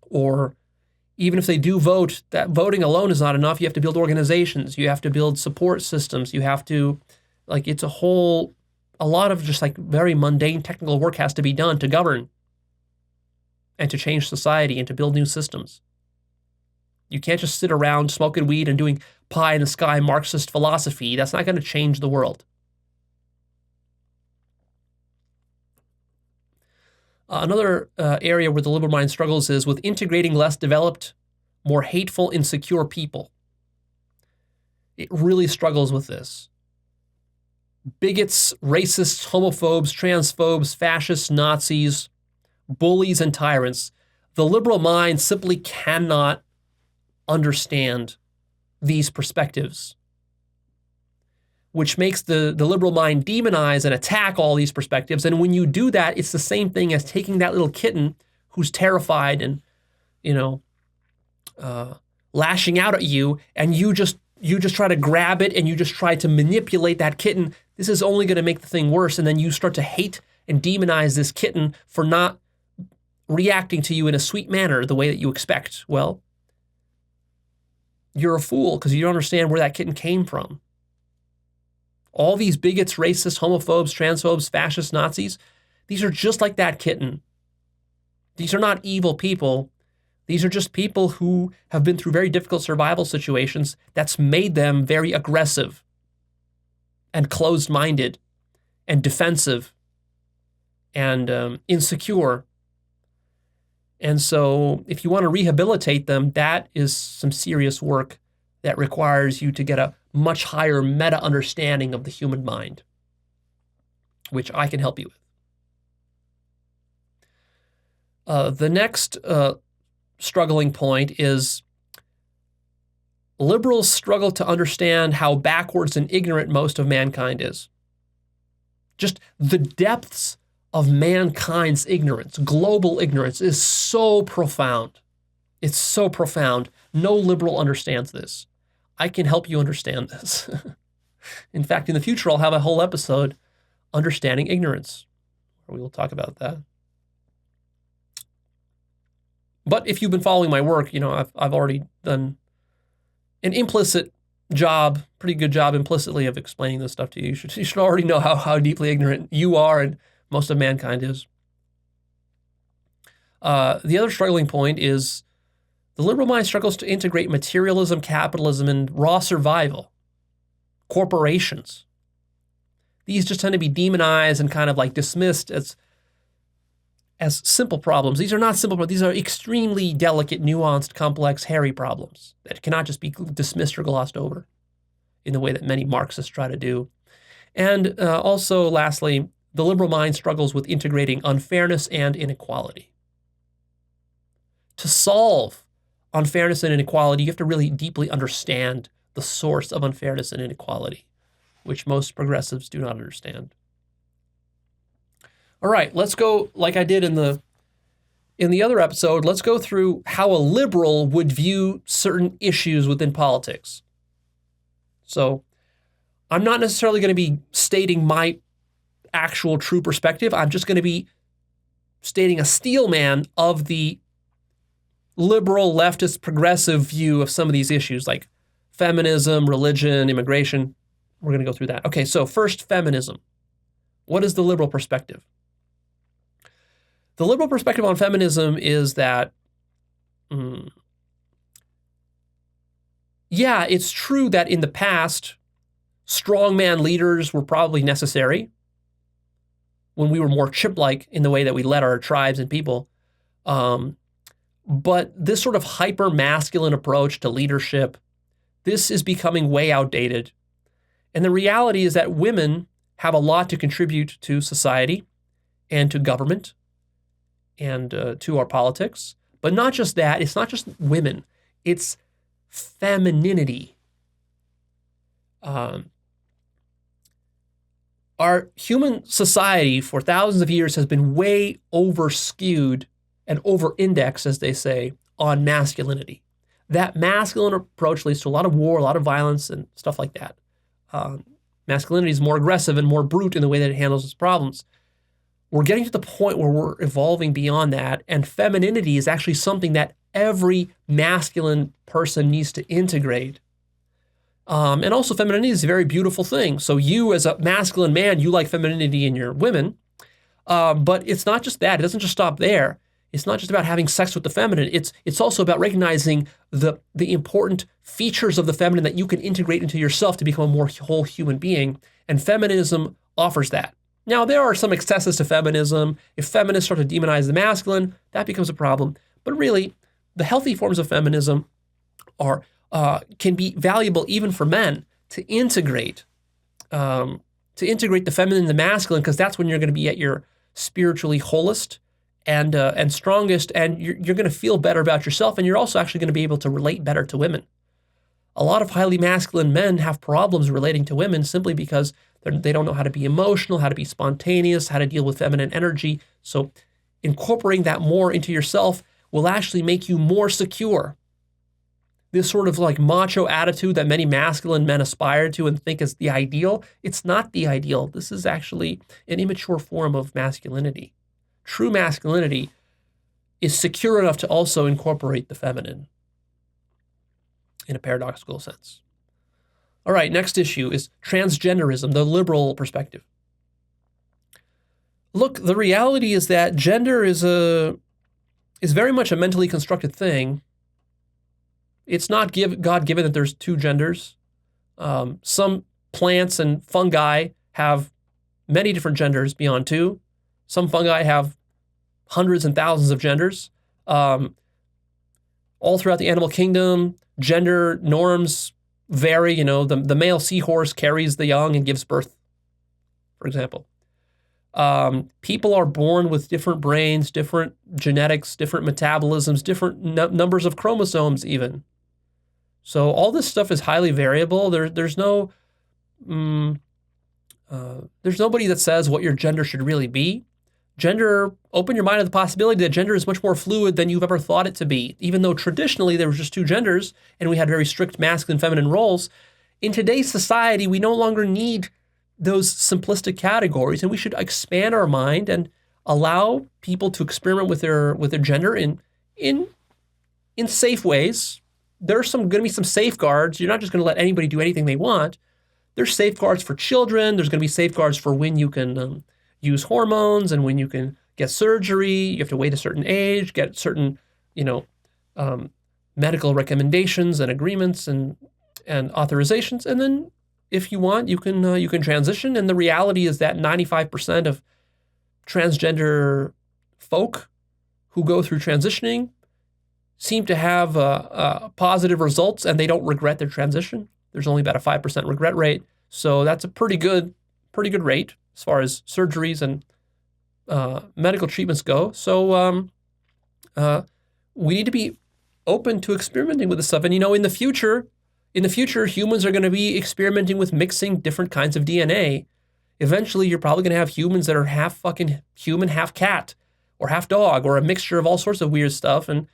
or even if they do vote, that voting alone is not enough. You have to build organizations. You have to build support systems. You have to, like, it's a lot of just like very mundane technical work has to be done to govern and to change society and to build new systems. You can't just sit around smoking weed and doing pie in the sky Marxist philosophy. That's not going to change the world. Another area where the liberal mind struggles is with integrating less developed, more hateful, insecure people. It really struggles with this. Bigots, racists, homophobes, transphobes, fascists, Nazis, bullies, and tyrants. The liberal mind simply cannot understand these perspectives, which makes the liberal mind demonize and attack all these perspectives. And when you do that, it's the same thing as taking that little kitten who's terrified and, lashing out at you, and you just try to grab it and you just try to manipulate that kitten. This is only going to make the thing worse. And then you start to hate and demonize this kitten for not reacting to you in a sweet manner the way that you expect. Well, you're a fool because you don't understand where that kitten came from. All these bigots, racists, homophobes, transphobes, fascists, Nazis, these are just like that kitten. These are not evil people. These are just people who have been through very difficult survival situations that's made them very aggressive and closed-minded and defensive and insecure. And so if you want to rehabilitate them, that is some serious work that requires you to get a much higher meta understanding of the human mind, which I can help you with. The next struggling point is liberals struggle to understand how backwards and ignorant most of mankind is. Just the depths of mankind's ignorance, global ignorance, is so profound. It's so profound. No liberal understands this. I can help you understand this. In fact, in the future, I'll have a whole episode, Understanding Ignorance, where we will talk about that. But if you've been following my work, I've already done an implicit job, pretty good job implicitly of explaining this stuff to you. You should already know how deeply ignorant you are and most of mankind is. The other struggling point is the liberal mind struggles to integrate materialism, capitalism, and raw survival. Corporations. These just tend to be demonized and kind of like dismissed as simple problems. These are not simple problems. These are extremely delicate, nuanced, complex, hairy problems that cannot just be dismissed or glossed over in the way that many Marxists try to do. And also, lastly, the liberal mind struggles with integrating unfairness and inequality. To solve unfairness and inequality, you have to really deeply understand the source of unfairness and inequality, which most progressives do not understand. All right, let's go, like I did in the other episode, let's go through how a liberal would view certain issues within politics. So I'm not necessarily going to be stating my actual true perspective. I'm just going to be stating a steel man of the liberal, leftist, progressive view of some of these issues like feminism, religion, immigration. We're going to go through that. Okay, so first, feminism. What is the liberal perspective? The liberal perspective on feminism is that, yeah, it's true that in the past, strongman leaders were probably necessary when we were more chimp-like in the way that we led our tribes and people. But this sort of hyper-masculine approach to leadership, this is becoming way outdated. And the reality is that women have a lot to contribute to society and to government and to our politics. But not just that, it's not just women, it's femininity. Our human society for thousands of years has been way over-skewed and over-indexed, as they say, on masculinity. That masculine approach leads to a lot of war, a lot of violence, and stuff like that. Masculinity is more aggressive and more brute in the way that it handles its problems. We're getting to the point where we're evolving beyond that, and femininity is actually something that every masculine person needs to integrate. And also femininity is a very beautiful thing. So you as a masculine man, you like femininity in your women, but it's not just that. It doesn't just stop there. It's not just about having sex with the feminine. It's also about recognizing the important features of the feminine that you can integrate into yourself to become a more whole human being. And feminism offers that. Now, there are some excesses to feminism. If feminists start to demonize the masculine, that becomes a problem. But really, the healthy forms of feminism can be valuable even for men to integrate the feminine and the masculine, because that's when you're going to be at your spiritually wholest and strongest, and you're going to feel better about yourself, and you're also actually going to be able to relate better to women. A lot of highly masculine men have problems relating to women simply because they don't know how to be emotional, how to be spontaneous, how to deal with feminine energy. So incorporating that more into yourself will actually make you more secure. This sort of like macho attitude that many masculine men aspire to and think is the ideal, it's not the ideal. This is actually an immature form of masculinity. True masculinity is secure enough to also incorporate the feminine in a paradoxical sense. All right, next issue is transgenderism, the liberal perspective. Look, the reality is that gender is very much a mentally constructed thing. It's not God-given that there's two genders. Some plants and fungi have many different genders beyond two. Some fungi have hundreds and thousands of genders. All throughout the animal kingdom, gender norms vary. You know, the male seahorse carries the young and gives birth, for example. People are born with different brains, different genetics, different metabolisms, different numbers of chromosomes even. So all this stuff is highly variable. There's nobody that says what your gender should really be. Gender, open your mind to the possibility that gender is much more fluid than you've ever thought it to be. Even though traditionally there was just two genders and we had very strict masculine and feminine roles, in today's society we no longer need those simplistic categories, and we should expand our mind and allow people to experiment with their gender in safe ways. There's going to be some safeguards. You're not just going to let anybody do anything they want. There's safeguards for children. There's going to be safeguards for when you can use hormones and when you can get surgery. You have to wait a certain age, get certain, medical recommendations and agreements and authorizations, and then if you want, you can transition. And the reality is that 95% of transgender folk who go through transitioning seem to have positive results, and they don't regret their transition. There's only about a 5% regret rate, so that's a pretty good rate as far as surgeries and medical treatments go. So we need to be open to experimenting with this stuff. And in the future, humans are going to be experimenting with mixing different kinds of DNA. Eventually, you're probably going to have humans that are half fucking human, half cat, or half dog, or a mixture of all sorts of weird stuff. And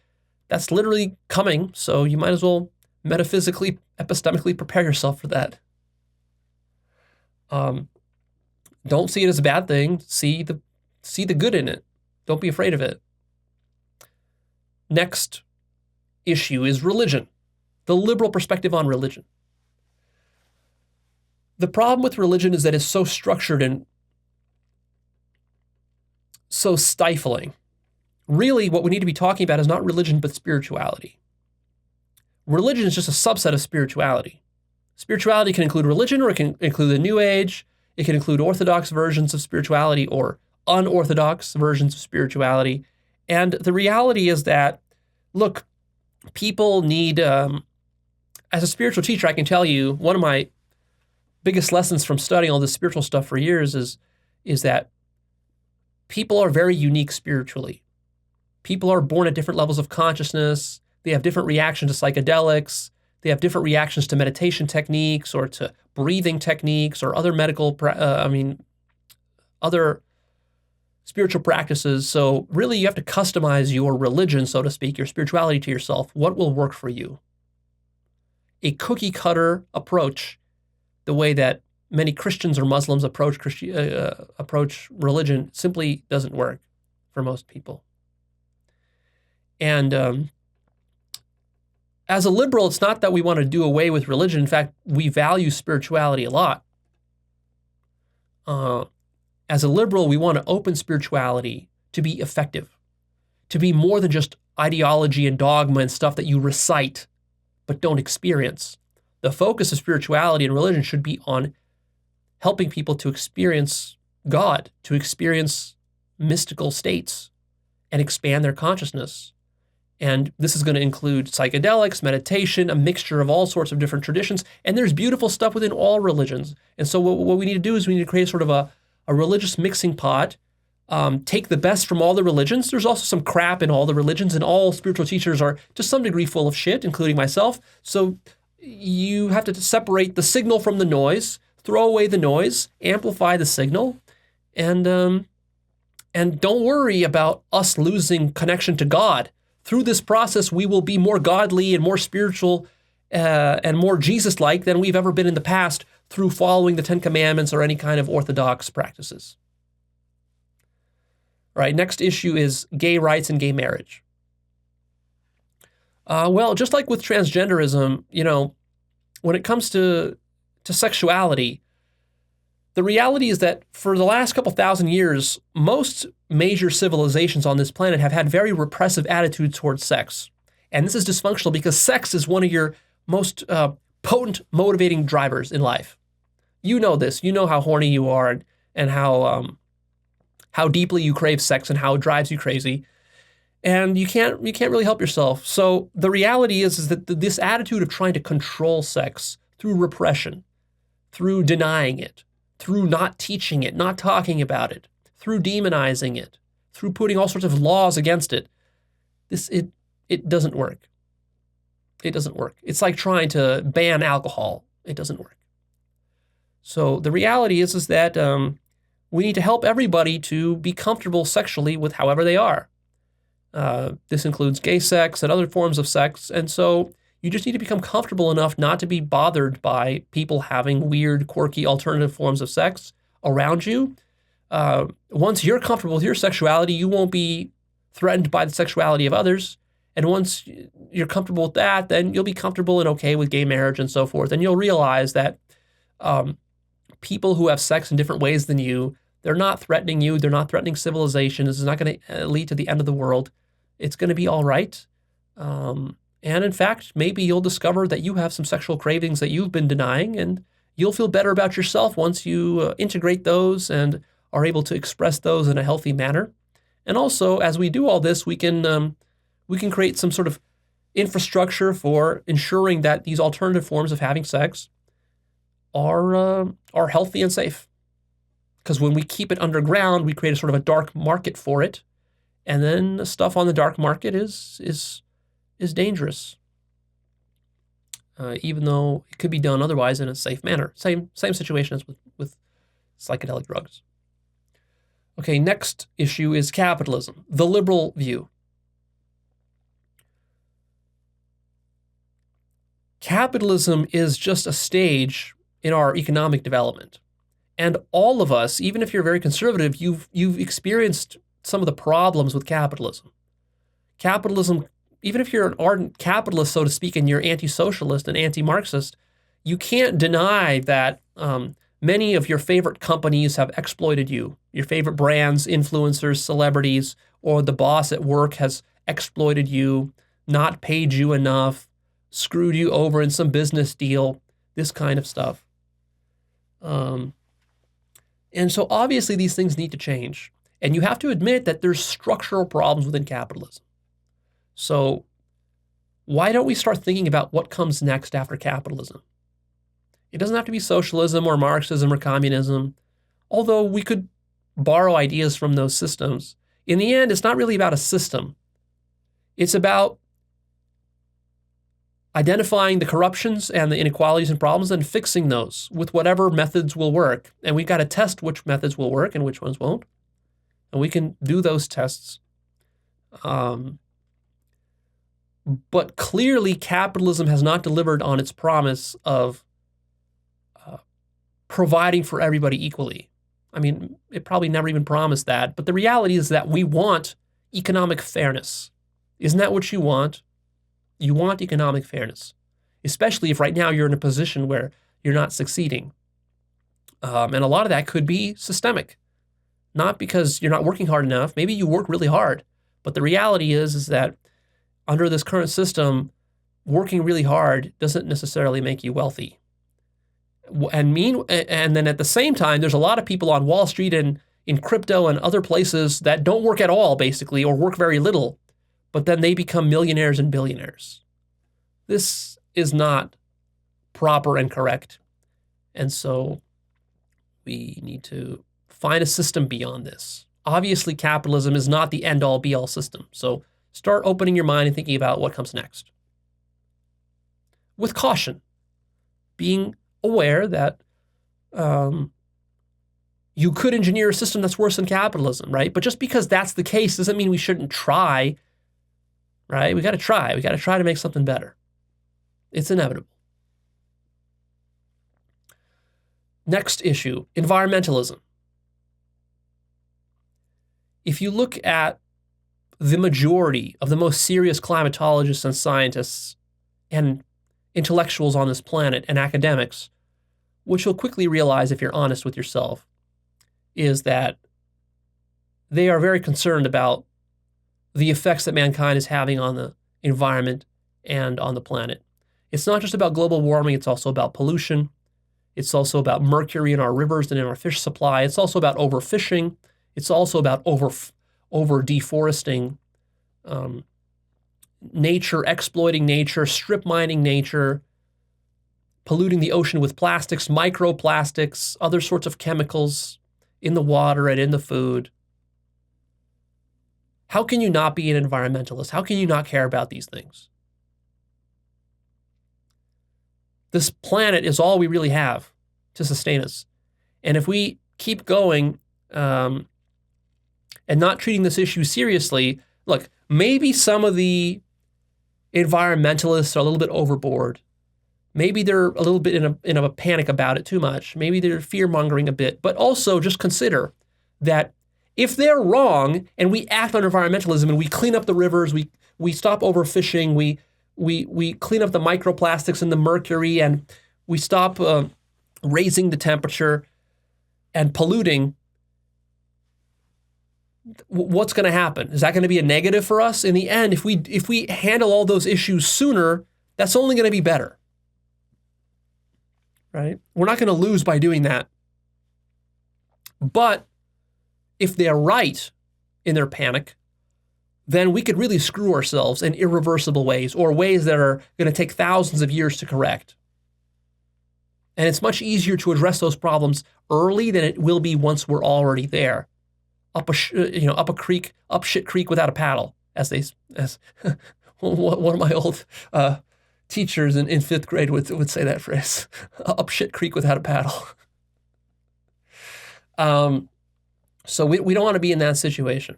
that's literally coming. So you might as well metaphysically, epistemically prepare yourself for that. Don't see it as a bad thing. See the good in it. Don't be afraid of it. Next issue is religion. The liberal perspective on religion. The problem with religion is that it's so structured and so stifling. Really, what we need to be talking about is not religion, but spirituality. Religion is just a subset of spirituality. Spirituality can include religion, or it can include the New Age. It can include orthodox versions of spirituality or unorthodox versions of spirituality. And the reality is that, look, people need... As a spiritual teacher, I can tell you one of my biggest lessons from studying all this spiritual stuff for years is that people are very unique spiritually. People are born at different levels of consciousness. They have different reactions to psychedelics. They have different reactions to meditation techniques or to breathing techniques or other other spiritual practices. So really, you have to customize your religion, so to speak, your spirituality to yourself. What will work for you? A cookie cutter approach, the way that many Christians or Muslims approach religion simply doesn't work for most people. And as a liberal, it's not that we want to do away with religion. In fact, we value spirituality a lot. As a liberal, we want to open spirituality to be effective, to be more than just ideology and dogma and stuff that you recite but don't experience. The focus of spirituality and religion should be on helping people to experience God, to experience mystical states and expand their consciousness. And this is going to include psychedelics, meditation, a mixture of all sorts of different traditions. And there's beautiful stuff within all religions. And so what we need to do is we need to create sort of a religious mixing pot, take the best from all the religions. There's also some crap in all the religions, and all spiritual teachers are to some degree full of shit, including myself. So you have to separate the signal from the noise, throw away the noise, amplify the signal, and don't worry about us losing connection to God. Through this process, we will be more godly and more spiritual and more Jesus-like than we've ever been in the past through following the Ten Commandments or any kind of orthodox practices. All right, next issue is gay rights and gay marriage. Well, just like with transgenderism, when it comes to sexuality, the reality is that for the last couple thousand years, most major civilizations on this planet have had very repressive attitudes towards sex. And this is dysfunctional because sex is one of your most potent motivating drivers in life. You know this. You know how horny you are and how deeply you crave sex and how it drives you crazy. And you can't really help yourself. So the reality is that this attitude of trying to control sex through repression, through denying it, through not teaching it, not talking about it, through demonizing it, through putting all sorts of laws against it, it doesn't work. It doesn't work. It's like trying to ban alcohol. It doesn't work. So the reality is that we need to help everybody to be comfortable sexually with however they are. This includes gay sex and other forms of sex. And so you just need to become comfortable enough not to be bothered by people having weird, quirky, alternative forms of sex around you. Once you're comfortable with your sexuality, you won't be threatened by the sexuality of others. And once you're comfortable with that, then you'll be comfortable and okay with gay marriage and so forth. And you'll realize that people who have sex in different ways than you, they're not threatening you. They're not threatening civilization. This is not going to lead to the end of the world. It's going to be all right. And in fact, maybe you'll discover that you have some sexual cravings that you've been denying, and you'll feel better about yourself once you integrate those and are able to express those in a healthy manner. And also, as we do all this, we can create some sort of infrastructure for ensuring that these alternative forms of having sex are healthy and safe. Because when we keep it underground, we create a sort of a dark market for it, and then the stuff on the dark market is dangerous, even though it could be done otherwise in a safe manner. Same situation as with psychedelic drugs. Okay, next issue is capitalism, the liberal view. Capitalism is just a stage in our economic development. And all of us, even if you're very conservative, you've experienced some of the problems with capitalism. Capitalism, even if you're an ardent capitalist, so to speak, and you're anti-socialist and anti-Marxist, you can't deny that many of your favorite companies have exploited you. Your favorite brands, influencers, celebrities, or the boss at work has exploited you, not paid you enough, screwed you over in some business deal, this kind of stuff. And so obviously these things need to change. And you have to admit that there's structural problems within capitalism. So why don't we start thinking about what comes next after capitalism? It doesn't have to be socialism or Marxism or communism, although we could borrow ideas from those systems. In the end, it's not really about a system. It's about identifying the corruptions and the inequalities and problems and fixing those with whatever methods will work. And we've got to test which methods will work and which ones won't. And we can do those tests. But clearly, capitalism has not delivered on its promise of providing for everybody equally. I mean, it probably never even promised that, but the reality is that we want economic fairness. Isn't that what you want? You want economic fairness, especially if right now you're in a position where you're not succeeding. And a lot of that could be systemic, not because you're not working hard enough. Maybe you work really hard, but the reality is that under this current system, working really hard doesn't necessarily make you wealthy. And then at the same time, there's a lot of people on Wall Street and in crypto and other places that don't work at all, basically, or work very little, but then they become millionaires and billionaires. This is not proper and correct. And so we need to find a system beyond this. Obviously, capitalism is not the end-all, be-all system. So start opening your mind and thinking about what comes next. With caution, being aware that you could engineer a system that's worse than capitalism, right? But just because that's the case doesn't mean we shouldn't try, right? We got to try. We got to try to make something better. It's inevitable. Next issue, environmentalism. If you look at the majority of the most serious climatologists and scientists and intellectuals on this planet and academics, what you'll quickly realize if you're honest with yourself is that they are very concerned about the effects that mankind is having on the environment and on the planet. It's not just about global warming, it's also about pollution. It's also about mercury in our rivers and in our fish supply. It's also about overfishing. It's also about over-deforesting nature, exploiting nature, strip mining nature, polluting the ocean with plastics, microplastics, other sorts of chemicals in the water and in the food. How can you not be an environmentalist? How can you not care about these things? This planet is all we really have to sustain us. And if we keep going and not treating this issue seriously, look, maybe some of the environmentalists are a little bit overboard. Maybe they're a little bit in a panic about it too much. Maybe they're fear-mongering a bit. But also just consider that if they're wrong and we act on environmentalism and we clean up the rivers, we stop overfishing, we clean up the microplastics and the mercury, and we stop raising the temperature and polluting, what's going to happen? Is that going to be a negative for us? In the end, if we handle all those issues sooner, that's only going to be better. Right? We're not going to lose by doing that. But if they're right in their panic, then we could really screw ourselves in irreversible ways, or ways that are going to take thousands of years to correct. And it's much easier to address those problems early than it will be once we're already there. Up shit creek without a paddle, as one of my old teachers in fifth grade would say that phrase. Up shit creek without a paddle. So we don't want to be in that situation.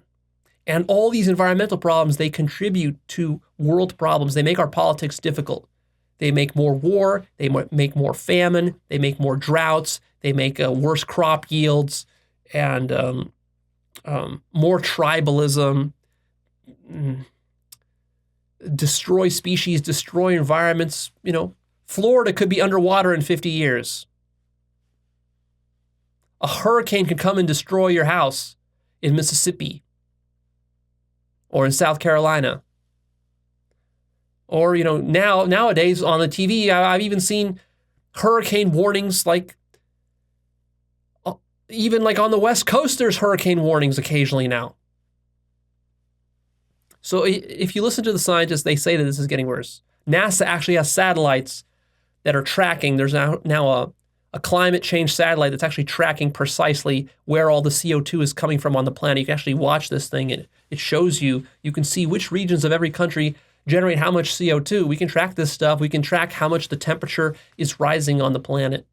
And all these environmental problems, they contribute to world problems. They make our politics difficult. They make more war. They make more famine. They make more droughts. They make worse crop yields and more tribalism, destroy species, destroy environments. You know, Florida could be underwater in 50 years. A hurricane could come and destroy your house in Mississippi or in South Carolina. Or, nowadays on the TV, I've even seen hurricane warnings, even on the West Coast, there's hurricane warnings occasionally now. So if you listen to the scientists, they say that this is getting worse. NASA actually has satellites that are tracking. There's now a climate change satellite that's actually tracking precisely where all the CO2 is coming from on the planet. You can actually watch this thing. It shows you can see which regions of every country generate how much CO2. We can track this stuff. We can track how much the temperature is rising on the planet.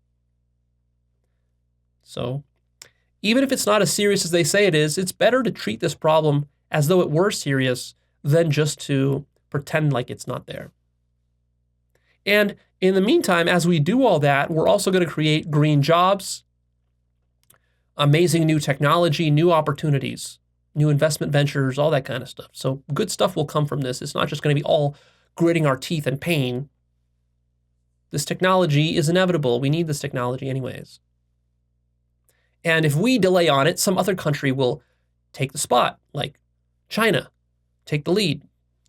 So even if it's not as serious as they say it is, it's better to treat this problem as though it were serious than just to pretend like it's not there. And In the meantime, as we do all that, we're also going to create green jobs, amazing new technology, new opportunities, new investment ventures, all that kind of stuff. So good stuff will come from this. It's not just going to be all gritting our teeth and pain. This technology is inevitable. We need this technology anyways. And if we delay on it, some other country will take the spot, like China, take the lead.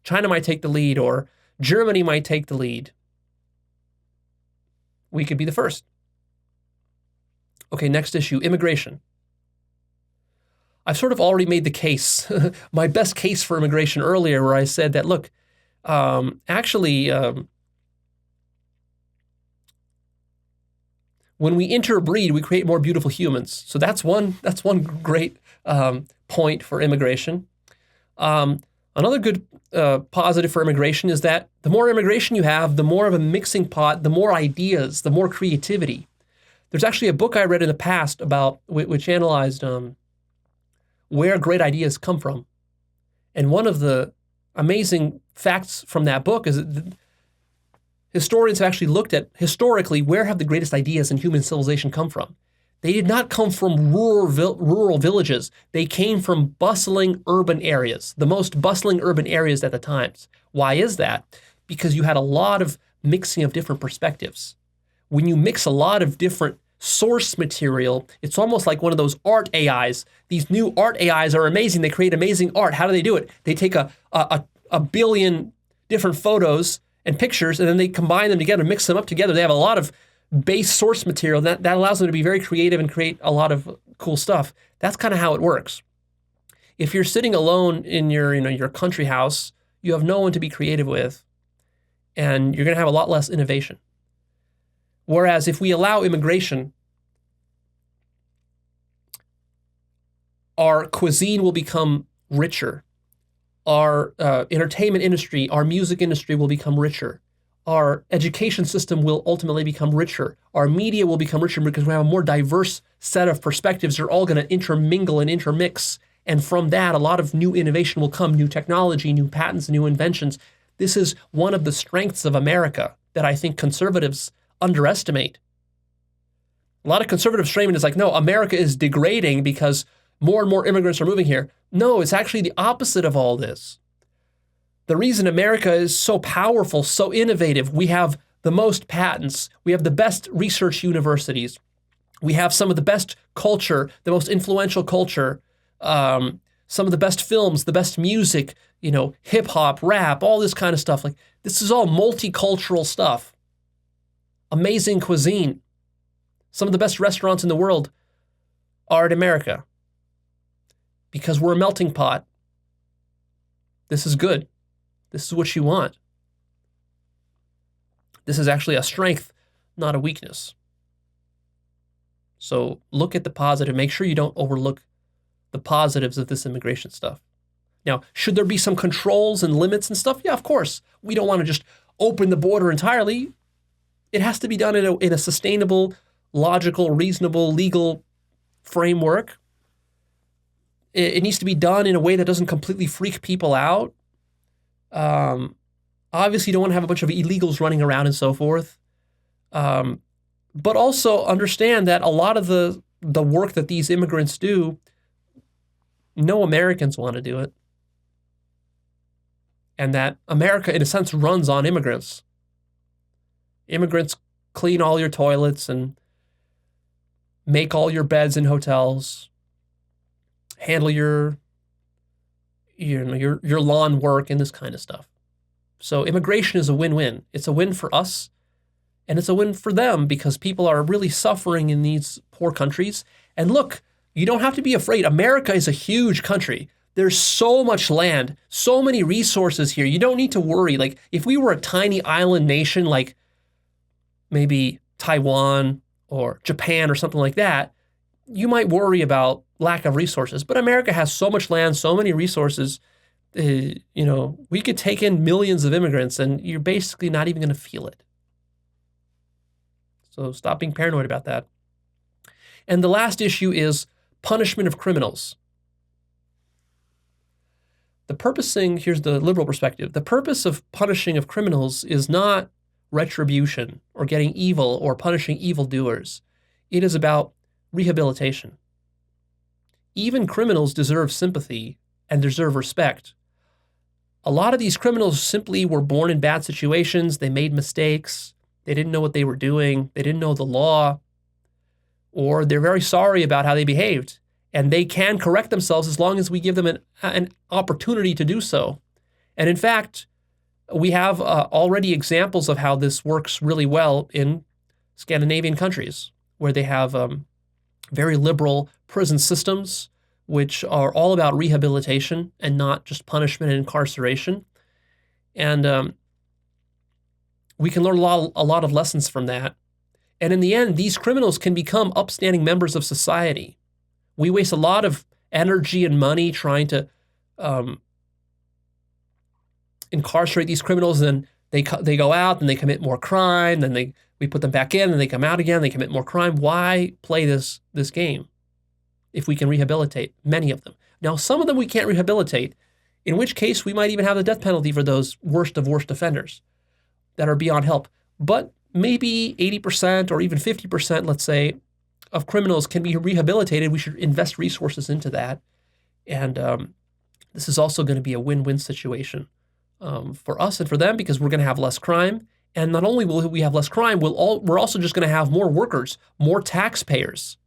China might take the lead, or Germany might take the lead. We could be the first. Okay, next issue, immigration. I've sort of already made the case, my best case for immigration earlier, where I said that, look, when we interbreed, we create more beautiful humans. So that's one great point for immigration. Another good positive for immigration is that the more immigration you have, the more of a mixing pot, the more ideas, the more creativity. There's actually a book I read in the past about which analyzed where great ideas come from. And one of the amazing facts from that book is that historians have actually looked at, historically, where have the greatest ideas in human civilization come from? They did not come from rural villages. They came from bustling urban areas, the most bustling urban areas at the times. Why is that? Because you had a lot of mixing of different perspectives. When you mix a lot of different source material, it's almost like one of those art AIs. These new art AIs are amazing. They create amazing art. How do they do it? They take a billion different photos and pictures, and then they combine them together, mix them up together. They have a lot of base source material that allows them to be very creative and create a lot of cool stuff. That's kind of how it works. If you're sitting alone in your country house, you have no one to be creative with, and you're going to have a lot less innovation. Whereas if we allow immigration, our cuisine will become richer. Our entertainment industry, our music industry will become richer. Our education system will ultimately become richer. Our media will become richer because we have a more diverse set of perspectives. They're all going to intermingle and intermix. And from that, a lot of new innovation will come, new technology, new patents, new inventions. This is one of the strengths of America that I think conservatives underestimate. A lot of conservative framing is like, no, America is degrading because more and more immigrants are moving here. No, it's actually the opposite of all this. The reason America is so powerful, so innovative, we have the most patents, we have the best research universities, we have some of the best culture, the most influential culture, some of the best films, the best music, hip hop, rap, all this kind of stuff. Like, this is all multicultural stuff. Amazing cuisine. Some of the best restaurants in the world are in America because we're a melting pot. This is good. This is what you want. This is actually a strength, not a weakness. So look at the positive. Make sure you don't overlook the positives of this immigration stuff. Now, should there be some controls and limits and stuff? Yeah, of course. We don't want to just open the border entirely. It has to be done in a sustainable, logical, reasonable, legal framework. It needs to be done in a way that doesn't completely freak people out. Obviously, you don't want to have a bunch of illegals running around and so forth. But also understand that a lot of the work that these immigrants do, no Americans want to do it. And that America, in a sense, runs on immigrants. Immigrants clean all your toilets and make all your beds in hotels, handle your lawn work and this kind of stuff. So immigration is a win-win. It's a win for us, and it's a win for them because people are really suffering in these poor countries. And look, you don't have to be afraid. America is a huge country. There's so much land, so many resources here. You don't need to worry. Like, if we were a tiny island nation like maybe Taiwan or Japan or something like that, you might worry about lack of resources. But America has so much land, so many resources. We could take in millions of immigrants and you're basically not even going to feel it. So stop being paranoid about that. And the last issue is punishment of criminals. Here's the liberal perspective. The purpose of punishing of criminals is not retribution or getting evil or punishing evildoers. It is about rehabilitation. Even criminals deserve sympathy and deserve respect. A lot of these criminals simply were born in bad situations. They made mistakes. They didn't know what they were doing. They didn't know the law. Or they're very sorry about how they behaved. And they can correct themselves as long as we give them an opportunity to do so. And in fact, we have already examples of how this works really well in Scandinavian countries, where they have very liberal prison systems, which are all about rehabilitation and not just punishment and incarceration. And we can learn a lot of lessons from that. And in the end, these criminals can become upstanding members of society. We waste a lot of energy and money trying to incarcerate these criminals, and then they go out and they commit more crime, then we put them back in and they come out again, they commit more crime. Why play this game if we can rehabilitate many of them? Now, some of them we can't rehabilitate, in which case we might even have the death penalty for those worst of worst offenders that are beyond help. But maybe 80% or even 50%, let's say, of criminals can be rehabilitated. We should invest resources into that. And this is also going to be a win-win situation for us and for them, because we're going to have less crime. And not only will we have less crime, we're also just going to have more workers, more taxpayers,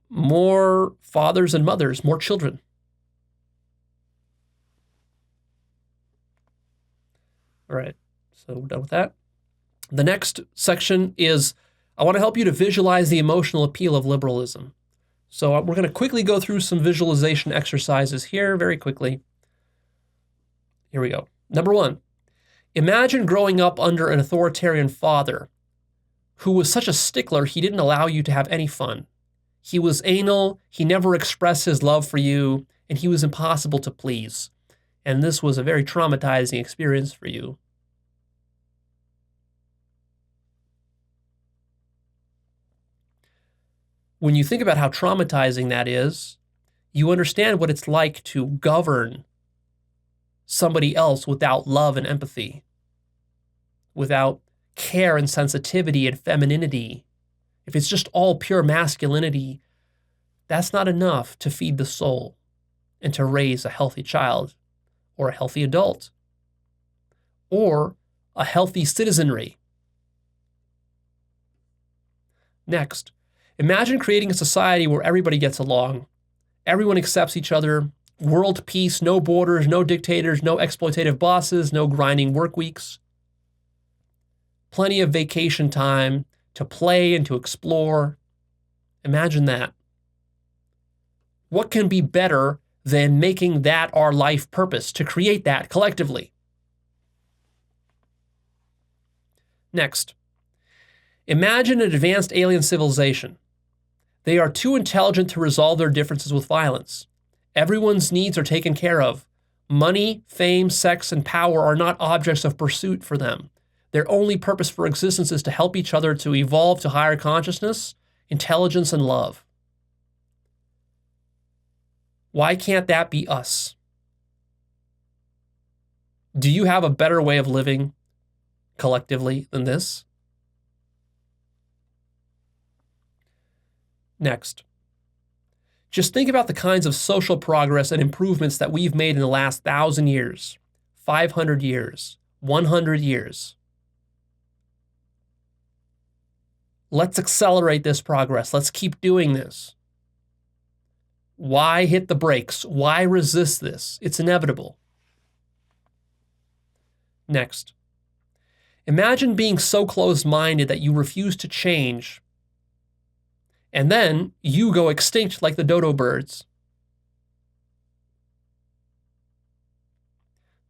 more fathers and mothers, more children. All right, so we're done with that. The next section is, I want to help you to visualize the emotional appeal of liberalism. So we're going to quickly go through some visualization exercises here very quickly. Here we go. Number one, imagine growing up under an authoritarian father who was such a stickler he didn't allow you to have any fun. He was anal, he never expressed his love for you, and he was impossible to please. And this was a very traumatizing experience for you. When you think about how traumatizing that is, you understand what it's like to govern somebody else without love and empathy, without care and sensitivity and femininity. If it's just all pure masculinity, that's not enough to feed the soul and to raise a healthy child or a healthy adult or a healthy citizenry. Next, imagine creating a society where everybody gets along, everyone accepts each other, world peace, no borders, no dictators, no exploitative bosses, no grinding work weeks, plenty of vacation time to play and to explore. Imagine that. What can be better than making that our life purpose, to create that collectively? Next, imagine an advanced alien civilization. They are too intelligent to resolve their differences with violence. Everyone's needs are taken care of. Money, fame, sex, and power are not objects of pursuit for them. Their only purpose for existence is to help each other to evolve to higher consciousness, intelligence, and love. Why can't that be us? Do you have a better way of living collectively than this? Next, just think about the kinds of social progress and improvements that we've made in the last 1,000 years, 500 years, 100 years. Let's accelerate this progress. Let's keep doing this. Why hit the brakes? Why resist this? It's inevitable. Next, imagine being so closed-minded that you refuse to change, and then you go extinct like the dodo birds.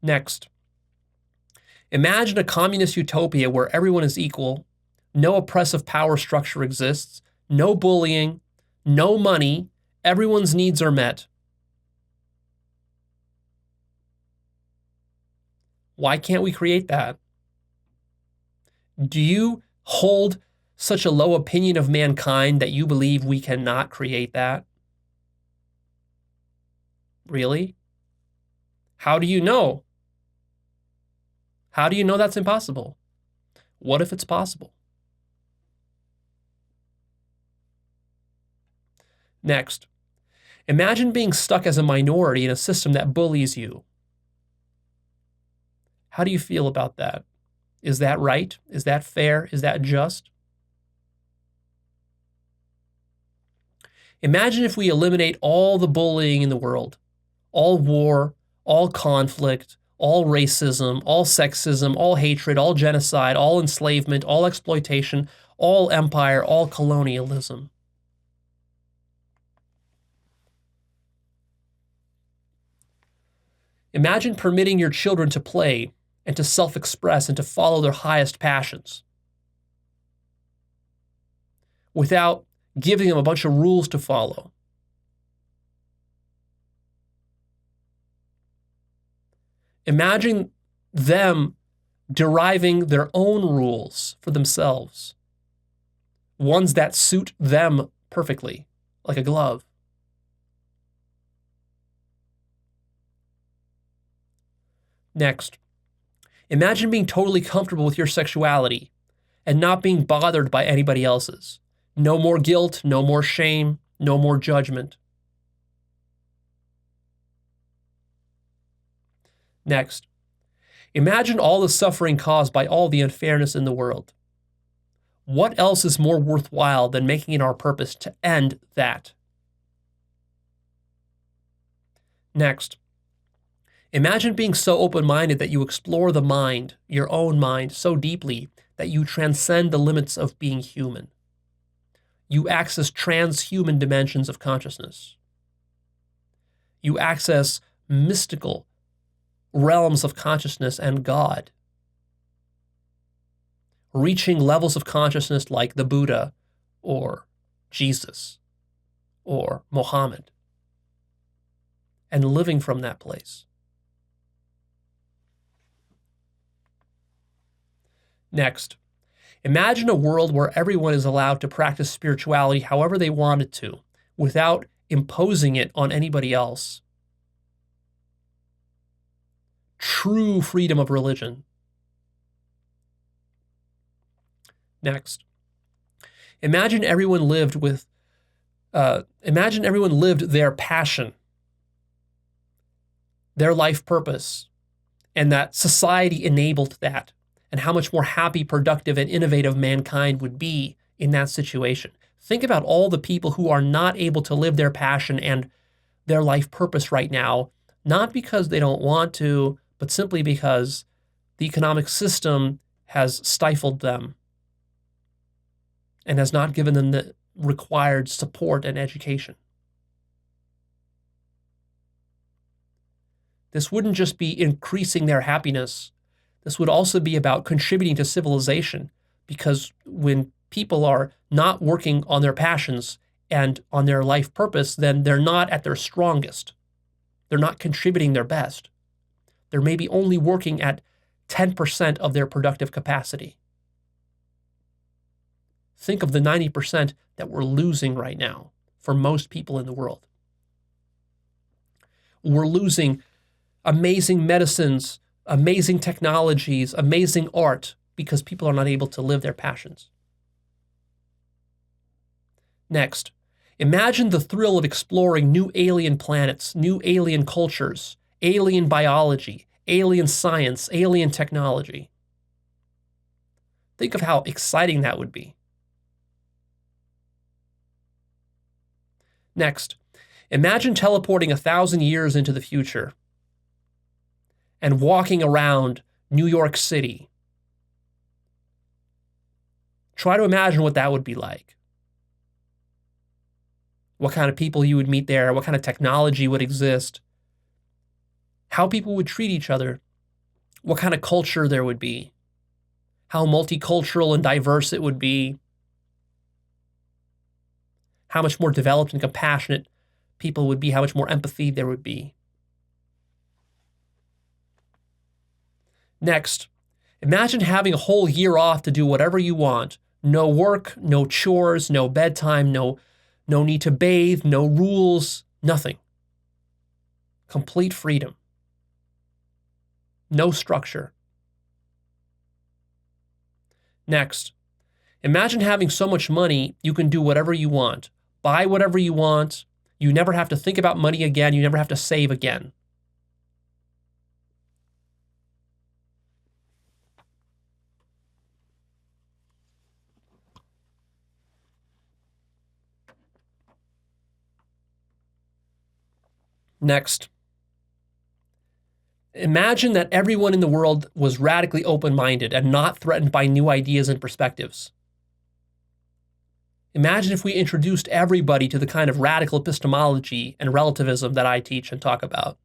Next, imagine a communist utopia where everyone is equal, no oppressive power structure exists, no bullying, no money, everyone's needs are met. Why can't we create that? Do you hold such a low opinion of mankind that you believe we cannot create that? Really? How do you know? How do you know that's impossible? What if it's possible? Next, imagine being stuck as a minority in a system that bullies you. How do you feel about that? Is that right? Is that fair? Is that just? Imagine if we eliminate all the bullying in the world, all war, all conflict, all racism, all sexism, all hatred, all genocide, all enslavement, all exploitation, all empire, all colonialism. Imagine permitting your children to play and to self-express and to follow their highest passions without giving them a bunch of rules to follow. Imagine them deriving their own rules for themselves, ones that suit them perfectly, like a glove. Next, imagine being totally comfortable with your sexuality and not being bothered by anybody else's. No more guilt, no more shame, no more judgment. Next, imagine all the suffering caused by all the unfairness in the world. What else is more worthwhile than making it our purpose to end that? Next, imagine being so open-minded that you explore the mind, your own mind, so deeply that you transcend the limits of being human. You access transhuman dimensions of consciousness. You access mystical realms of consciousness and God, reaching levels of consciousness like the Buddha or Jesus or Mohammed, and living from that place. Next, imagine a world where everyone is allowed to practice spirituality however they wanted to, without imposing it on anybody else. True freedom of religion. Next, imagine everyone lived their passion, their life purpose, and that society enabled that, and how much more happy, productive, and innovative mankind would be in that situation. Think about all the people who are not able to live their passion and their life purpose right now, not because they don't want to, but simply because the economic system has stifled them and has not given them the required support and education. This wouldn't just be increasing their happiness. This would also be about contributing to civilization, because when people are not working on their passions and on their life purpose, then they're not at their strongest. They're not contributing their best. They're maybe only working at 10% of their productive capacity. Think of the 90% that we're losing right now for most people in the world. We're losing amazing medicines, amazing technologies, amazing art, because people are not able to live their passions. Next, imagine the thrill of exploring new alien planets, new alien cultures, alien biology, alien science, alien technology. Think of how exciting that would be. Next, imagine teleporting 1,000 years into the future and walking around New York City. Try to imagine what that would be like. What kind of people you would meet there, what kind of technology would exist, how people would treat each other, what kind of culture there would be, how multicultural and diverse it would be, how much more developed and compassionate people would be, how much more empathy there would be. Next, imagine having a whole year off to do whatever you want. No work, no chores, no bedtime, no need to bathe, no rules, nothing. Complete freedom. No structure. Next, imagine having so much money you can do whatever you want, buy whatever you want, you never have to think about money again, you never have to save again. Next, imagine that everyone in the world was radically open-minded and not threatened by new ideas and perspectives. Imagine if we introduced everybody to the kind of radical epistemology and relativism that I teach and talk about.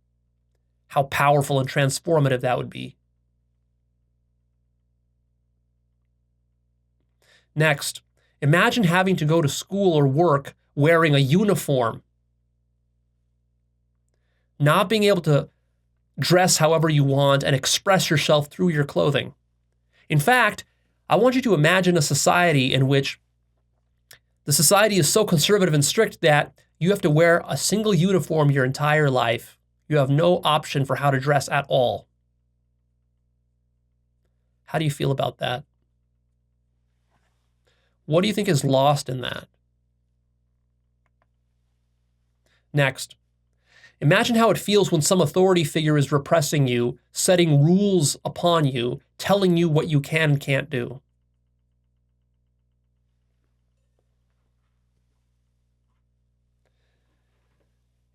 How powerful and transformative that would be. Next, imagine having to go to school or work wearing a uniform. Not being able to dress however you want and express yourself through your clothing. In fact, I want you to imagine a society in which the society is so conservative and strict that you have to wear a single uniform your entire life. You have no option for how to dress at all. How do you feel about that? What do you think is lost in that? Next, imagine how it feels when some authority figure is repressing you, setting rules upon you, telling you what you can and can't do.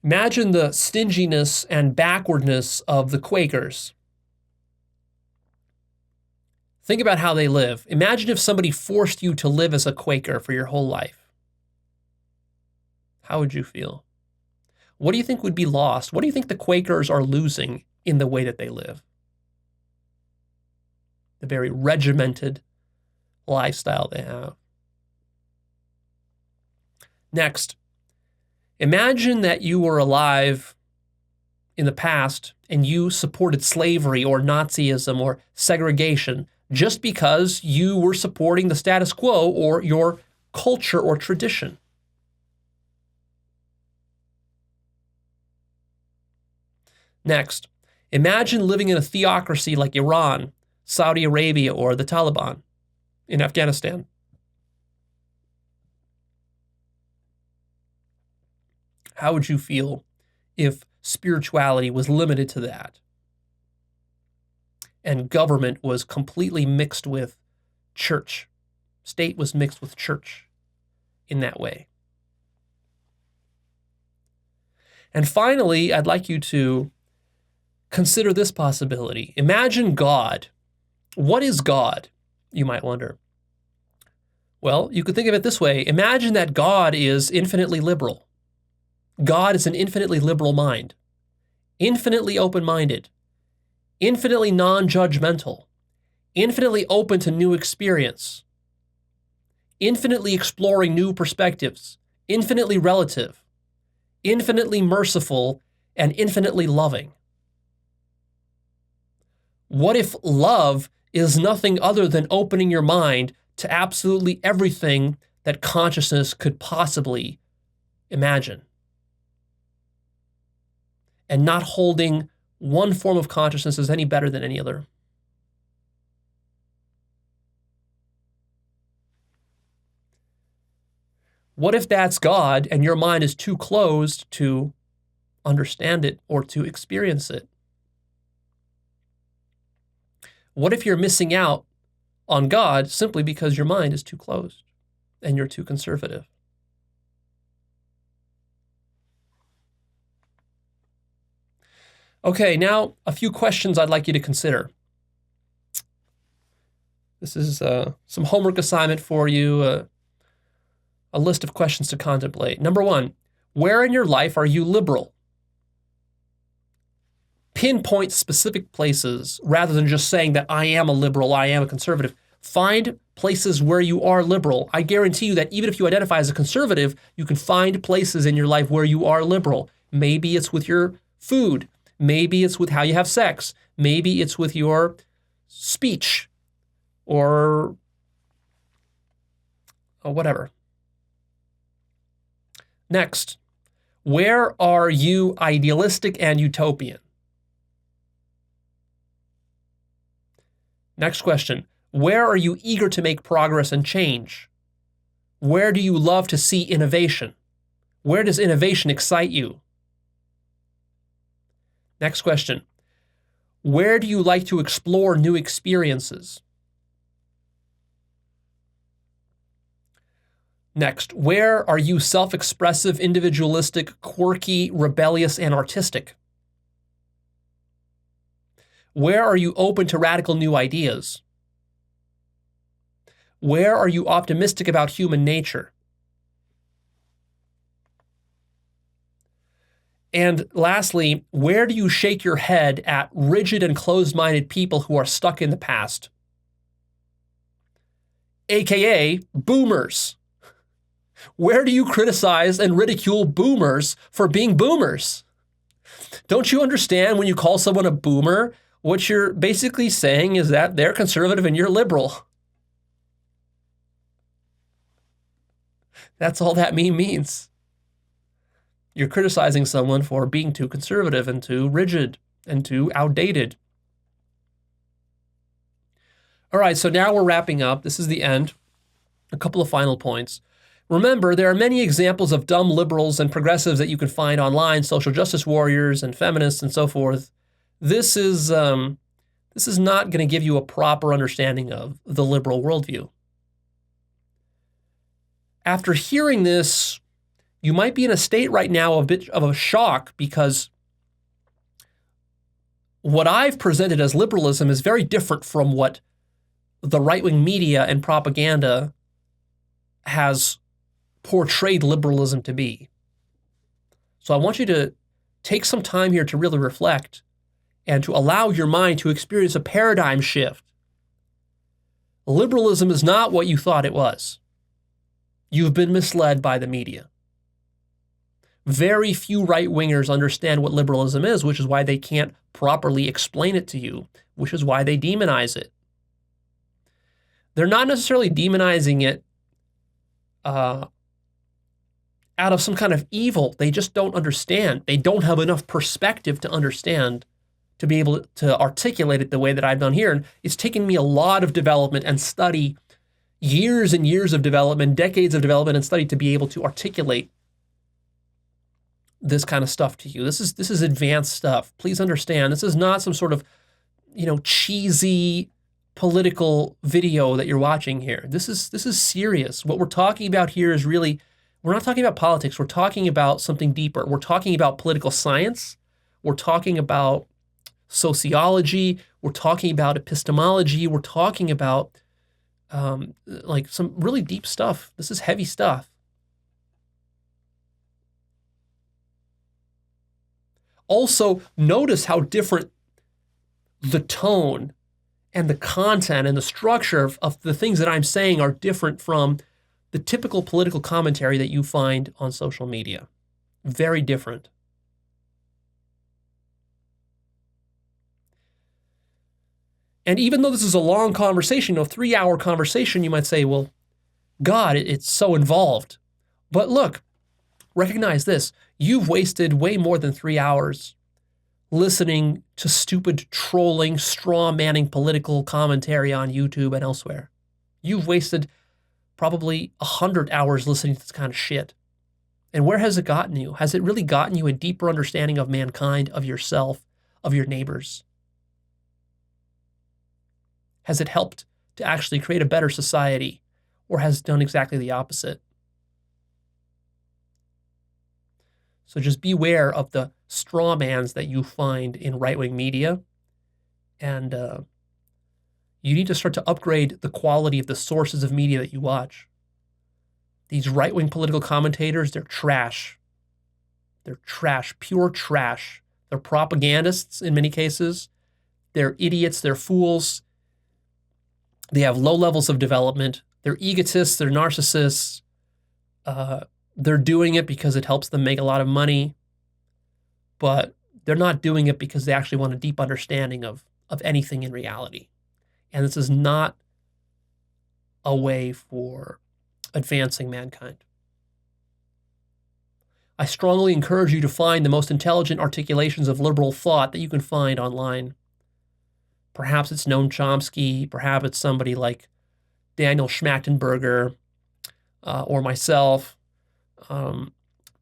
Imagine the stinginess and backwardness of the Quakers. Think about how they live. Imagine if somebody forced you to live as a Quaker for your whole life. How would you feel? What do you think would be lost? What do you think the Quakers are losing in the way that they live? The very regimented lifestyle they have. Next, imagine that you were alive in the past and you supported slavery or Nazism or segregation just because you were supporting the status quo or your culture or tradition. Next, imagine living in a theocracy like Iran, Saudi Arabia, or the Taliban in Afghanistan. How would you feel if spirituality was limited to that and government was completely mixed with church? State was mixed with church in that way. And finally, I'd like you to consider this possibility. Imagine God. What is God, you might wonder? Well, you could think of it this way. Imagine that God is infinitely liberal. God is an infinitely liberal mind, infinitely open-minded, infinitely non-judgmental, infinitely open to new experience, infinitely exploring new perspectives, infinitely relative, infinitely merciful, and infinitely loving. What if love is nothing other than opening your mind to absolutely everything that consciousness could possibly imagine? And not holding one form of consciousness as any better than any other. What if that's God and your mind is too closed to understand it or to experience it? What if you're missing out on God simply because your mind is too closed and you're too conservative? Okay, now a few questions I'd like you to consider. This is some homework assignment for you, a list of questions to contemplate. Number one, where in your life are you liberal? Pinpoint specific places rather than just saying that I am a liberal, I am a conservative. Find places where you are liberal. I guarantee you that even if you identify as a conservative, you can find places in your life where you are liberal. Maybe it's with your food. Maybe it's with how you have sex. Maybe it's with your speech or whatever. Next, where are you idealistic and utopian? Next question, Where are you eager to make progress and change? Where do you love to see innovation? Where does innovation excite you? Next question. Where do you like to explore new experiences? Next, where are you self-expressive, individualistic, quirky, rebellious, and artistic? Where are you open to radical new ideas? Where are you optimistic about human nature? And lastly, where do you shake your head at rigid and closed-minded people who are stuck in the past? AKA boomers. Where do you criticize and ridicule boomers for being boomers? Don't you understand when you call someone a boomer, what you're basically saying is that they're conservative and you're liberal? That's all that meme means. You're criticizing someone for being too conservative and too rigid and too outdated. All right, so now we're wrapping up. This is the end. A couple of final points. Remember, there are many examples of dumb liberals and progressives that you can find online, social justice warriors and feminists and so forth. This is not going to give you a proper understanding of the liberal worldview. After hearing this, you might be in a state right now of a bit of a shock, because what I've presented as liberalism is very different from what the right-wing media and propaganda has portrayed liberalism to be. So I want you to take some time here to really reflect and to allow your mind to experience a paradigm shift. Liberalism is not what you thought it was. You've been misled by the media. Very few right-wingers understand what liberalism is, which is why they can't properly explain it to you, which is why they demonize it. They're not necessarily demonizing it out of some kind of evil. They just don't understand. They don't have enough perspective to understand, to be able to articulate it the way that I've done here. And it's taken me a lot of development and study, years and years of development, decades of development and study, to be able to articulate this kind of stuff to you. This is advanced stuff. Please understand, this is not some sort of, cheesy political video that you're watching here. This is serious. What we're talking about here is really, we're not talking about politics. We're talking about something deeper. We're talking about political science. We're talking about sociology. We're talking about epistemology. We're talking about like some really deep stuff. This is heavy stuff. Also, notice how different the tone and the content and the structure of the things that I'm saying are different from the typical political commentary that you find on social media. Very different. And even though this is a long conversation, a 3-hour conversation, you might say, well, God, it's so involved. But look, recognize this. You've wasted way more than 3 hours listening to stupid, trolling, straw-manning political commentary on YouTube and elsewhere. You've wasted probably 100 hours listening to this kind of shit. And where has it gotten you? Has it really gotten you a deeper understanding of mankind, of yourself, of your neighbors? Has it helped to actually create a better society, or has it done exactly the opposite? So just beware of the straw mans that you find in right-wing media. And you need to start to upgrade the quality of the sources of media that you watch. These right-wing political commentators, they're trash. They're trash, pure trash. They're propagandists in many cases. They're idiots, they're fools. They have low levels of development. They're egotists, they're narcissists. They're doing it because it helps them make a lot of money, but they're not doing it because they actually want a deep understanding of anything in reality. And this is not a way for advancing mankind. I strongly encourage you to find the most intelligent articulations of liberal thought that you can find online. Perhaps it's Noam Chomsky. Perhaps it's somebody like Daniel Schmachtenberger or myself,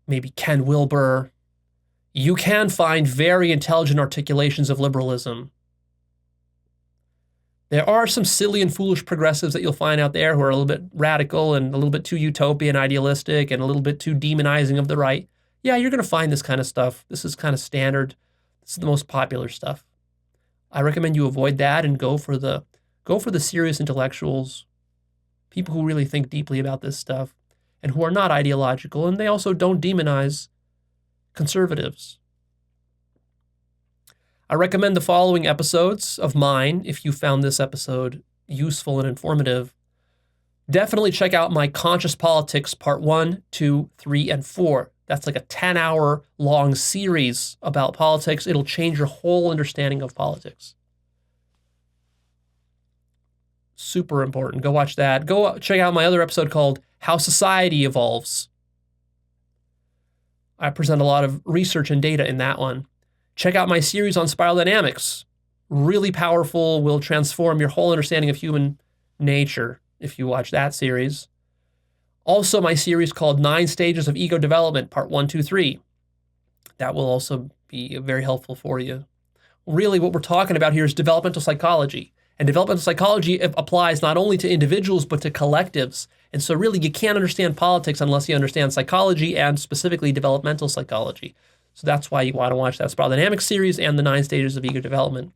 maybe Ken Wilber. You can find very intelligent articulations of liberalism. There are some silly and foolish progressives that you'll find out there who are a little bit radical and a little bit too utopian, idealistic, and a little bit too demonizing of the right. Yeah, you're going to find this kind of stuff. This is kind of standard. This is the most popular stuff. I recommend you avoid that and go for the serious intellectuals, people who really think deeply about this stuff and who are not ideological, and they also don't demonize conservatives. I recommend the following episodes of mine if you found this episode useful and informative. Definitely check out my Conscious Politics Part 1, 2, 3, and 4. That's like a 10-hour long series about politics. It'll change your whole understanding of politics. Super important. Go watch that. Go check out my other episode called How Society Evolves. I present a lot of research and data in that one. Check out my series on spiral dynamics. Really powerful, will transform your whole understanding of human nature if you watch that series. Also, my series called 9 Stages of Ego Development, Part 1, 2, 3. That will also be very helpful for you. Really, what we're talking about here is developmental psychology. And developmental psychology applies not only to individuals, but to collectives. And so really, you can't understand politics unless you understand psychology and specifically developmental psychology. So that's why you want to watch that Spiral Dynamics series and the 9 Stages of Ego Development.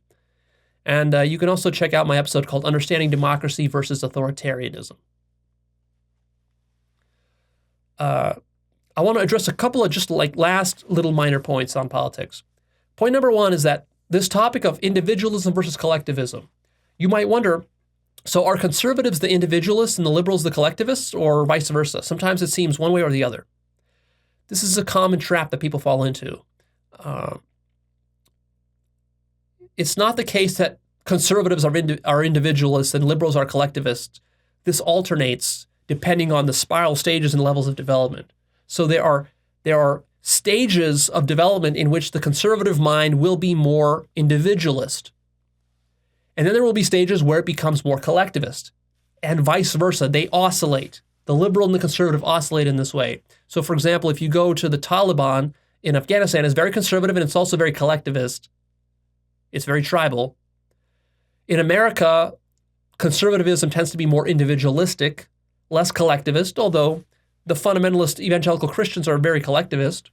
And you can also check out my episode called Understanding Democracy versus Authoritarianism. I want to address a couple of just like last little minor points on politics. Point number 1 is that this topic of individualism versus collectivism. You might wonder, so are conservatives the individualists and the liberals the collectivists, or vice versa? Sometimes it seems one way or the other. This is a common trap that people fall into. It's not the case that conservatives are individualists and liberals are collectivists. This alternates depending on the spiral stages and levels of development. So there are stages of development in which the conservative mind will be more individualist. And then there will be stages where it becomes more collectivist, and vice versa. They oscillate. The liberal and the conservative oscillate in this way. So, for example, if you go to the Taliban in Afghanistan, it's very conservative and it's also very collectivist. It's very tribal. In America, conservatism tends to be more individualistic, less collectivist, although the fundamentalist evangelical Christians are very collectivist,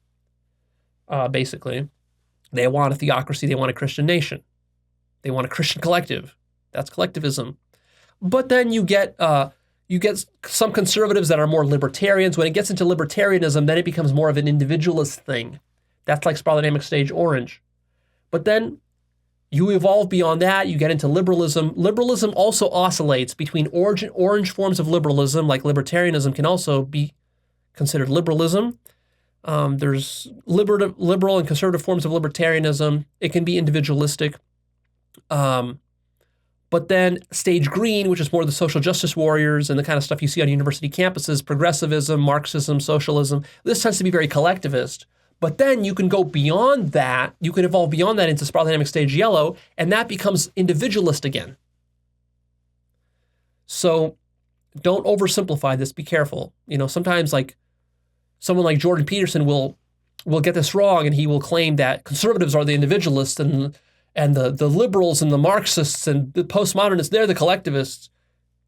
basically. They want a theocracy. They want a Christian nation. They want a Christian collective. That's collectivism. But then you get some conservatives that are more libertarians. When it gets into libertarianism, then it becomes more of an individualist thing. That's like spiral dynamic stage orange. But then you evolve beyond that. You get into liberalism. Liberalism also oscillates between orange forms of liberalism, like libertarianism can also be considered liberalism. There's liberal and conservative forms of libertarianism. It can be individualistic. But then stage green, which is more the social justice warriors and the kind of stuff you see on university campuses, progressivism, Marxism, socialism, this tends to be very collectivist. But then you can go beyond that, you can evolve beyond that into spiral dynamic stage yellow, and that becomes individualist again. So don't oversimplify this, be careful. You know, sometimes like someone like Jordan Peterson will get this wrong, and he will claim that conservatives are the individualists and the liberals and the Marxists and the postmodernists, they're the collectivists.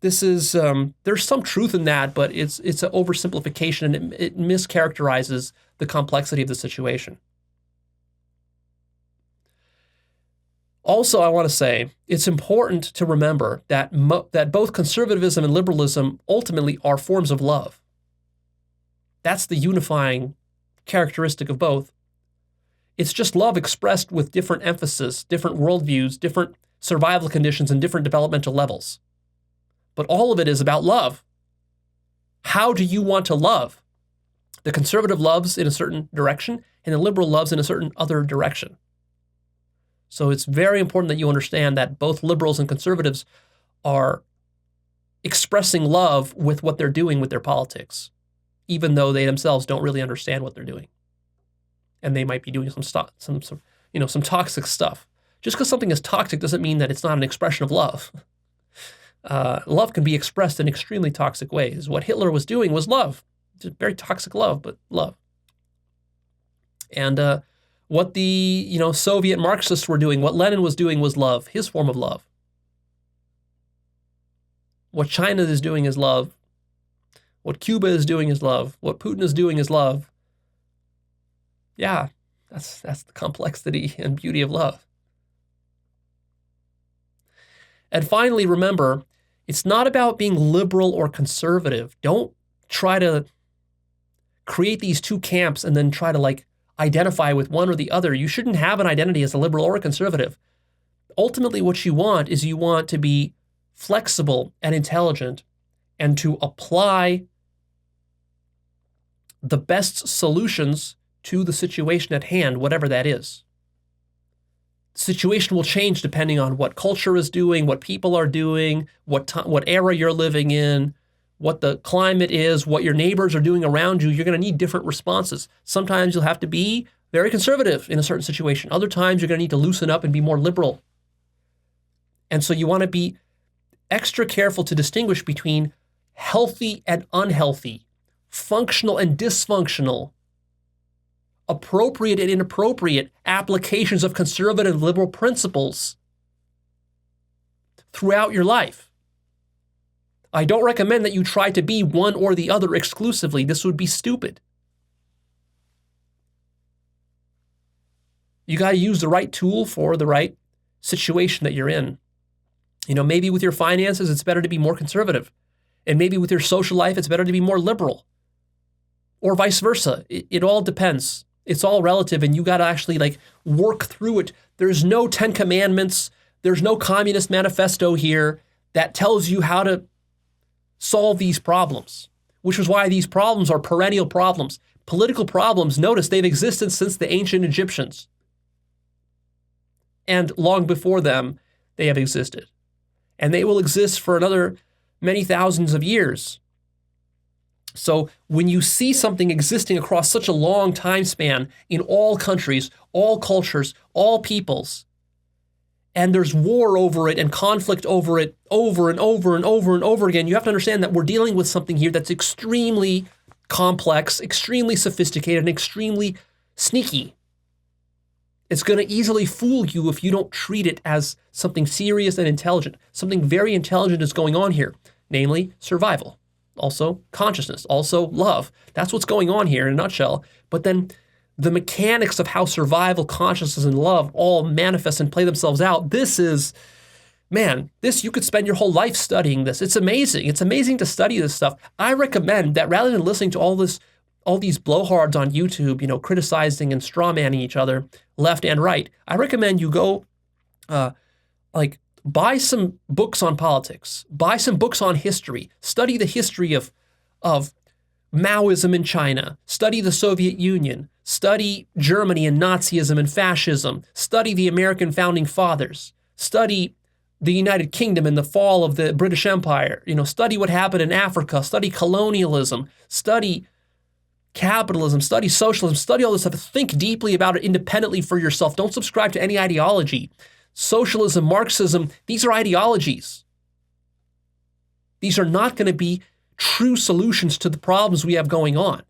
This is, there's some truth in that, but it's an oversimplification, and it mischaracterizes the complexity of the situation. Also, I want to say it's important to remember that that both conservatism and liberalism ultimately are forms of love. That's the unifying characteristic of both. It's just love expressed with different emphasis, different worldviews, different survival conditions, and different developmental levels. But all of it is about love. How do you want to love? The conservative loves in a certain direction, and the liberal loves in a certain other direction. So it's very important that you understand that both liberals and conservatives are expressing love with what they're doing with their politics, even though they themselves don't really understand what they're doing. And they might be doing some toxic stuff. Just because something is toxic doesn't mean that it's not an expression of love. Love can be expressed in extremely toxic ways. What Hitler was doing was love. Just very toxic love, but love. And what the Soviet Marxists were doing, what Lenin was doing was love, his form of love. What China is doing is love. What Cuba is doing is love. What Putin is doing is love. Yeah, that's the complexity and beauty of love. And finally, remember, it's not about being liberal or conservative. Don't try to create these two camps and then try to identify with one or the other. You shouldn't have an identity as a liberal or a conservative. Ultimately, what you want is you want to be flexible and intelligent and to apply the best solutions to the situation at hand, whatever that is. The situation will change depending on what culture is doing, what people are doing, what era you're living in, what the climate is, what your neighbors are doing around you. You're going to need different responses. Sometimes you'll have to be very conservative in a certain situation. Other times you're going to need to loosen up and be more liberal. And so you want to be extra careful to distinguish between healthy and unhealthy, functional and dysfunctional, appropriate and inappropriate applications of conservative liberal principles throughout your life. I don't recommend that you try to be one or the other exclusively. This would be stupid. You got to use the right tool for the right situation that you're in. Maybe with your finances, it's better to be more conservative. And maybe with your social life, it's better to be more liberal. Or vice versa. It all depends. It's all relative, and you got to actually work through it. There's no 10 commandments. There's no communist manifesto here that tells you how to solve these problems, which is why these problems are perennial problems. Political problems, notice they've existed since the ancient Egyptians. And long before them, they have existed. And they will exist for another many thousands of years. So when you see something existing across such a long time span in all countries, all cultures, all peoples, and there's war over it and conflict over it over and over and over and over again, you have to understand that we're dealing with something here that's extremely complex, extremely sophisticated, and extremely sneaky. It's going to easily fool you if you don't treat it as something serious and intelligent. Something very intelligent is going on here, namely survival. Also consciousness, also love. That's what's going on here in a nutshell. But then the mechanics of how survival, consciousness, and love all manifest and play themselves out, you could spend your whole life studying this. It's amazing. It's amazing to study this stuff. I recommend that rather than listening to all these blowhards on YouTube, criticizing and strawmanning each other left and right, I recommend you go buy some books on politics, buy some books on history, study the history of Maoism in China, study the Soviet Union, study Germany and Nazism and fascism, study the American founding fathers, study the United Kingdom and the fall of the British Empire, study what happened in Africa, study colonialism, study capitalism, study socialism, study all this stuff. Think deeply about it independently for yourself. Don't subscribe to any ideology. Socialism, Marxism, these are ideologies. These are not going to be true solutions to the problems we have going on.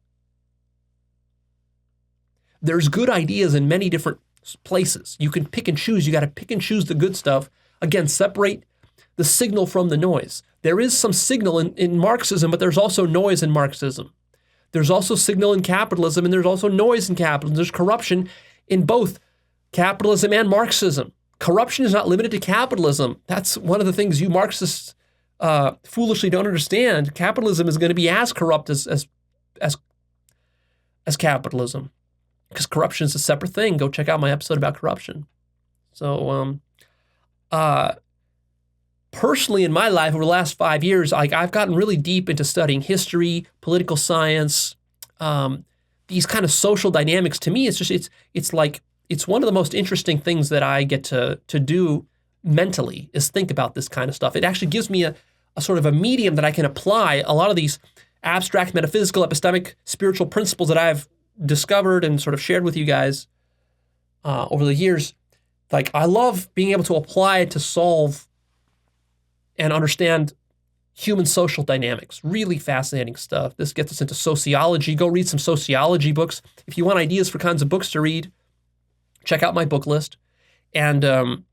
There's good ideas in many different places. You can pick and choose. You got to pick and choose the good stuff. Again, separate the signal from the noise. There is some signal in Marxism, but there's also noise in Marxism. There's also signal in capitalism, and there's also noise in capitalism. There's corruption in both capitalism and Marxism. Corruption is not limited to capitalism. That's one of the things you Marxists foolishly don't understand. Capitalism is going to be as corrupt as capitalism, because corruption is a separate thing. Go check out my episode about corruption. So, personally, in my life over the last 5 years, I've gotten really deep into studying history, political science, these kind of social dynamics. To me, it's one of the most interesting things that I get to do mentally is think about this kind of stuff. It actually gives me a sort of a medium that I can apply a lot of these abstract, metaphysical, epistemic, spiritual principles that I've discovered and sort of shared with you guys over the years Like, I love being able to apply it to solve and understand human social dynamics. Really fascinating stuff. This gets us into sociology. Go read some sociology books. If you want ideas for kinds of books to read, check out my book list. And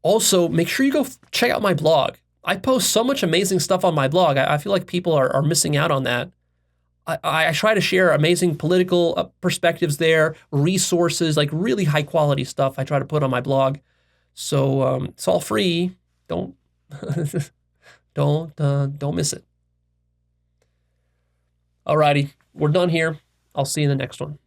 also, make sure you go check out my blog. I post so much amazing stuff on my blog. I feel like people are missing out on that. I try to share amazing political perspectives there, resources, like really high quality stuff I try to put on my blog. So it's all free. Don't don't miss it. Alrighty, we're done here. I'll see you in the next one.